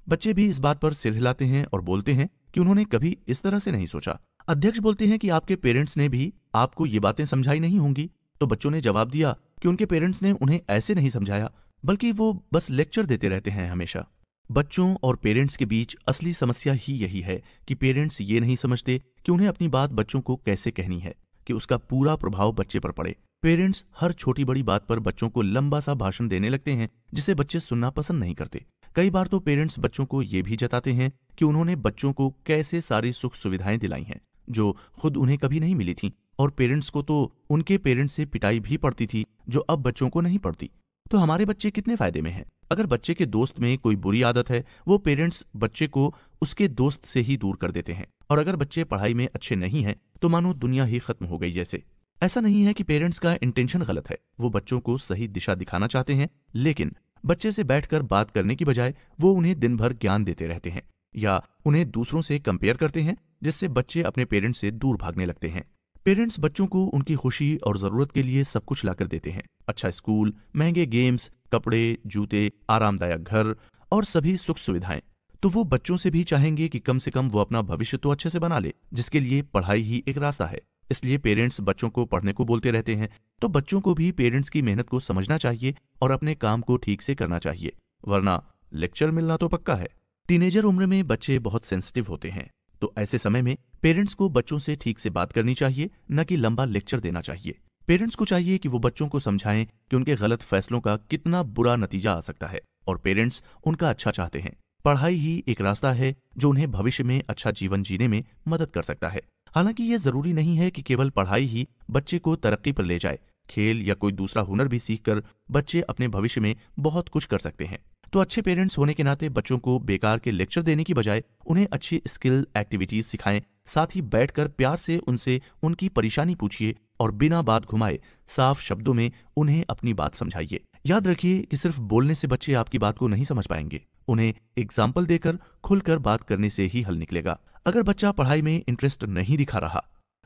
बच्चे भी इस बात पर सिर हिलाते हैं और बोलते हैं कि उन्होंने कभी इस तरह से नहीं सोचा। अध्यक्ष बोलते हैं कि आपके पेरेंट्स ने भी आपको ये बातें समझाई नहीं होंगी। तो बच्चों ने जवाब दिया कि उनके पेरेंट्स ने उन्हें ऐसे नहीं समझाया, बल्कि वो बस लेक्चर देते रहते हैं हमेशा। बच्चों और पेरेंट्स के बीच असली समस्या ही यही है कि पेरेंट्स ये नहीं समझते कि उन्हें अपनी बात बच्चों को कैसे कहनी है कि उसका पूरा प्रभाव बच्चे पर पड़े। पेरेंट्स हर छोटी बड़ी बात पर बच्चों को लंबा सा भाषण देने लगते हैं जिसे बच्चे सुनना पसंद नहीं करते। कई बार तो पेरेंट्स बच्चों को ये भी जताते हैं कि उन्होंने बच्चों को कैसे सारी सुख सुविधाएं दिलाई हैं जो खुद उन्हें कभी नहीं मिली थी, और पेरेंट्स को तो उनके पेरेंट्स से पिटाई भी पड़ती थी जो अब बच्चों को नहीं पड़ती। तो हमारे बच्चे कितने फायदे में हैं? अगर बच्चे के दोस्त में कोई बुरी आदत है, वो पेरेंट्स बच्चे को उसके दोस्त से ही दूर कर देते हैं। और अगर बच्चे पढ़ाई में अच्छे नहीं हैं तो मानो दुनिया ही खत्म हो गई जैसे। ऐसा नहीं है कि पेरेंट्स का इंटेंशन गलत है, वो बच्चों को सही दिशा दिखाना चाहते हैं, लेकिन बच्चे से बैठकर बात करने की बजाय वो उन्हें दिन भर ज्ञान देते रहते हैं या उन्हें दूसरों से कंपेयर करते हैं, जिससे बच्चे अपने पेरेंट्स से दूर भागने लगते हैं। पेरेंट्स बच्चों को उनकी खुशी और जरूरत के लिए सब कुछ लाकर देते हैं, अच्छा स्कूल, महंगे गेम्स, कपड़े, जूते, आरामदायक घर और सभी सुख सुविधाएं। तो वो बच्चों से भी चाहेंगे कि कम से कम वो अपना भविष्य तो अच्छे से बना ले, जिसके लिए पढ़ाई ही एक रास्ता है। इसलिए पेरेंट्स बच्चों को पढ़ने को बोलते रहते हैं। तो बच्चों को भी पेरेंट्स की मेहनत को समझना चाहिए और अपने काम को ठीक से करना चाहिए, वरना लेक्चर मिलना तो पक्का है। टीनेजर उम्र में बच्चे बहुत सेंसिटिव होते हैं, तो ऐसे समय में पेरेंट्स को बच्चों से ठीक से बात करनी चाहिए, न कि लंबा लेक्चर देना चाहिए। पेरेंट्स को चाहिए कि वो बच्चों को समझाएं कि उनके गलत फैसलों का कितना बुरा नतीजा आ सकता है, और पेरेंट्स उनका अच्छा चाहते हैं। पढ़ाई ही एक रास्ता है जो उन्हें भविष्य में अच्छा जीवन जीने में मदद कर सकता है। हालांकि ये जरूरी नहीं है कि केवल पढ़ाई ही बच्चे को तरक्की पर ले जाए। खेल या कोई दूसरा हुनर भी सीखकर बच्चे अपने भविष्य में बहुत कुछ कर सकते हैं। तो अच्छे पेरेंट्स होने के नाते बच्चों को बेकार के लेक्चर देने की बजाय उन्हें अच्छी स्किल एक्टिविटीज सिखाएं, साथ ही बैठकर प्यार से उनसे उनकी परेशानी पूछिए और बिना बात घुमाए साफ शब्दों में उन्हें अपनी बात समझाइए। याद रखिए कि सिर्फ बोलने से बच्चे आपकी बात को नहीं समझ पाएंगे, उन्हें एग्जाम्पल देकर खुलकर बात करने से ही हल निकलेगा। अगर बच्चा पढ़ाई में इंटरेस्ट नहीं दिखा रहा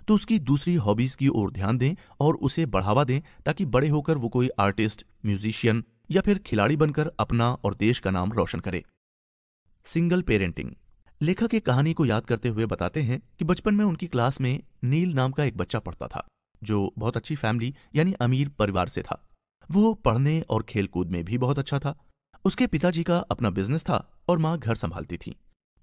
तो उसकी दूसरी हॉबीज की ओर ध्यान दें और उसे बढ़ावा दें, ताकि बड़े होकर वो कोई आर्टिस्ट, म्यूजिशियन या फिर खिलाड़ी बनकर अपना और देश का नाम रोशन करे। Single parenting. लेखक एक कहानी को याद करते हुए बताते हैं कि बचपन में उनकी क्लास में नील नाम का एक बच्चा पढ़ता था जो बहुत अच्छी फैमिली यानी अमीर परिवार से था। वो पढ़ने और खेलकूद में भी बहुत अच्छा था। उसके पिताजी का अपना बिजनेस था और माँ घर संभालती थी।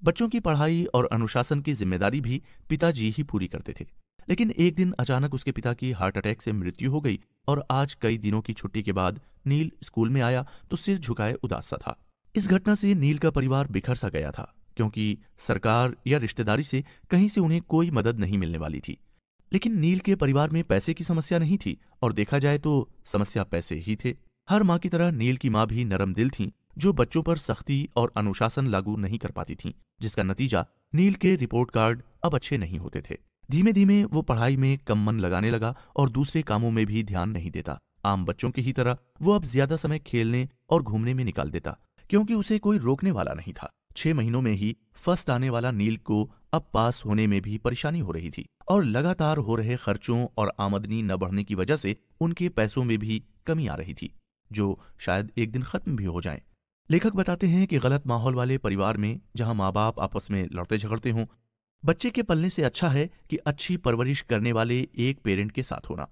बच्चों की पढ़ाई और अनुशासन की जिम्मेदारी भी पिताजी ही पूरी करते थे। लेकिन एक दिन अचानक उसके पिता की हार्ट अटैक से मृत्यु हो गई और आज कई दिनों की छुट्टी के बाद नील स्कूल में आया तो सिर झुकाए उदास सा था। इस घटना से नील का परिवार बिखर सा गया था, क्योंकि सरकार या रिश्तेदारी से कहीं से उन्हें कोई मदद नहीं मिलने वाली थी। लेकिन नील के परिवार में पैसे की समस्या नहीं थी, और देखा जाए तो समस्या पैसे ही थे। हर माँ की तरह नील की माँ भी नरम दिल थी, जो बच्चों पर सख्ती और अनुशासन लागू नहीं कर पाती थी, जिसका नतीजा नील के रिपोर्ट कार्ड अब अच्छे नहीं होते थे। धीमे धीमे वो पढ़ाई में कम मन लगाने लगा और दूसरे कामों में भी ध्यान नहीं देता। आम बच्चों की ही तरह वो अब ज्यादा समय खेलने और घूमने में निकाल देता, क्योंकि उसे कोई रोकने वाला नहीं था। 6 महीनों में ही फर्स्ट आने वाला नील को अब पास होने में भी परेशानी हो रही थी, और लगातार हो रहे खर्चों और आमदनी न बढ़ने की वजह से उनके पैसों में भी कमी आ रही थी। जो शायद एक दिन खत्म भी हो जाएं। लेखक बताते हैं कि गलत माहौल वाले परिवार में जहां माँ बाप आपस में लड़ते झगड़ते हों, बच्चे के पलने से अच्छा है कि अच्छी परवरिश करने वाले एक पेरेंट के साथ होना।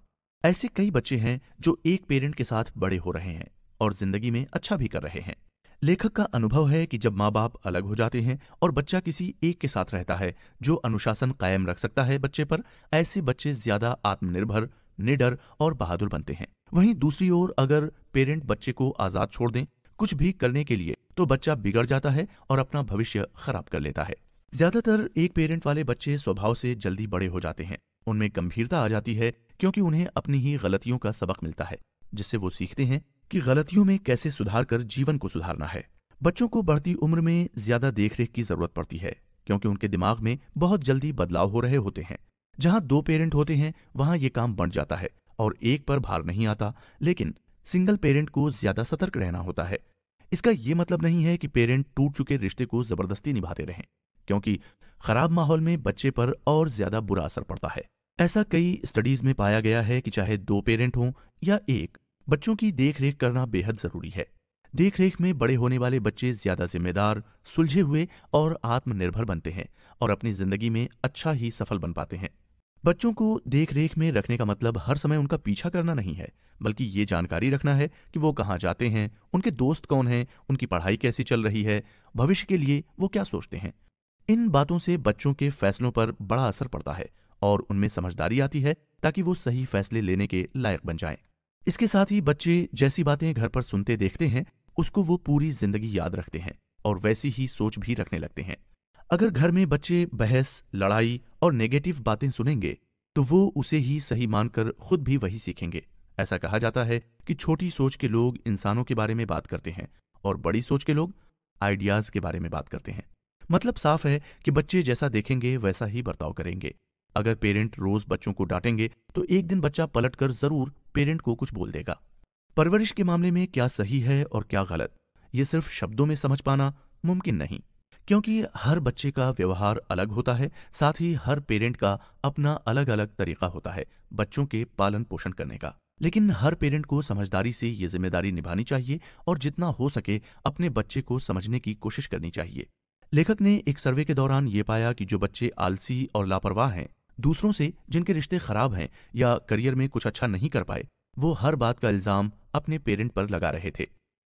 ऐसे कई बच्चे हैं जो एक पेरेंट के साथ बड़े हो रहे हैं और जिंदगी में अच्छा भी कर रहे हैं। लेखक का अनुभव है कि जब माँ बाप अलग हो जाते हैं और बच्चा किसी एक के साथ रहता है जो अनुशासन कायम रख सकता है बच्चे पर, ऐसे बच्चे ज्यादा आत्मनिर्भर, निडर और बहादुर बनते हैं। वहीं दूसरी ओर अगर पेरेंट बच्चे को आजाद छोड़ दें कुछ भी करने के लिए, तो बच्चा बिगड़ जाता है और अपना भविष्य खराब कर लेता है। ज्यादातर एक पेरेंट वाले बच्चे स्वभाव से जल्दी बड़े हो जाते हैं। उनमें गंभीरता आ जाती है क्योंकि उन्हें अपनी ही गलतियों का सबक मिलता है, जिससे वो सीखते हैं कि गलतियों में कैसे सुधार कर जीवन को सुधारना है। बच्चों को बढ़ती उम्र में ज्यादा देखरेख की जरूरत पड़ती है क्योंकि उनके दिमाग में बहुत जल्दी बदलाव हो रहे होते हैं। जहां दो पेरेंट होते हैं वहां ये काम बढ़ जाता है और एक पर भार नहीं आता, लेकिन सिंगल पेरेंट को ज्यादा सतर्क रहना होता है। इसका ये मतलब नहीं है कि पेरेंट टूट चुके रिश्ते को जबरदस्ती निभाते रहें, क्योंकि खराब माहौल में बच्चे पर और ज्यादा बुरा असर पड़ता है। ऐसा कई स्टडीज में पाया गया है कि चाहे दो पेरेंट हों या एक, बच्चों की देखरेख करना बेहद जरूरी है। देखरेख में बड़े होने वाले बच्चे ज्यादा जिम्मेदार, सुलझे हुए और आत्मनिर्भर बनते हैं और अपनी जिंदगी में अच्छा ही सफल बन पाते हैं। बच्चों को देखरेख में रखने का मतलब हर समय उनका पीछा करना नहीं है, बल्कि ये जानकारी रखना है कि वो कहाँ जाते हैं, उनके दोस्त कौन हैं, उनकी पढ़ाई कैसी चल रही है, भविष्य के लिए वो क्या सोचते हैं। इन बातों से बच्चों के फैसलों पर बड़ा असर पड़ता है और उनमें समझदारी आती है ताकि वो सही फैसले लेने के लायक बन जाएं। इसके साथ ही बच्चे जैसी बातें घर पर सुनते देखते हैं उसको वो पूरी जिंदगी याद रखते हैं और वैसी ही सोच भी रखने लगते हैं। अगर घर में बच्चे बहस, लड़ाई और नेगेटिव बातें सुनेंगे तो वो उसे ही सही मानकर खुद भी वही सीखेंगे। ऐसा कहा जाता है कि छोटी सोच के लोग इंसानों के बारे में बात करते हैं और बड़ी सोच के लोग आइडियाज के बारे में बात करते हैं। मतलब साफ है कि बच्चे जैसा देखेंगे वैसा ही बर्ताव करेंगे। अगर पेरेंट रोज बच्चों को डांटेंगे तो एक दिन बच्चा पलटकर जरूर पेरेंट को कुछ बोल देगा। परवरिश के मामले में क्या सही है और क्या गलत, ये सिर्फ शब्दों में समझ पाना मुमकिन नहीं, क्योंकि हर बच्चे का व्यवहार अलग होता है। साथ ही हर पेरेंट का अपना अलग अलग तरीका होता है बच्चों के पालन पोषण करने का। लेकिन हर पेरेंट को समझदारी से ये जिम्मेदारी निभानी चाहिए और जितना हो सके अपने बच्चे को समझने की कोशिश करनी चाहिए। लेखक ने एक सर्वे के दौरान ये पाया कि जो बच्चे आलसी और लापरवाह हैं, दूसरों से जिनके रिश्ते खराब हैं या करियर में कुछ अच्छा नहीं कर पाए, वो हर बात का इल्जाम अपने पेरेंट पर लगा रहे थे।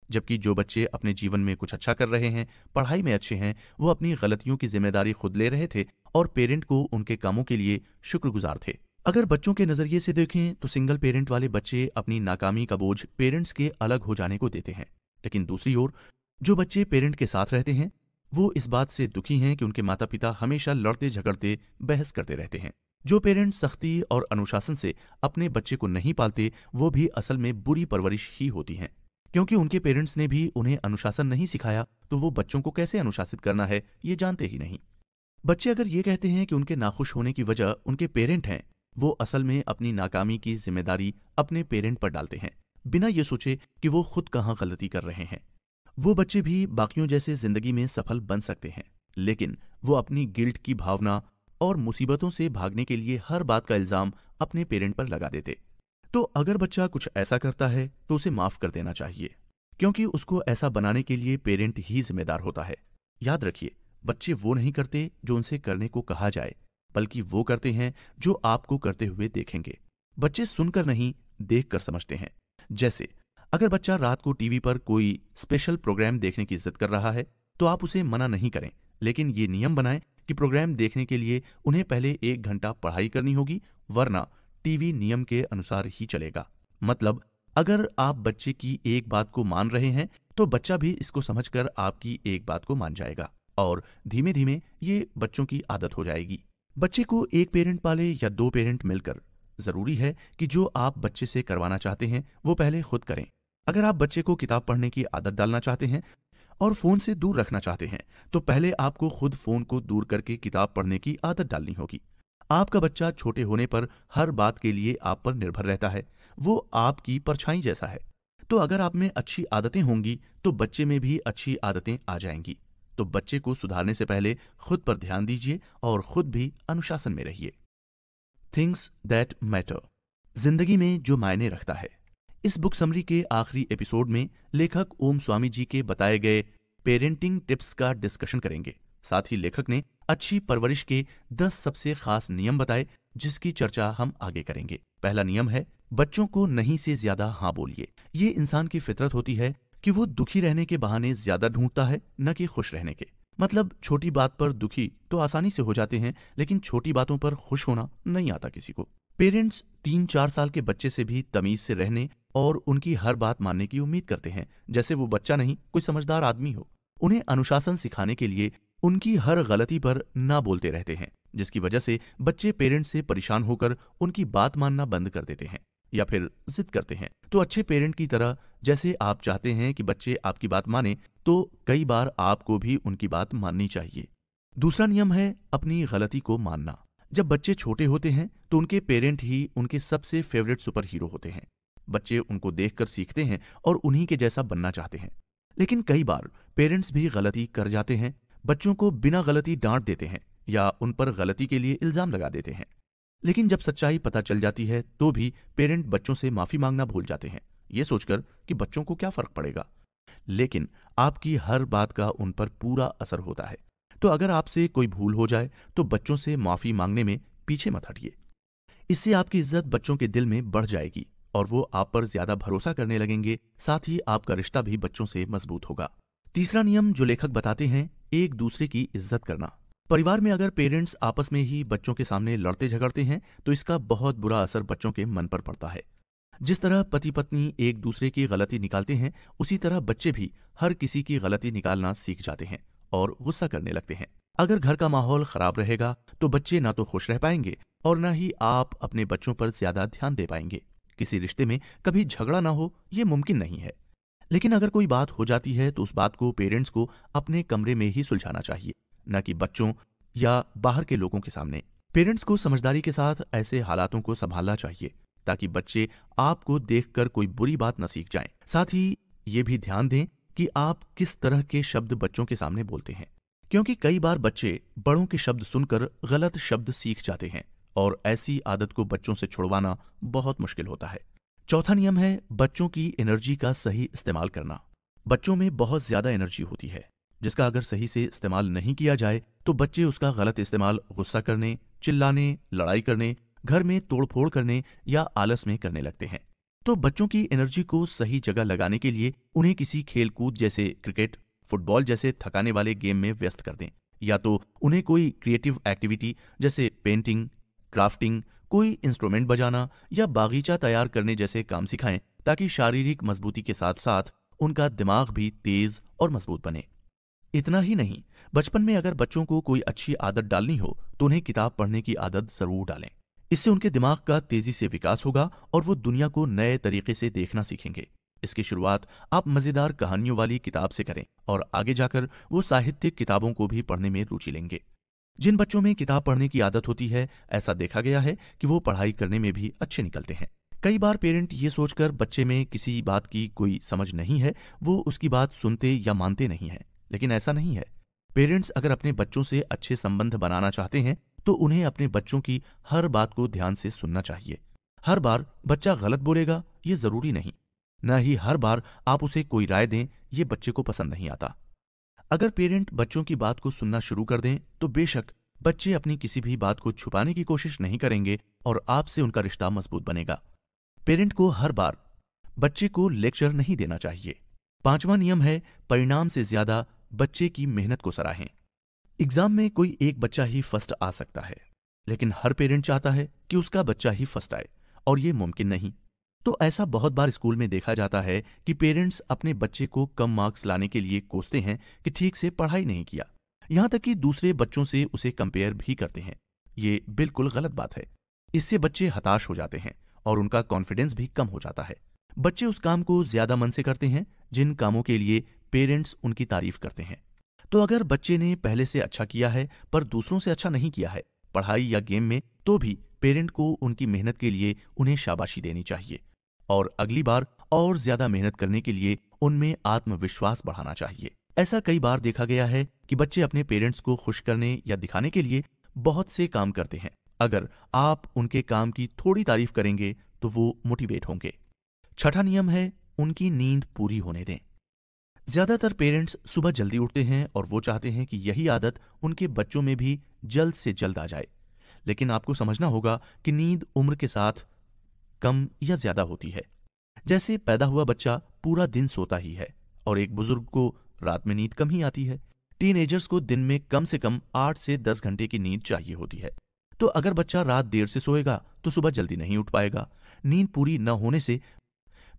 जबकि जो बच्चे अपने जीवन में कुछ अच्छा कर रहे हैं, पढ़ाई में अच्छे हैं, वो अपनी गलतियों की जिम्मेदारी खुद ले रहे थे और पेरेंट को उनके कामों के लिए शुक्रगुजार थे। अगर बच्चों के नजरिए से देखें तो सिंगल पेरेंट वाले बच्चे अपनी नाकामी का बोझ पेरेंट्स के अलग हो जाने को देते हैं। लेकिन दूसरी ओर जो बच्चे पेरेंट के साथ रहते हैं वो इस बात से दुखी हैं कि उनके माता पिता हमेशा लड़ते झगड़ते, बहस करते रहते हैं। जो पेरेंट्स सख्ती और अनुशासन से अपने बच्चे को नहीं पालते वो भी असल में बुरी परवरिश ही होती हैं, क्योंकि उनके पेरेंट्स ने भी उन्हें अनुशासन नहीं सिखाया तो वो बच्चों को कैसे अनुशासित करना है ये जानते ही नहीं। बच्चे अगर ये कहते हैं कि उनके नाखुश होने की वजह उनके पेरेंट हैं, वो असल में अपनी नाकामी की जिम्मेदारी अपने पेरेंट पर डालते हैं, बिना ये सोचे कि वो खुद कहाँ गलती कर रहे हैं। वो बच्चे भी बाकियों जैसे जिंदगी में सफल बन सकते हैं, लेकिन वो अपनी गिल्ट की भावना और मुसीबतों से भागने के लिए हर बात का इल्जाम अपने पेरेंट पर लगा देते। तो अगर बच्चा कुछ ऐसा करता है तो उसे माफ कर देना चाहिए, क्योंकि उसको ऐसा बनाने के लिए पेरेंट ही जिम्मेदार होता है। याद रखिए, बच्चे वो नहीं करते जो उनसे करने को कहा जाए, बल्कि वो करते हैं जो आपको करते हुए देखेंगे। बच्चे सुनकर नहीं, देखकर समझते हैं। जैसे अगर बच्चा रात को टीवी पर कोई स्पेशल प्रोग्राम देखने की जिद कर रहा है तो आप उसे मना नहीं करें, लेकिन ये नियम बनाएं कि प्रोग्राम देखने के लिए उन्हें पहले 1 घंटा पढ़ाई करनी होगी, वरना टीवी नियम के अनुसार ही चलेगा। मतलब अगर आप बच्चे की एक बात को मान रहे हैं तो बच्चा भी इसको समझकर आपकी एक बात को मान जाएगा और धीमे धीमे ये बच्चों की आदत हो जाएगी। बच्चे को एक पेरेंट पाले या 2 पेरेंट मिलकर, जरूरी है कि जो आप बच्चे से करवाना चाहते हैं वो पहले खुद करें। अगर आप बच्चे को किताब पढ़ने की आदत डालना चाहते हैं और फोन से दूर रखना चाहते हैं तो पहले आपको खुद फोन को दूर करके किताब पढ़ने की आदत डालनी होगी। आपका बच्चा छोटे होने पर हर बात के लिए आप पर निर्भर रहता है, वो आपकी परछाई जैसा है। तो अगर आप में अच्छी आदतें होंगी तो बच्चे में भी अच्छी आदतें आ जाएंगी। तो बच्चे को सुधारने से पहले खुद पर ध्यान दीजिए और खुद भी अनुशासन में रहिए। थिंग्स दैट मैटर, जिंदगी में जो मायने रखता है। इस बुक समरी के आखिरी एपिसोड में लेखक ओम स्वामी जी के बताए गए पेरेंटिंग टिप्स का डिस्कशन करेंगे। साथ ही लेखक ने अच्छी परवरिश के 10 सबसे खास नियम बताए, जिसकी चर्चा हम आगे करेंगे। पहला नियम है, बच्चों को नहीं से ज्यादा हाँ बोलिए। ये इंसान की फितरत होती है कि वो दुखी रहने के बहाने ज्यादा ढूंढता है, न कि खुश रहने के। मतलब छोटी बात पर दुखी तो आसानी से हो जाते हैं, लेकिन छोटी बातों पर खुश होना नहीं आता किसी को। पेरेंट्स 3-4 साल के बच्चे से भी तमीज से रहने और उनकी हर बात मानने की उम्मीद करते हैं, जैसे वो बच्चा नहीं कोई समझदार आदमी हो। उन्हें अनुशासन सिखाने के लिए उनकी हर गलती पर ना बोलते रहते हैं, जिसकी वजह से बच्चे पेरेंट्स से परेशान होकर उनकी बात मानना बंद कर देते हैं या फिर जिद करते हैं। तो अच्छे पेरेंट की तरह जैसे आप चाहते हैं कि बच्चे आपकी बात माने, तो कई बार आपको भी उनकी बात माननी चाहिए। दूसरा नियम है अपनी गलती को मानना। जब बच्चे छोटे होते हैं तो उनके पेरेंट ही उनके सबसे फेवरेट सुपर हीरो होते हैं। बच्चे उनको देखकर सीखते हैं और उन्हीं के जैसा बनना चाहते हैं। लेकिन कई बार पेरेंट्स भी गलती कर जाते हैं, बच्चों को बिना गलती डांट देते हैं या उन पर गलती के लिए इल्जाम लगा देते हैं। लेकिन जब सच्चाई पता चल जाती है तो भी पेरेंट बच्चों से माफी मांगना भूल जाते हैं, ये सोचकर कि बच्चों को क्या फर्क पड़ेगा। लेकिन आपकी हर बात का उन पर पूरा असर होता है। तो अगर आपसे कोई भूल हो जाए तो बच्चों से माफी मांगने में पीछे मत हटिए। इससे आपकी इज्जत बच्चों के दिल में बढ़ जाएगी और वो आप पर ज्यादा भरोसा करने लगेंगे। साथ ही आपका रिश्ता भी बच्चों से मजबूत होगा। तीसरा नियम जो लेखक बताते हैं, एक दूसरे की इज्जत करना। परिवार में अगर पेरेंट्स आपस में ही बच्चों के सामने लड़ते झगड़ते हैं तो इसका बहुत बुरा असर बच्चों के मन पर पड़ता है। जिस तरह पति पत्नी एक दूसरे की गलती निकालते हैं, उसी तरह बच्चे भी हर किसी की गलती निकालना सीख जाते हैं और गुस्सा करने लगते हैं। अगर घर का माहौल खराब रहेगा तो बच्चे ना तो खुश रह पाएंगे और ना ही आप अपने बच्चों पर ज्यादा ध्यान दे पाएंगे। किसी रिश्ते में कभी झगड़ा ना हो, ये मुमकिन नहीं है। लेकिन अगर कोई बात हो जाती है तो उस बात को पेरेंट्स को अपने कमरे में ही सुलझाना चाहिए, न कि बच्चों या बाहर के लोगों के सामने। पेरेंट्स को समझदारी के साथ ऐसे हालातों को संभालना चाहिए ताकि बच्चे आपको देखकर कोई बुरी बात न सीख जाएं। साथ ही ये भी ध्यान दें कि आप किस तरह के शब्द बच्चों के सामने बोलते हैं, क्योंकि कई बार बच्चे बड़ों के शब्द सुनकर गलत शब्द सीख जाते हैं और ऐसी आदत को बच्चों से छुड़वाना बहुत मुश्किल होता है। चौथा नियम है बच्चों की एनर्जी का सही इस्तेमाल करना। बच्चों में बहुत ज्यादा एनर्जी होती है, जिसका अगर सही से इस्तेमाल नहीं किया जाए तो बच्चे उसका गलत इस्तेमाल गुस्सा करने, चिल्लाने, लड़ाई करने, घर में तोड़फोड़ करने या आलस में करने लगते हैं। तो बच्चों की एनर्जी को सही जगह लगाने के लिए उन्हें किसी खेल कूद जैसे क्रिकेट, फुटबॉल जैसे थकाने वाले गेम में व्यस्त कर दें, या तो उन्हें कोई क्रिएटिव एक्टिविटी जैसे पेंटिंग, क्राफ्टिंग, कोई इंस्ट्रूमेंट बजाना या बागीचा तैयार करने जैसे काम सिखाएं, ताकि शारीरिक मजबूती के साथ साथ उनका दिमाग भी तेज और मजबूत बने। इतना ही नहीं, बचपन में अगर बच्चों को कोई अच्छी आदत डालनी हो तो उन्हें किताब पढ़ने की आदत जरूर डालें। इससे उनके दिमाग का तेजी से विकास होगा और वो दुनिया को नए तरीके से देखना सीखेंगे। इसकी शुरुआत आप मजेदार कहानियों वाली किताब से करें और आगे जाकर वो साहित्यिक किताबों को भी पढ़ने में रुचि लेंगे। जिन बच्चों में किताब पढ़ने की आदत होती है, ऐसा देखा गया है कि वो पढ़ाई करने में भी अच्छे निकलते हैं। कई बार पेरेंट ये सोचकर बच्चे में किसी बात की कोई समझ नहीं है, वो उसकी बात सुनते या मानते नहीं है, लेकिन ऐसा नहीं है। पेरेंट्स अगर अपने बच्चों से अच्छे संबंध बनाना चाहते हैं तो उन्हें अपने बच्चों की हर बात को ध्यान से सुनना चाहिए। हर बार बच्चा गलत बोलेगा ये जरूरी नहीं, न ही हर बार आप उसे कोई राय दें, ये बच्चे को पसंद नहीं आता। अगर पेरेंट बच्चों की बात को सुनना शुरू कर दें तो बेशक बच्चे अपनी किसी भी बात को छुपाने की कोशिश नहीं करेंगे और आपसे उनका रिश्ता मजबूत बनेगा। पेरेंट को हर बार बच्चे को लेक्चर नहीं देना चाहिए। पांचवा नियम है परिणाम से ज्यादा बच्चे की मेहनत को सराहें। एग्जाम में कोई एक बच्चा ही फर्स्ट आ सकता है, लेकिन हर पेरेंट चाहता है कि उसका बच्चा ही फर्स्ट आए, और ये मुमकिन नहीं। तो ऐसा बहुत बार स्कूल में देखा जाता है कि पेरेंट्स अपने बच्चे को कम मार्क्स लाने के लिए कोसते हैं कि ठीक से पढ़ाई नहीं किया, यहां तक कि दूसरे बच्चों से उसे कंपेयर भी करते हैं। ये बिल्कुल गलत बात है। इससे बच्चे हताश हो जाते हैं और उनका कॉन्फिडेंस भी कम हो जाता है। बच्चे उस काम को ज्यादा मन से करते हैं जिन कामों के लिए पेरेंट्स उनकी तारीफ करते हैं। तो अगर बच्चे ने पहले से अच्छा किया है पर दूसरों से अच्छा नहीं किया है पढ़ाई या गेम में, तो भी पेरेंट को उनकी मेहनत के लिए उन्हें शाबाशी देनी चाहिए और अगली बार और ज्यादा मेहनत करने के लिए उनमें आत्मविश्वास बढ़ाना चाहिए। ऐसा कई बार देखा गया है कि बच्चे अपने पेरेंट्स को खुश करने या दिखाने के लिए बहुत से काम करते हैं। अगर आप उनके काम की थोड़ी तारीफ करेंगे तो वो मोटिवेट होंगे। छठा नियम है उनकी नींद पूरी होने दें। ज्यादातर पेरेंट्स सुबह जल्दी उठते हैं और वो चाहते हैं कि यही आदत उनके बच्चों में भी जल्द से जल्द आ जाए। लेकिन आपको समझना होगा कि नींद उम्र के साथ कम या ज्यादा होती है। जैसे पैदा हुआ बच्चा पूरा दिन सोता ही है और एक बुजुर्ग को रात में नींद कम ही आती है। टीनेजर्स को दिन में कम से कम 8 से 10 घंटे की नींद चाहिए होती है। तो अगर बच्चा रात देर से सोएगा तो सुबह जल्दी नहीं उठ पाएगा। नींद पूरी न होने से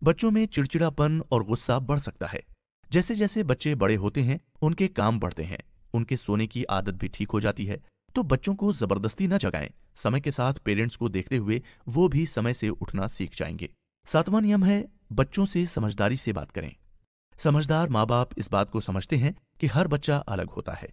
बच्चों में चिड़चिड़ापन और गुस्सा बढ़ सकता है। जैसे जैसे बच्चे बड़े होते हैं उनके काम बढ़ते हैं, उनके सोने की आदत भी ठीक हो जाती है। तो बच्चों को जबरदस्ती न जगाएं। समय के साथ पेरेंट्स को देखते हुए वो भी समय से उठना सीख जाएंगे। सातवां नियम है बच्चों से समझदारी से बात करें। समझदार माँ बाप इस बात को समझते हैं कि हर बच्चा अलग होता है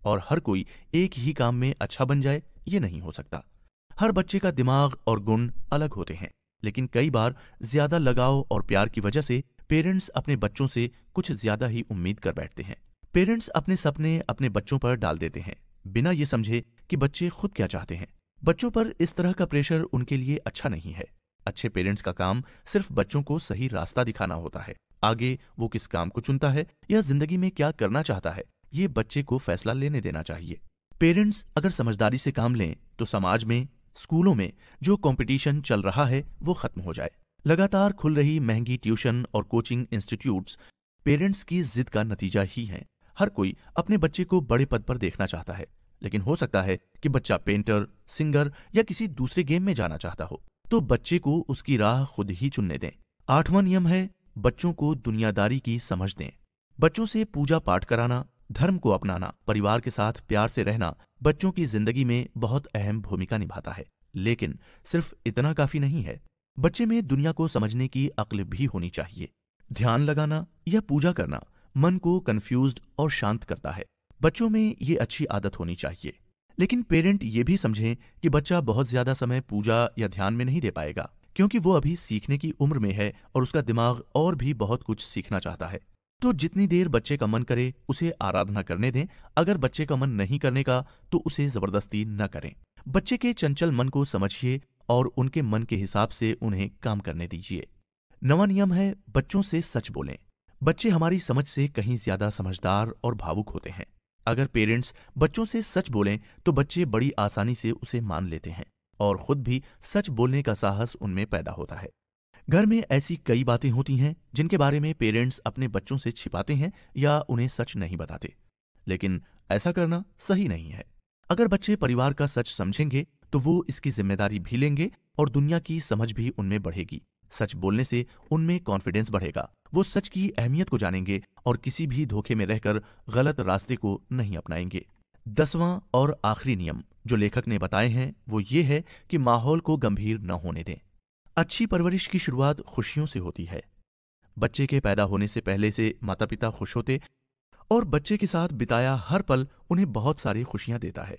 और हर कोई एक ही काम में अच्छा बन जाए ये नहीं हो सकता। हर बच्चे का दिमाग और गुण अलग होते हैं, लेकिन कई बार ज्यादा लगाव और प्यार की वजह से पेरेंट्स अपने बच्चों से कुछ ज्यादा ही उम्मीद कर बैठते हैं। पेरेंट्स अपने सपने अपने बच्चों पर डाल देते हैं बिना ये समझे कि बच्चे खुद क्या चाहते हैं। बच्चों पर इस तरह का प्रेशर उनके लिए अच्छा नहीं है। अच्छे पेरेंट्स का काम सिर्फ बच्चों को सही रास्ता दिखाना होता है। आगे वो किस काम को चुनता है या जिंदगी में क्या करना चाहता है ये बच्चे को फैसला लेने देना चाहिए। पेरेंट्स अगर समझदारी से काम लें तो समाज में, स्कूलों में जो कंपटीशन चल रहा है वो खत्म हो जाए। लगातार खुल रही महंगी ट्यूशन और कोचिंग इंस्टीट्यूट्स पेरेंट्स की जिद का नतीजा ही है। हर कोई अपने बच्चे को बड़े पद पर देखना चाहता है, लेकिन हो सकता है कि बच्चा पेंटर, सिंगर या किसी दूसरे गेम में जाना चाहता हो। तो बच्चे को उसकी राह खुद ही चुनने दें। आठवां नियम है बच्चों को दुनियादारी की समझ दें। बच्चों से पूजा पाठ कराना, धर्म को अपनाना, परिवार के साथ प्यार से रहना बच्चों की जिंदगी में बहुत अहम भूमिका निभाता है। लेकिन सिर्फ इतना काफी नहीं है। बच्चे में दुनिया को समझने की अक्ल भी होनी चाहिए। ध्यान लगाना या पूजा करना मन को कंफ्यूज्ड और शांत करता है। बच्चों में ये अच्छी आदत होनी चाहिए। लेकिन पेरेंट ये भी समझें कि बच्चा बहुत ज्यादा समय पूजा या ध्यान में नहीं दे पाएगा, क्योंकि वो अभी सीखने की उम्र में है और उसका दिमाग और भी बहुत कुछ सीखना चाहता है। तो जितनी देर बच्चे का मन करे उसे आराधना करने दें। अगर बच्चे का मन नहीं करने का तो उसे जबरदस्ती न करें। बच्चे के चंचल मन को समझिए और उनके मन के हिसाब से उन्हें काम करने दीजिए। नवां नियम है बच्चों से सच बोलें। बच्चे हमारी समझ से कहीं ज्यादा समझदार और भावुक होते हैं। अगर पेरेंट्स बच्चों से सच बोलें तो बच्चे बड़ी आसानी से उसे मान लेते हैं और खुद भी सच बोलने का साहस उनमें पैदा होता है। घर में ऐसी कई बातें होती हैं जिनके बारे में पेरेंट्स अपने बच्चों से छिपाते हैं या उन्हें सच नहीं बताते, लेकिन ऐसा करना सही नहीं है। अगर बच्चे परिवार का सच समझेंगे तो वो इसकी जिम्मेदारी भी लेंगे और दुनिया की समझ भी उनमें बढ़ेगी। सच बोलने से उनमें कॉन्फिडेंस बढ़ेगा। वो सच की अहमियत को जानेंगे और किसी भी धोखे में रहकर गलत रास्ते को नहीं अपनाएंगे। 10वां और आखिरी नियम जो लेखक ने बताए हैं वो ये है कि माहौल को गंभीर न होने दें। अच्छी परवरिश की शुरुआत खुशियों से होती है। बच्चे के पैदा होने से पहले से माता पिता खुश होते और बच्चे के साथ बिताया हर पल उन्हें बहुत सारी खुशियां देता है।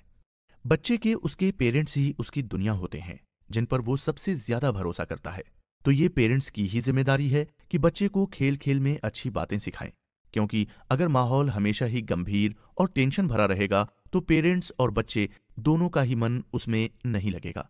बच्चे के उसके पेरेंट्स ही उसकी दुनिया होते हैं जिन पर वो सबसे ज्यादा भरोसा करता है। तो ये पेरेंट्स की ही जिम्मेदारी है कि बच्चे को खेल खेल में अच्छी बातें सिखाएं, क्योंकि अगर माहौल हमेशा ही गंभीर और टेंशन भरा रहेगा तो पेरेंट्स और बच्चे दोनों का ही मन उसमें नहीं लगेगा।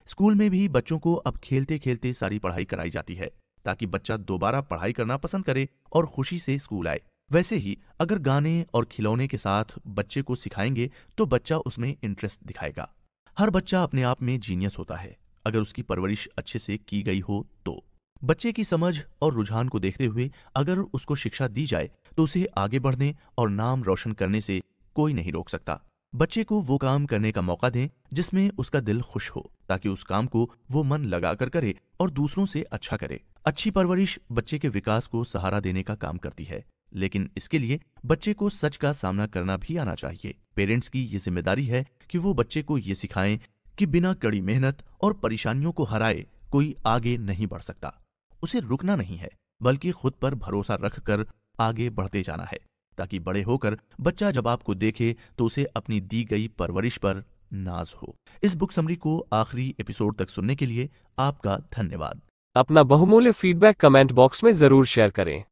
स्कूल में भी बच्चों को अब खेलते खेलते सारी पढ़ाई कराई जाती है ताकि बच्चा दोबारा पढ़ाई करना पसंद करे और खुशी से स्कूल आए। वैसे ही अगर गाने और खिलौने के साथ बच्चे को सिखाएंगे तो बच्चा उसमें इंटरेस्ट दिखाएगा। हर बच्चा अपने आप में जीनियस होता है अगर उसकी परवरिश अच्छे से की गई हो तो। बच्चे की समझ और रुझान को देखते हुए अगर उसको शिक्षा दी जाए तो उसे आगे बढ़ने और नाम रोशन करने से कोई नहीं रोक सकता। बच्चे को वो काम करने का मौका दें जिसमें उसका दिल खुश हो, ताकि उस काम को वो मन लगाकर करे और दूसरों से अच्छा करे। अच्छी परवरिश बच्चे के विकास को सहारा देने का काम करती है, लेकिन इसके लिए बच्चे को सच का सामना करना भी आना चाहिए। पेरेंट्स की ये जिम्मेदारी है कि वो बच्चे को ये सिखाएं कि बिना कड़ी मेहनत और परेशानियों को हराए कोई आगे नहीं बढ़ सकता। उसे रुकना नहीं है, बल्कि खुद पर भरोसा रखकर आगे बढ़ते जाना है, ताकि बड़े होकर बच्चा जब आपको देखे तो उसे अपनी दी गई परवरिश पर नाज हो। इस बुक समरी को आखिरी एपिसोड तक सुनने के लिए आपका धन्यवाद। अपना बहुमूल्य फीडबैक कमेंट बॉक्स में जरूर शेयर करें।